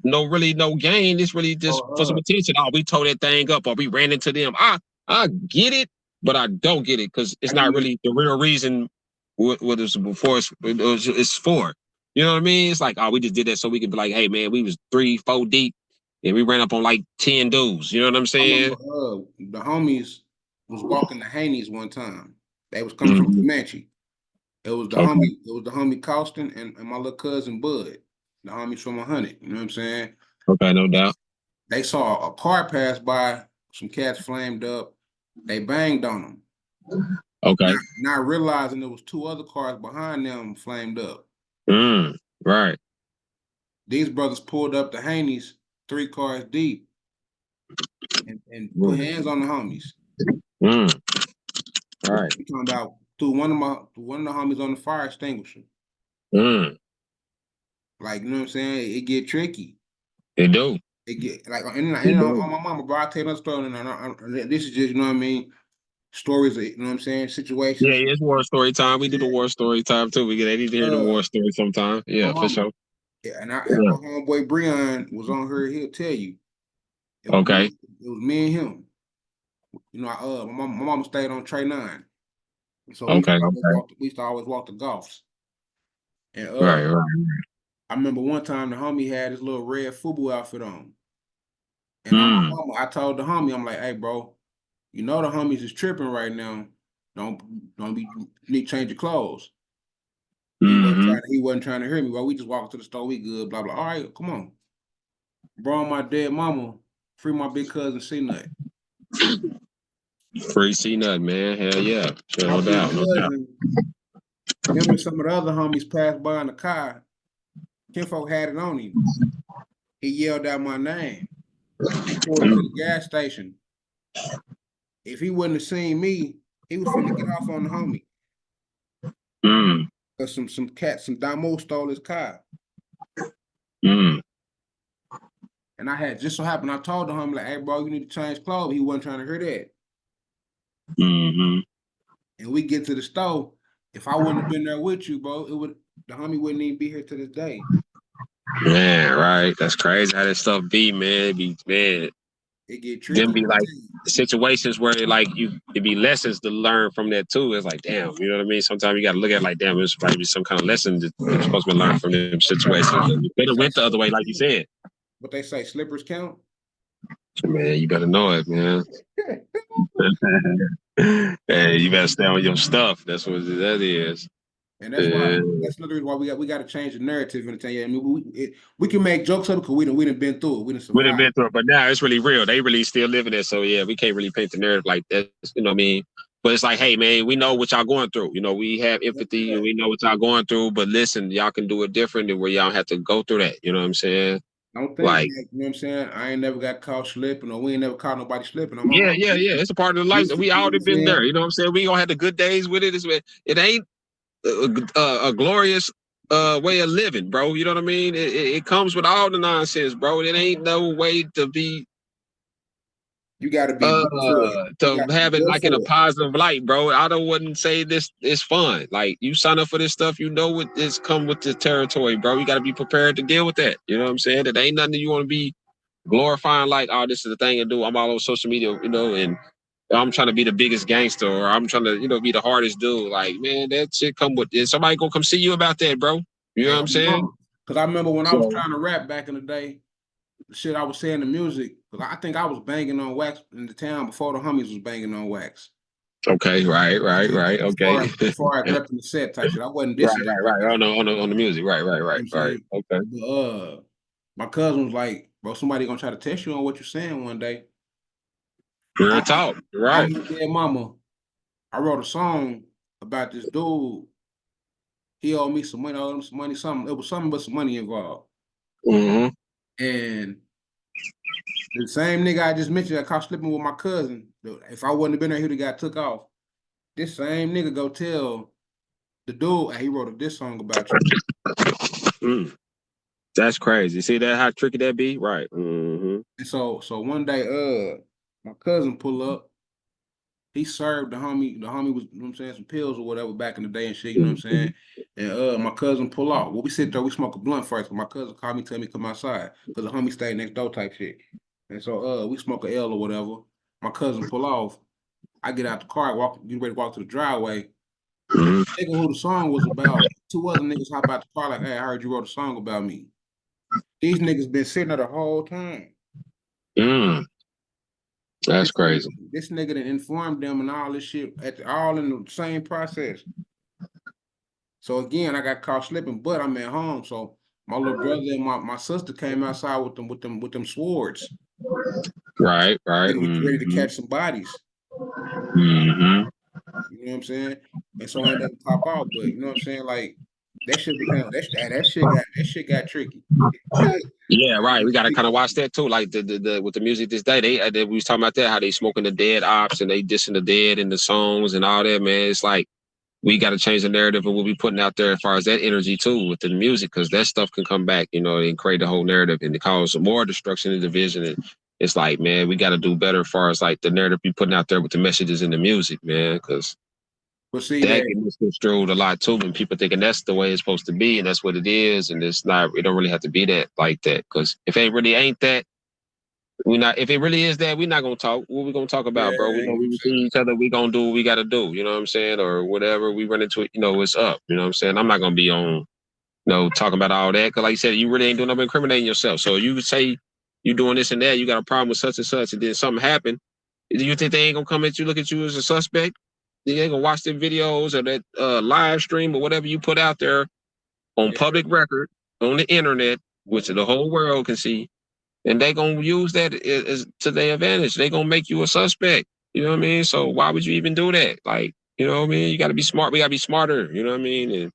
gain. It's really just for some attention. Oh, we tore that thing up, or we ran into them. I get it, but I don't get it because it's not really the real reason what it was before. It's for. You know what I mean? It's like, oh, we just did that so we could be like, hey man, we was 3-4 deep, and we ran up on like 10 dudes. You know what I'm saying? The homies was walking the Haney's one time. They was coming from Comanche. It was the homie Costin and my little cousin Bud. The homies from 100. You know what I'm saying? Okay, no doubt. They saw a car pass by. Some cats flamed up. They banged on them. Okay. Not realizing there was 2 other cars behind them flamed up. Right. These brothers pulled up the Haney's 3 cars deep and put hands on the homies. Right. I'm talking about through one of the homies on the fire extinguisher. Like, you know what I'm saying? It get tricky. It do. It get like, and on my mama, bro, I'll tell you another story. And this is just, you know what I mean? Stories, you know what I'm saying? Situations. Yeah, it's war story time. We do the war story time too. They need to hear the war story sometime. Yeah, for sure. Yeah, and my homeboy Breon was on her. He'll tell you. It was me and him. You know, my mama stayed on Trey 9. So we used to always walk the golfs. And right. I remember one time the homie had his little red FUBU outfit on. And I told the homie, I'm like, hey, bro, you know the homies is tripping right now. Don't be need to change your clothes. He wasn't trying to hear me. Well, we just walked to the store, we good, blah, blah. All right, come on. Bro, my dead mama, free my big cousin C-Nut. Free C nut, man. Hell yeah. Sure, My no big doubt, no doubt. cousin, him and some of the other homies passed by in the car. Kinfolk had it on him. He yelled out my name. He pulled up to the gas station. If he wouldn't have seen me, he was finna get off on the homie. Mm. Cause some Damo stole his car. Mm. And I had just so happened, I told the homie, like, hey bro, you need to change clothes. He wasn't trying to hear that. Mm-hmm. And we get to the store. If I wouldn't have been there with you, bro, the homie wouldn't even be here to this day. Man, right. That's crazy how that stuff be, man. Man. It get tricky. Then be like situations where it be lessons to learn from that too. It's like, damn, you know what I mean? Sometimes you gotta look at it like, damn, there's probably some kind of lesson that you're supposed to learn from them situations. They done went the other way, like you said. What they say, slippers count? Man, you better know it, man. Hey, you better stay on your stuff. That's what that is. And that's another reason why we got to change the narrative and tell you. I mean, we can make jokes of it because we done been through it. We done survived. We done been through it, but now it's really real. They really still living it. So yeah, we can't really paint the narrative like that. You know what I mean? But it's like, hey man, we know what y'all going through. You know, we have empathy and we know what y'all going through. But listen, y'all can do it different and where y'all don't have to go through that. You know what I'm saying? Don't think like, you know what I'm saying? I ain't never got caught slipping, or we ain't never caught nobody slipping. Yeah. It's a part of the life that we all have been there. You know what I'm saying? We gonna have the good days with it. It ain't a glorious way of living, bro. You know what I mean? It comes with all the nonsense, bro. It ain't no way to be. You got to be to have it like in a positive light, bro. I wouldn't say this is fun. Like you sign up for this stuff, you know what this come with the territory, bro. You got to be prepared to deal with that. You know what I'm saying? It ain't nothing that you want to be glorifying like, oh, this is the thing to do. I'm all over social media, you know, and I'm trying to be the biggest gangster, or I'm trying to, you know, be the hardest dude. Like, man, that shit come with it. Somebody gonna come see you about that, bro. You know what I'm saying? Because I remember when I was trying to rap back in the day, the shit I was saying the music, because I think I was banging on wax in the town before the homies was banging on wax. Okay, right. Okay. Before I repped in the set type shit, I wasn't dissing. Right. On the music, right. Okay. My cousin was like, bro, somebody gonna try to test you on what you're saying one day. Real talk, right? Mama, I wrote a song about this dude. He owed me some money, something. It was something but some money involved. Mm-hmm. And the same nigga I just mentioned that caught slipping with my cousin, if I wouldn't have been there, he would have got took off. This same nigga go tell the dude, hey, he wrote a diss song about you. That's crazy. See that how tricky that be? Right. Mm-hmm. And so one day, my cousin pull up. He served the homie was, you know what I'm saying, some pills or whatever back in the day and shit, you know what I'm saying? And my cousin pull out. Well, we sit there, we smoke a blunt first, but my cousin called me, tell me come outside, because the homie stayed next door type shit. And so we smoke a L or whatever. My cousin pull off. I get out the car, get ready to walk to the driveway. The nigga who the song was about, two other niggas hop out the car like, hey, I heard you wrote a song about me. These niggas been sitting there the whole time. That's crazy. This nigga done informed them and all this shit all in the same process. So again, I got caught slipping, but I'm at home. So my little brother and my sister came outside with them swords. Right. Ready to catch some bodies. Mm-hmm. You know what I'm saying? And so I ended up pop out, but you know what I'm saying? Like that shit got tricky. Yeah, right. We gotta kind of watch that too. Like the with the music this day, we was talking about that, how they smoking the dead ops and they dissing the dead in the songs and all that, man. It's like we got to change the narrative and we'll be putting out there as far as that energy too with the music, because that stuff can come back, you know, and create the whole narrative and cause more destruction and division. And it's like, man, we got to do better as far as like the narrative we putting out there with the messages in the music, man, because that gets misconstrued a lot too, when people thinking that's the way it's supposed to be and that's what it is, and it's not. It don't really have to be that like that, because if it really ain't that, if it really is that, we're not gonna talk. What we gonna talk about, bro? We see each other, we gonna do what we gotta do, you know what I'm saying? Or whatever we run into it, you know, it's up. You know what I'm saying? I'm not gonna be on, you know, talking about all that. Cause like you said, you really ain't doing nothing incriminating yourself. So you could say you doing this and that, you got a problem with such and such, and then something happened. Do you think they ain't gonna come at you, look at you as a suspect? They ain't gonna watch the videos or that live stream or whatever you put out there on public record, on the internet, which the whole world can see. And they gonna use that as to their advantage. They gonna make you a suspect. You know what I mean? So why would you even do that? Like, you know what I mean? You got to be smart. We got to be smarter. You know what I mean? And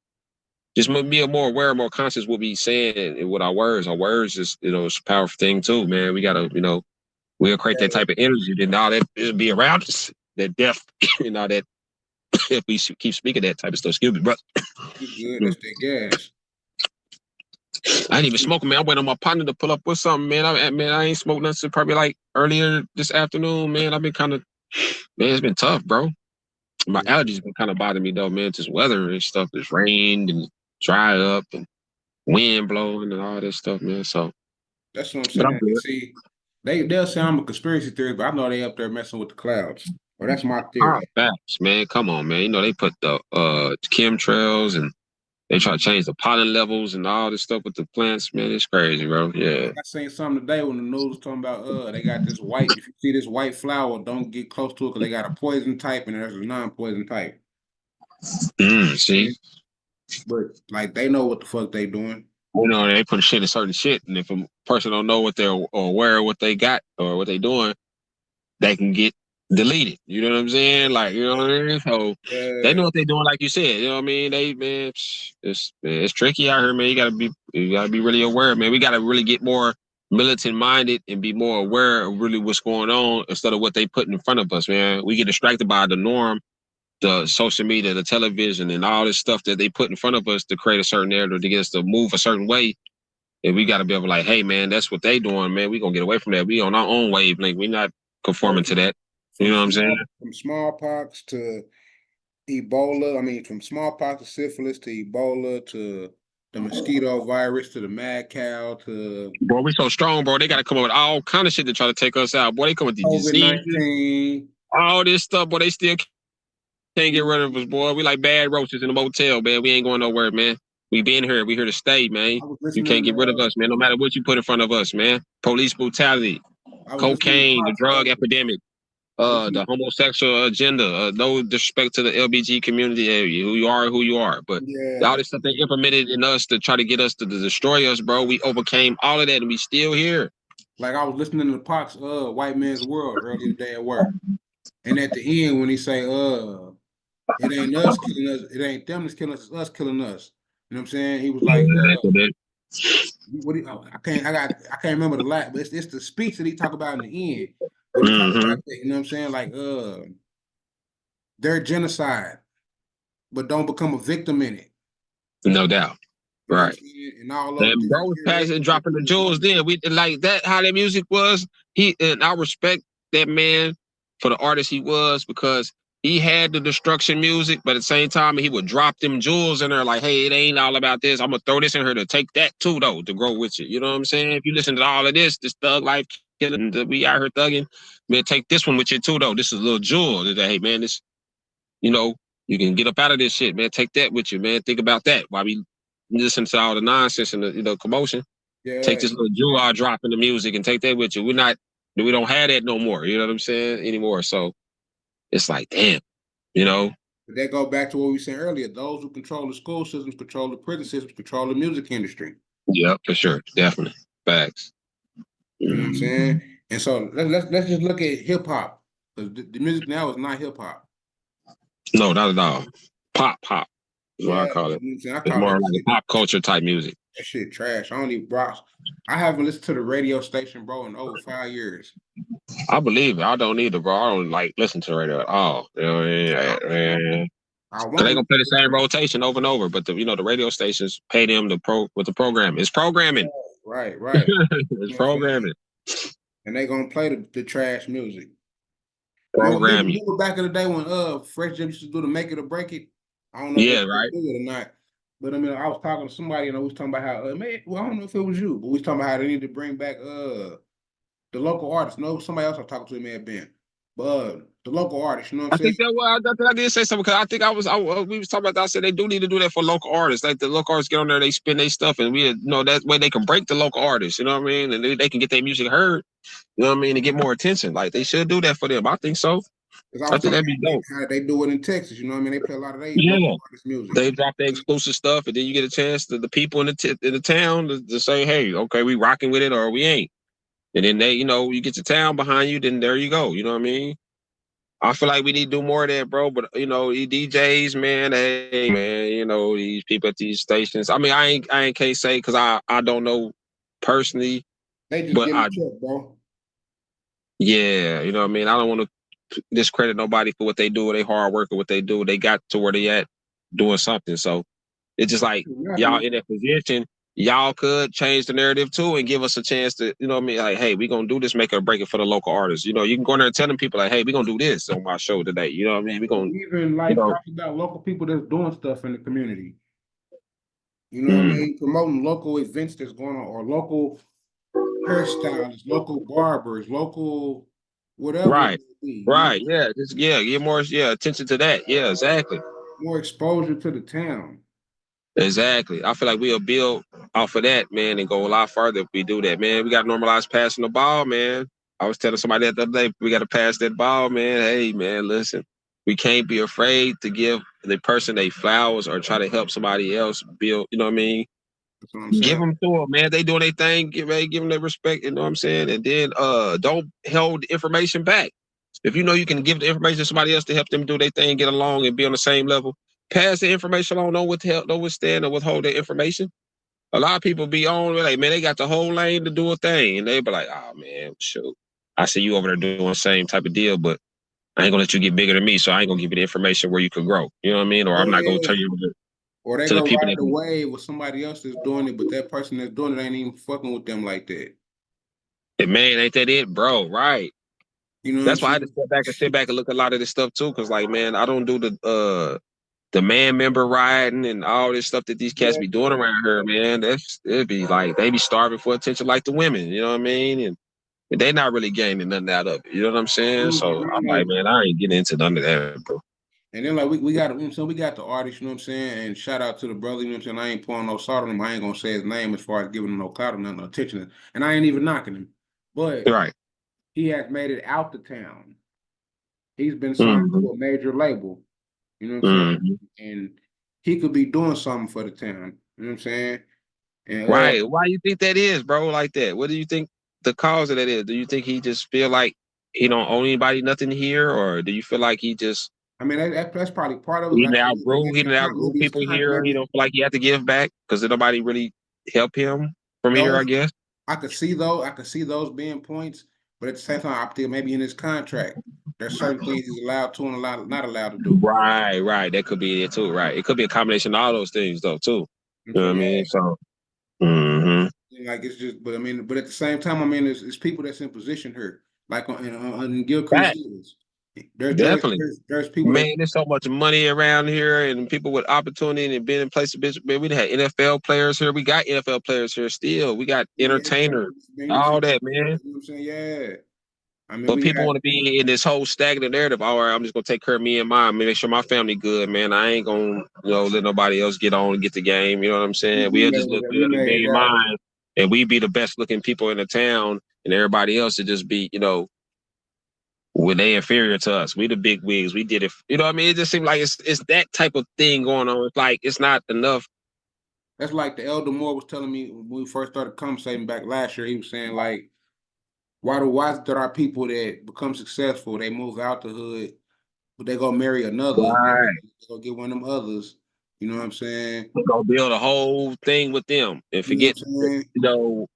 just be more aware, more conscious what we saying and with our words. Our words is, you know, it's a powerful thing too, man. We got to, you know, we'll create that type of energy. Then all that it'll be around us. That death, you know, that if we keep speaking that type of stuff. Excuse me, bro. You good? That's that gas. I ain't even smoking, man. I waiting on my partner to pull up with something, man. I ain't smoked nothing since probably like earlier this afternoon, man. I've been kind of, man, it's been tough, bro. My allergies been kind of bothering me though, man. Just weather and stuff. It's rained and dry up and wind blowing and all this stuff, man. So That's what I'm but I'm saying. good. See, they'll say I'm a conspiracy theorist, but I know they up there messing with the clouds. Well, that's my Oh, theory. facts, man. Come on, man. You know, they put the chemtrails and they try to change the pollen levels and all this stuff with the plants, man. It's crazy, bro. Yeah. I seen something today when the news was talking about they got this white. If you see this white flower, don't get close to it because they got a poison type and there's a non-poison type. See? But like they know what the fuck they doing. You know, they put shit in certain shit, and if a person don't know what they're or aware of what they got or what they doing, they can get deleted. You know what I'm saying? Like, you know what I mean? So they know what they're doing, like you said. You know what I mean? It's tricky out here, man. You gotta be really aware, man. We gotta really get more militant minded and be more aware of really what's going on instead of what they put in front of us, man. We get distracted by the norm, the social media, the television, and all this stuff that they put in front of us to create a certain narrative to get us to move a certain way. And we got to be able to like, hey, man, that's what they doing, man. We gonna get away from that. We on our own wavelength. We not conforming to that. You know what I'm saying? From smallpox to Ebola, I mean, from smallpox to syphilis to Ebola to the mosquito virus to the mad cow to Boy, we so strong, bro. They got to come up with all kind of shit to try to take us out. Boy, they come with the disease, COVID-19. all this stuff. Boy, they still can't get rid of us, boy. We like bad roaches in a motel, man. We ain't going nowhere, man. We been here. We here to stay, man. You can't get rid of us, man. No matter what you put in front of us, man. Police brutality, cocaine, the drug epidemic, the homosexual agenda, no disrespect to the LBG community. Who you are. But all this stuff they implemented in us to try to get us to destroy us, bro. We overcame all of that and we still here. Like I was listening to the Pox White Man's World earlier today at work. And at the end when he say, it ain't us killing us, it ain't them that's killing us, it's us killing us. You know what I'm saying? He was like, I can't remember the last, but it's the speech that he talked about in the end. But he talked about that, you know what I'm saying? Like they're genocide, but don't become a victim in it. No doubt. You know right. And all and bro was passing dropping the jewels then. We like that how that music was. And I respect that man for the artist he was because he had the destruction music, but at the same time he would drop them jewels in there like, hey, it ain't all about this. I'm gonna throw this in here to take that too though, to grow with you. You know what I'm saying? If you listen to all of this thug life killing, we out here thugging, man, take this one with you too though. This is a little jewel that hey man, this, you know, you can get up out of this shit, man. Take that with you, man. Think about that while we listen to all the nonsense and the commotion. Take this little jewel drop in the music and take that with you. We don't have that no more. You know what I'm saying? Anymore. So it's like, damn, you know. But that go back to what we said earlier. Those who control the school systems, control the prison systems, control the music industry. Yeah, for sure. Definitely. Facts. You know what I'm saying? And so let's just look at hip hop. Because the music now is not hip hop. No, not at all. Pop is what I call it. It's more like a pop culture type music. That shit trash. I haven't listened to the radio station, bro, in over 5 years. I believe it. I don't either, bro. I don't like listen to the radio at all. You know what I mean? They gonna play the same rotation over and over, but the radio stations pay them with the program. It's programming. Right. It's programming. And they gonna play the trash music. Programming. Remember back in the day when Fresh Jim used to do the Make It or Break It? I don't know if they right. do it or not. But I mean, I was talking to somebody and I was talking about how I don't know if it was you, but we was talking about how they need to bring back the local artists. No, somebody else I was talking to may have been. But the local artists, you know what I'm saying? I did say something because I think we was talking about that. I said they do need to do that for local artists. Like the local artists get on there, they spin their stuff, and that way they can break the local artists. You know what I mean? And they can get their music heard. You know what I mean? And get more attention. Like they should do that for them. I think so. I think that'd be dope. They do it in Texas. You know what I mean? They play a lot of their artist music. They drop their exclusive stuff, and then you get a chance to the people in the town to say, hey, okay, we rocking with it or we ain't. And then you get your town behind you. Then there you go. You know what I mean? I feel like we need to do more of that, bro. But you know, these DJs, man, hey, man, you know, these people at these stations. I mean, I can't say because I don't know personally, They just but get a check, bro. yeah, you know what I mean. I don't want to discredit nobody for what they do, or they hard work, or what they do. They got to where they at doing something. So it's just like y'all in that position. Y'all could change the narrative too and give us a chance to, you know what I mean? Like, hey, we're going to do this, make it or break it for the local artists. You know, you can go in there and tell them people like, hey, we're going to do this on my show today. You know what I mean? We're going to, even like talk about local people that's doing stuff in the community. You know what I mean? Promoting local events that's going on, or local hairstylists, local barbers, local whatever. right. Be, Right. You know? Yeah. Just, get more attention to that. Yeah, exactly. More exposure to the town. Exactly. I feel like we'll build off of that, man, and go a lot further if we do that, man. We got to normalize passing the ball, man. I was telling somebody that the other day, we got to pass that ball, man. Hey, man, listen, we can't be afraid to give the person they flowers or try to help somebody else build, you know what I mean? That's what I'm saying. Give them to them, man. They doing their thing, give them their respect, you know what I'm saying? And then don't hold the information back. If you know you can give the information to somebody else to help them do their thing, get along, and be on the same level, pass the information on. Don't withstand or withhold the information. A lot of people be on like, man, they got the whole lane to do a thing, and they be like, oh man, shoot, I see you over there doing the same type of deal, but I ain't gonna let you get bigger than me, so I ain't gonna give you the information where you can grow. You know what I mean? Or I'm not gonna tell you. Or they to go the people ride that the wave with somebody else that's doing it, but that person that's doing it ain't even fucking with them like that. Man, ain't that it, bro? Right. You know, that's why I had to sit back and look at a lot of this stuff too, because like, man, I don't do the man member riding and all this stuff that these cats be doing around here, man. It'd be like they be starving for attention like the women, you know what I mean? And they not really gaining nothing out of it. You know what I'm saying? So I'm like, man, I ain't getting into none of that, bro. And then like we got so we got the artist, you know what I'm saying? And shout out to the brother, you know what I'm saying? I ain't pouring no salt on him. I ain't gonna say his name as far as giving him no clout or nothing, no attention. And I ain't even knocking him. But he has made it out the town. He's been signed to a major label. You know what I'm saying? And he could be doing something for the town. You know what I'm saying? And, right. Why you think that is, bro, like that? What do you think the cause of that is? Do you think he just feel like he don't owe anybody nothing here? Or do you feel like he just I mean, that's probably part of it. He Like, didn't outgrew people here. He don't feel like he had to give back because nobody really help him from here, I guess. I could see those being points, but at the same time, I think maybe in his contract, there's certain things he's allowed to and not allowed to do. Right. That could be it too, right? It could be a combination of all those things though, too. You know what I mean? So like it's just, but I mean, but at the same time, I mean, it's people that's in position here, like on Gilchrist Hills. There's people. Man, there's so much money around here and people with opportunity and being in places. Man, we had NFL players here. We got NFL players here still. We got entertainers, all that, man. You know what I'm saying? Yeah. I mean, but people want to be in this whole stagnant narrative. All right, I'm just gonna take care of me and mine, make sure my family good, man. I ain't gonna, let nobody else get on and get the game. You know what I'm saying? We'll just look good in me and mine, and we be the best looking people in the town, and everybody else would just be, when they inferior to us. We the big wigs. We did it. You know what I mean? It just seems like it's that type of thing going on. It's like it's not enough. That's like the Elder Moore was telling me when we first started conversating back last year. He was saying like, why there are people that become successful, they move out the hood, but they go marry another, right. They go get one of them others. You know what I'm saying? We go build a whole thing with them and forget.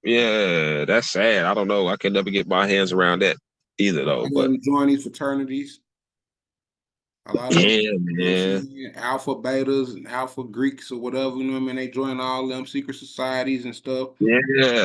Yeah, that's sad. I don't know. I can never get my hands around that either, though. But join these fraternities. A lot of man. Alpha Betas and Alpha Greeks or whatever, you know what I mean? They join all them secret societies and stuff. Yeah.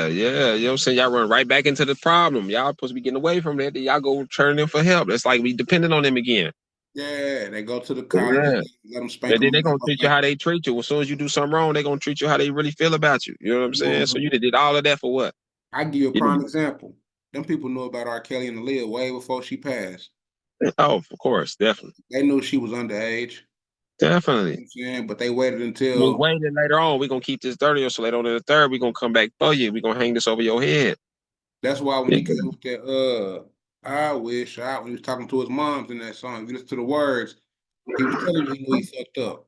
You know what I'm saying? Y'all run right back into the problem. Y'all supposed to be getting away from that. Then y'all go turn them for help. It's like we dependent on them again. Yeah, they go to the college, let them spank and then they're going to treat you how they treat you. As soon as you do something wrong, they're going to treat you how they really feel about you. You know what I'm saying? So you did all of that for what? I give you a prime example. Them people knew about R. Kelly and Aaliyah way before she passed. Oh, of course, definitely. They knew she was underage. Definitely. You know but they waited until... We waited later on. We're going to keep this dirty, so later on in the third, we're going to come back for you. We're going to hang this over your head. That's why when he came with that, I wish, when he was talking to his moms in that song, if you listen to the words, he was telling me he knew he fucked up.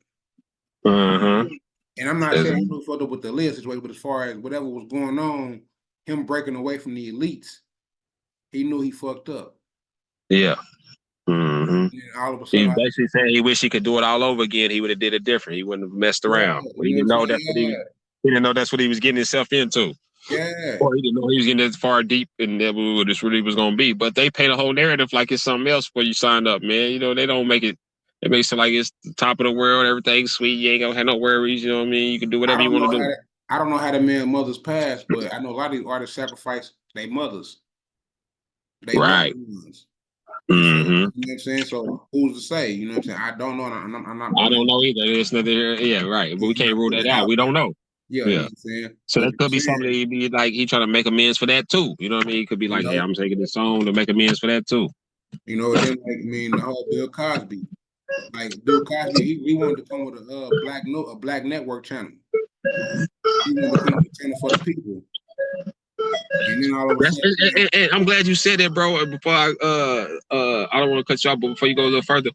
And I'm not saying he knew he fucked up with the Aaliyah situation, but as far as whatever was going on, him breaking away from the elites, he knew he fucked up. Yeah. Mm-hmm. And all of a He sudden, basically said he wish he could do it all over again. He would have did it different. He wouldn't have messed around. yeah, But he you didn't know what know I'm that's what saying? he didn't know that's what he was getting himself into. Yeah. Or he didn't know he was getting as far deep and never what this really was gonna be. But they paint a whole narrative like it's something else before you signed up, man. You know, they don't make it. It makes it like it's the top of the world. Everything's sweet. You ain't gonna have no worries. You know what I mean? You can do whatever you want to do. I don't know how the man mothers pass, but I know a lot of these artists sacrifice their mothers. They Right. ones. Mm-hmm. You know what I'm saying? So who's to say? You know what I'm saying? I don't know. I'm not I don't know either. There's nothing here. Yeah, right. But we can't rule that out. We don't know. Yeah, you know what I'm saying? So that could be something he'd be like he trying to make amends for that too. You know what I mean? He could be like, hey, I'm taking this song to make amends for that too. You know, then like the whole Bill Cosby. Like Bill Cosby, he wanted to come with a black network channel. He wanted to come with a channel for the people. And then all of a sudden, and I'm glad you said that, bro. Before I don't want to cut you off, but before you go a little further,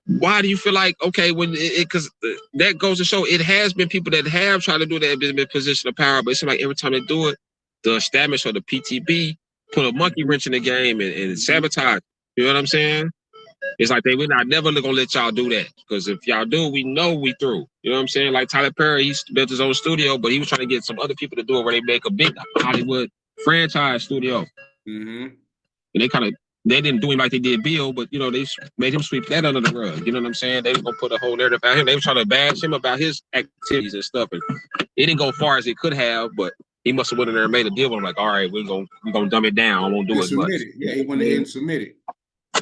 why do you feel like when because that goes to show it has been people that have tried to do that, been in position of power, but it seems like every time they do it, the establishment or the PTB put a monkey wrench in the game and sabotage. You know what I'm saying? It's like we're not never gonna let y'all do that, because if y'all do, we know we through. You know what I'm saying? Like Tyler Perry, he built his own studio, but he was trying to get some other people to do it where they make a big Hollywood franchise studio. And they didn't do him like they did Bill, but they made him sweep that under the rug. You know what I'm saying? They was gonna put a whole narrative about him. They were trying to bash him about his activities and stuff, and it didn't go as far as it could have. But he must have went in there and made a deal with him, like, all right, we're gonna dumb it down. I won't do as much. Yeah, he went ahead and submitted.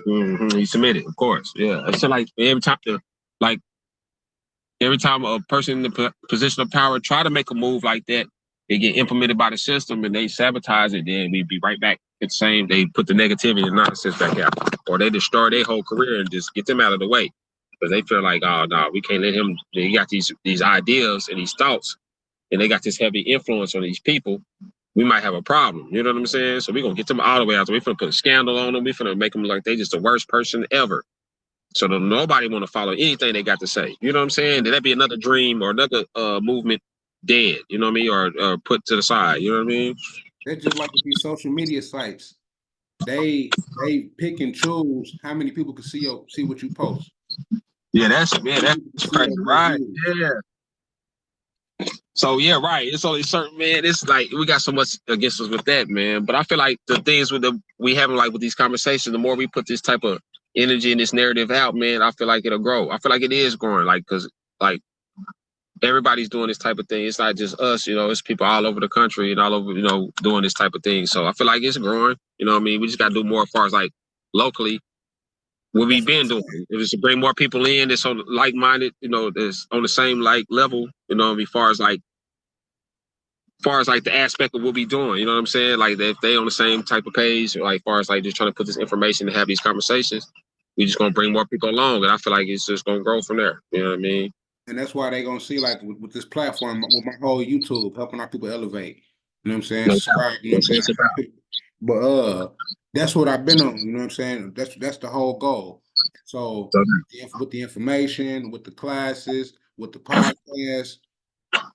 Mm-hmm. He submitted, of course. Yeah, it's like every time a person in the position of power try to make a move like that, they get implemented by the system and they sabotage it. Then we be right back at the same. They put the negativity and nonsense back out, or they destroy their whole career and just get them out of the way because they feel like, oh no, we can't let him. He got these ideas and these thoughts, and they got this heavy influence on these people. We might have a problem. You know what I'm saying? So we're going to get them all the way out. So we're going to put a scandal on them. We're going to make them like they just the worst person ever. So that nobody want to follow anything they got to say. You know what I'm saying? That'd be another dream or another movement dead. You know what I mean? Or put to the side. You know what I mean? That's just like with these social media sites. They pick and choose how many people can see what you post. Yeah, that's crazy. Right. Yeah. So yeah, right. It's only certain, man. It's like we got so much against us with that, man. But I feel like the things we having like with these conversations, the more we put this type of energy and this narrative out, man, I feel like it'll grow. I feel like it is growing, like because like everybody's doing this type of thing. It's not just us, it's people all over the country and all over, doing this type of thing. So I feel like it's growing. You know what I mean? We just gotta do more as far as like locally. What we've been doing is to bring more people in that's on like-minded, that's on the same like level, as far as like the aspect of what we doing, you know what I'm saying? Like if they on the same type of page, or like far as like just trying to put this information and have these conversations, we just gonna bring more people along, and I feel like it's just gonna grow from there. You know what I mean? And that's why they gonna see like with this platform, with my whole YouTube, helping our people elevate. You know what I'm saying? Subscribe. You know what I'm saying? But that's what I've been on. You know what I'm saying? That's the whole goal. So with the information, with the classes, with the podcast,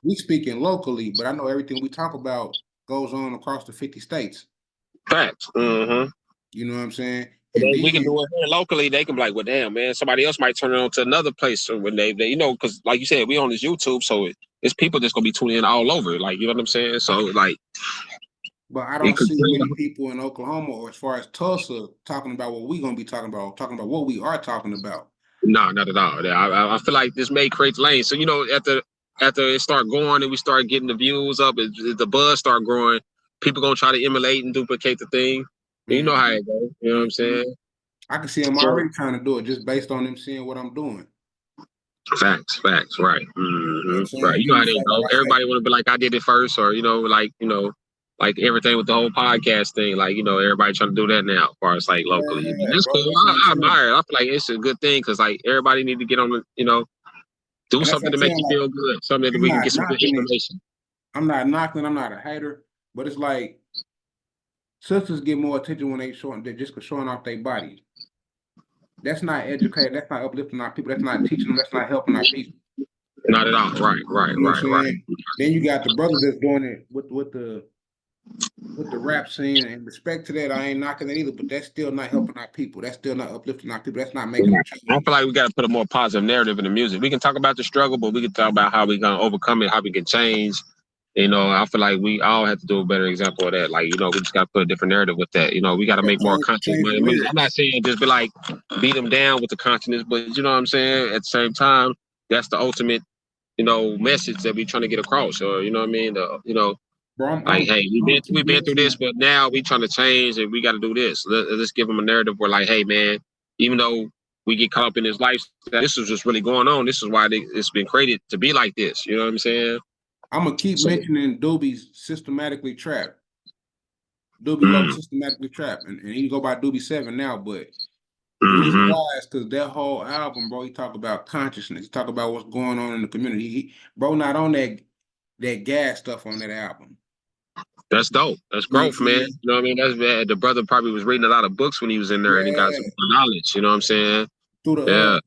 we speaking locally, but I know everything we talk about goes on across the 50 states. Facts. Mm-hmm. You know what I'm saying? And we can do it here locally. They can be like, well, damn, man, somebody else might turn it on to another place. So when they because like you said, we on this YouTube, so it's people that's gonna be tuning in all over. Like, you know what I'm saying? So like, but I don't see many people in Oklahoma or as far as Tulsa talking about what we're gonna be talking about what we are talking about. No, not at all. I feel like this may create lanes. So after it start going and we start getting the views up, the buzz start growing, people gonna try to emulate and duplicate the thing. You know how it goes. You know what I'm saying? I can see them already trying to do it just based on them seeing what I'm doing. Facts, right. Mm-hmm. Right. You know how they go. Everybody want to be like, I did it first, or like everything with the whole podcast thing. Like, everybody trying to do that now, as far as like locally. Yeah, that's cool. I admire it. I feel like it's a good thing because like everybody need to get on the, do something to make you feel good. Something that we can get some good information. I'm not knocking. I'm not a hater, but it's like sisters get more attention when they're just showing off their bodies. That's not educated. That's not uplifting our people. That's not teaching them. That's not helping our people. Not at all. Right. You know right. Then you got the brothers that's doing it with the with the rap scene, and respect to that, I ain't knocking it either, but that's still not helping our people. That's still not uplifting our people. That's not making a change. I feel like we got to put a more positive narrative in the music. We can talk about the struggle, but we can talk about how we gonna overcome it, how we can change. You know, I feel like we all have to do a better example of that. Like, you know, we just got to put a different narrative with that. You know, we got to make more conscious money. I'm not saying just be like, beat them down with the consciousness, but you know what I'm saying? At the same time, that's the ultimate, you know, message that we trying to get across. Or, you know what I mean? You know, Bro, like, hey, we've been through this, but now we trying to change and we got to do this. Let's give them a narrative where, like, hey, man, even though we get caught up in this lifestyle, this is just really going on. This is why it's been created to be like this. You know what I'm saying? I'm gonna keep mentioning Doobie's systematically trapped. Doobie Low systematically trapped, and he go by Doobie 7 now, but the reason why is because that whole album, bro, he talk about consciousness, he talk about what's going on in the community. Bro, not on that gas stuff on that album. That's dope. That's growth, man. You know what I mean? That's bad. The brother probably was reading a lot of books when he was in there, and he got some knowledge. You know what I'm saying? Through the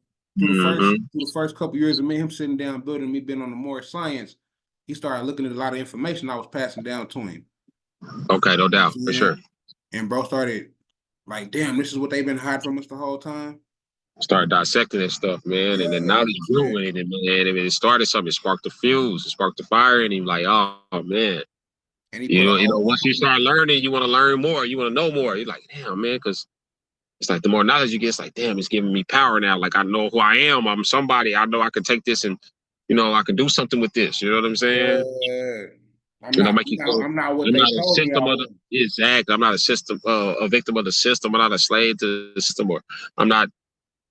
first couple years of me, him sitting down building, me being on the more science, he started looking at a lot of information I was passing down to him. Okay, no doubt, for sure. And bro started like, damn, this is what they've been hiding from us the whole time. Started dissecting that stuff, man, and then knowledge grew in it, man. And it started something. It sparked the fuse. It sparked the fire, and he like, oh man. And you know, once you start learning, you want to learn more. You want to know more. You're like, damn, man, because it's like the more knowledge you get, it's like, damn, it's giving me power now. Like I know who I am. I'm somebody. I know I can take this and, you know, I can do something with this. You know what I'm saying? I'm not what they told me. Exactly. I'm not a victim of the system. I'm not a slave to the system, or I'm not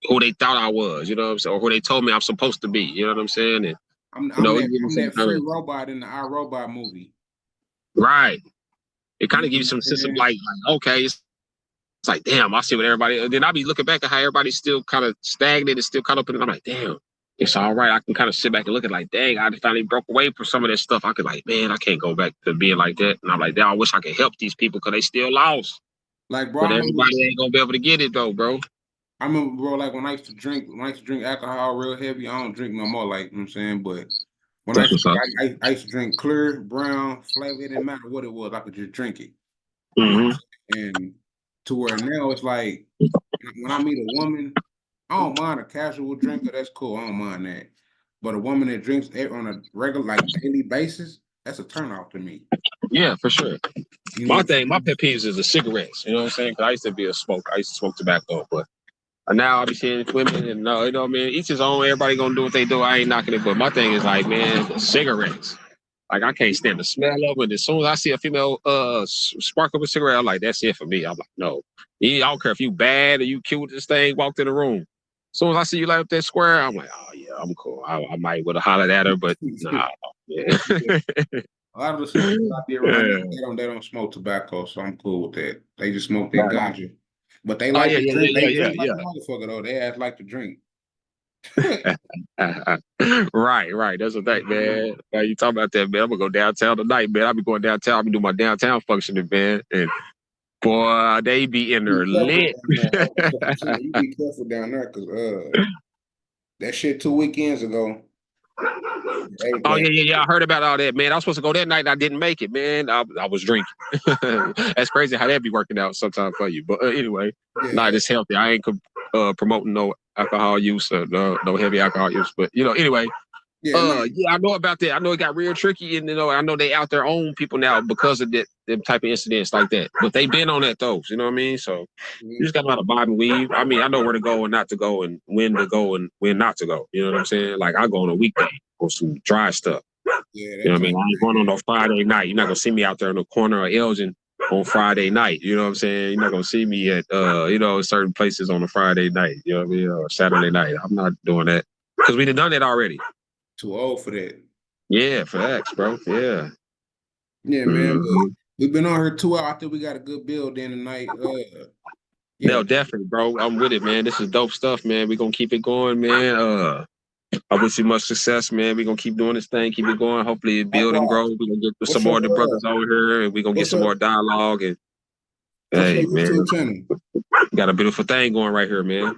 who they thought I was. You know what I'm saying? Or who they told me I'm supposed to be. You know what I'm saying? And I'm that free robot in the iRobot movie. Right. It kind of gives you some sense of like okay, it's like, damn, I see what everybody, and then I'll be looking back at how everybody's still kind of stagnant and still caught up in it. I'm like, damn, it's all right. I can kind of sit back and look at like, dang, I finally broke away from some of that stuff. I could like, man, I can't go back to being like that. And I'm like, damn, I wish I could help these people because they still lost. Like, bro, but everybody ain't gonna be able to get it though, bro. I remember, bro, like when I used to drink alcohol real heavy, I don't drink no more, like, you know what I'm saying? But when I used to drink clear, brown, flavor, it didn't matter what it was, I could just drink it. And to where now it's like, when I meet a woman, I don't mind a casual drinker, that's cool, I don't mind that. But a woman that drinks on a regular, like daily basis, that's a turnoff to me. Yeah, for sure. My pet peeves is the cigarettes, you know what I'm saying? Because I used to be a smoker, I used to smoke tobacco, but now I be seeing women, and you know what I mean? Each his own, everybody gonna do what they do, I ain't knocking it, but my thing is like, man, the cigarettes. Like, I can't stand the smell of it. As soon as I see a female spark up a cigarette, I'm like, that's it for me. I'm like, no. I don't care if you bad or you cute with this thing, walked in the room. As soon as I see you light up that square, I'm like, oh, yeah, I'm cool. I might would have hollered at her, but nah. Yeah. A lot of the sisters I be around, they don't smoke tobacco, so I'm cool with that. They just smoke their ganja. But they like to drink. They drink like a motherfucker, though. They ass like to drink. Right. That's a thing, man. Now you talking about that, man. I'm gonna go downtown tonight, man. I'll be going downtown. I'll be doing my downtown functioning, man. And boy, they be in there lit. You be careful down there, cause that shit 2 weekends ago. Oh yeah. I heard about all that, man. I was supposed to go that night and I didn't make it, man. I was drinking. That's crazy how that be working out sometimes for you. But anyway, it's healthy. I ain't promoting no alcohol use or no heavy alcohol use. But you know, anyway. I know about that. I know it got real tricky, and you know, I know they out there own people now because of them type of incidents like that. But they been on that though, you know what I mean? So you just got to know how to bob and weave. I mean, I know where to go and not to go, and when to go and when not to go. You know what I'm saying? Like I go on a weekday on some dry stuff. You know what I mean? I ain't going on no Friday night. You're not gonna see me out there in the corner of Elgin on Friday night. You know what I'm saying? You're not gonna see me at certain places on a Friday night. You know what I mean? Or Saturday night. I'm not doing that because we done that already. Too old for that. Yeah, facts, bro. Yeah. Yeah, man. But we've been on here 2 hours. I think we got a good build in tonight. No, definitely, bro. I'm with it, man. This is dope stuff, man. We're gonna keep it going, man. I wish you much success, man. We're gonna keep doing this thing, keep it going. Hopefully it build and grow. We're gonna get some more of the brothers over here, and we're gonna get some more dialogue. And hey, man, got a beautiful thing going right here, man.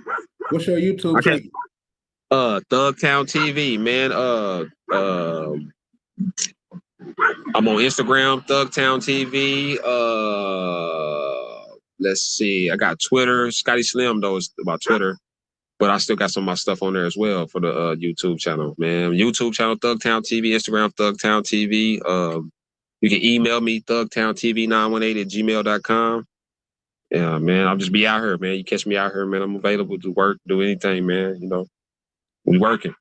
What's your YouTube channel? Thugtown TV, man. I'm on Instagram, Thugtown TV. Let's see. I got Twitter. Scotty Slim though is about Twitter, but I still got some of my stuff on there as well for the YouTube channel, man. YouTube channel Thugtown TV, Instagram Thugtown TV. You can email me thugtowntv918@gmail.com. Yeah, man. I'll just be out here, man. You catch me out here, man. I'm available to work, do anything, man. You know, we working.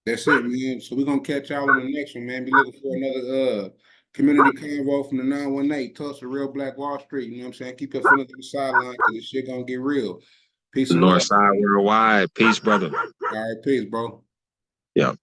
That's it, man. So we're gonna catch y'all on the next one, man. Be looking for another community convo from the 918. Tulsa, Real Black Wall Street. You know what I'm saying? Keep your foot to the sideline because this shit gonna get real. Peace and love. Northside Worldwide. Peace, brother. All right, peace, bro. Yeah.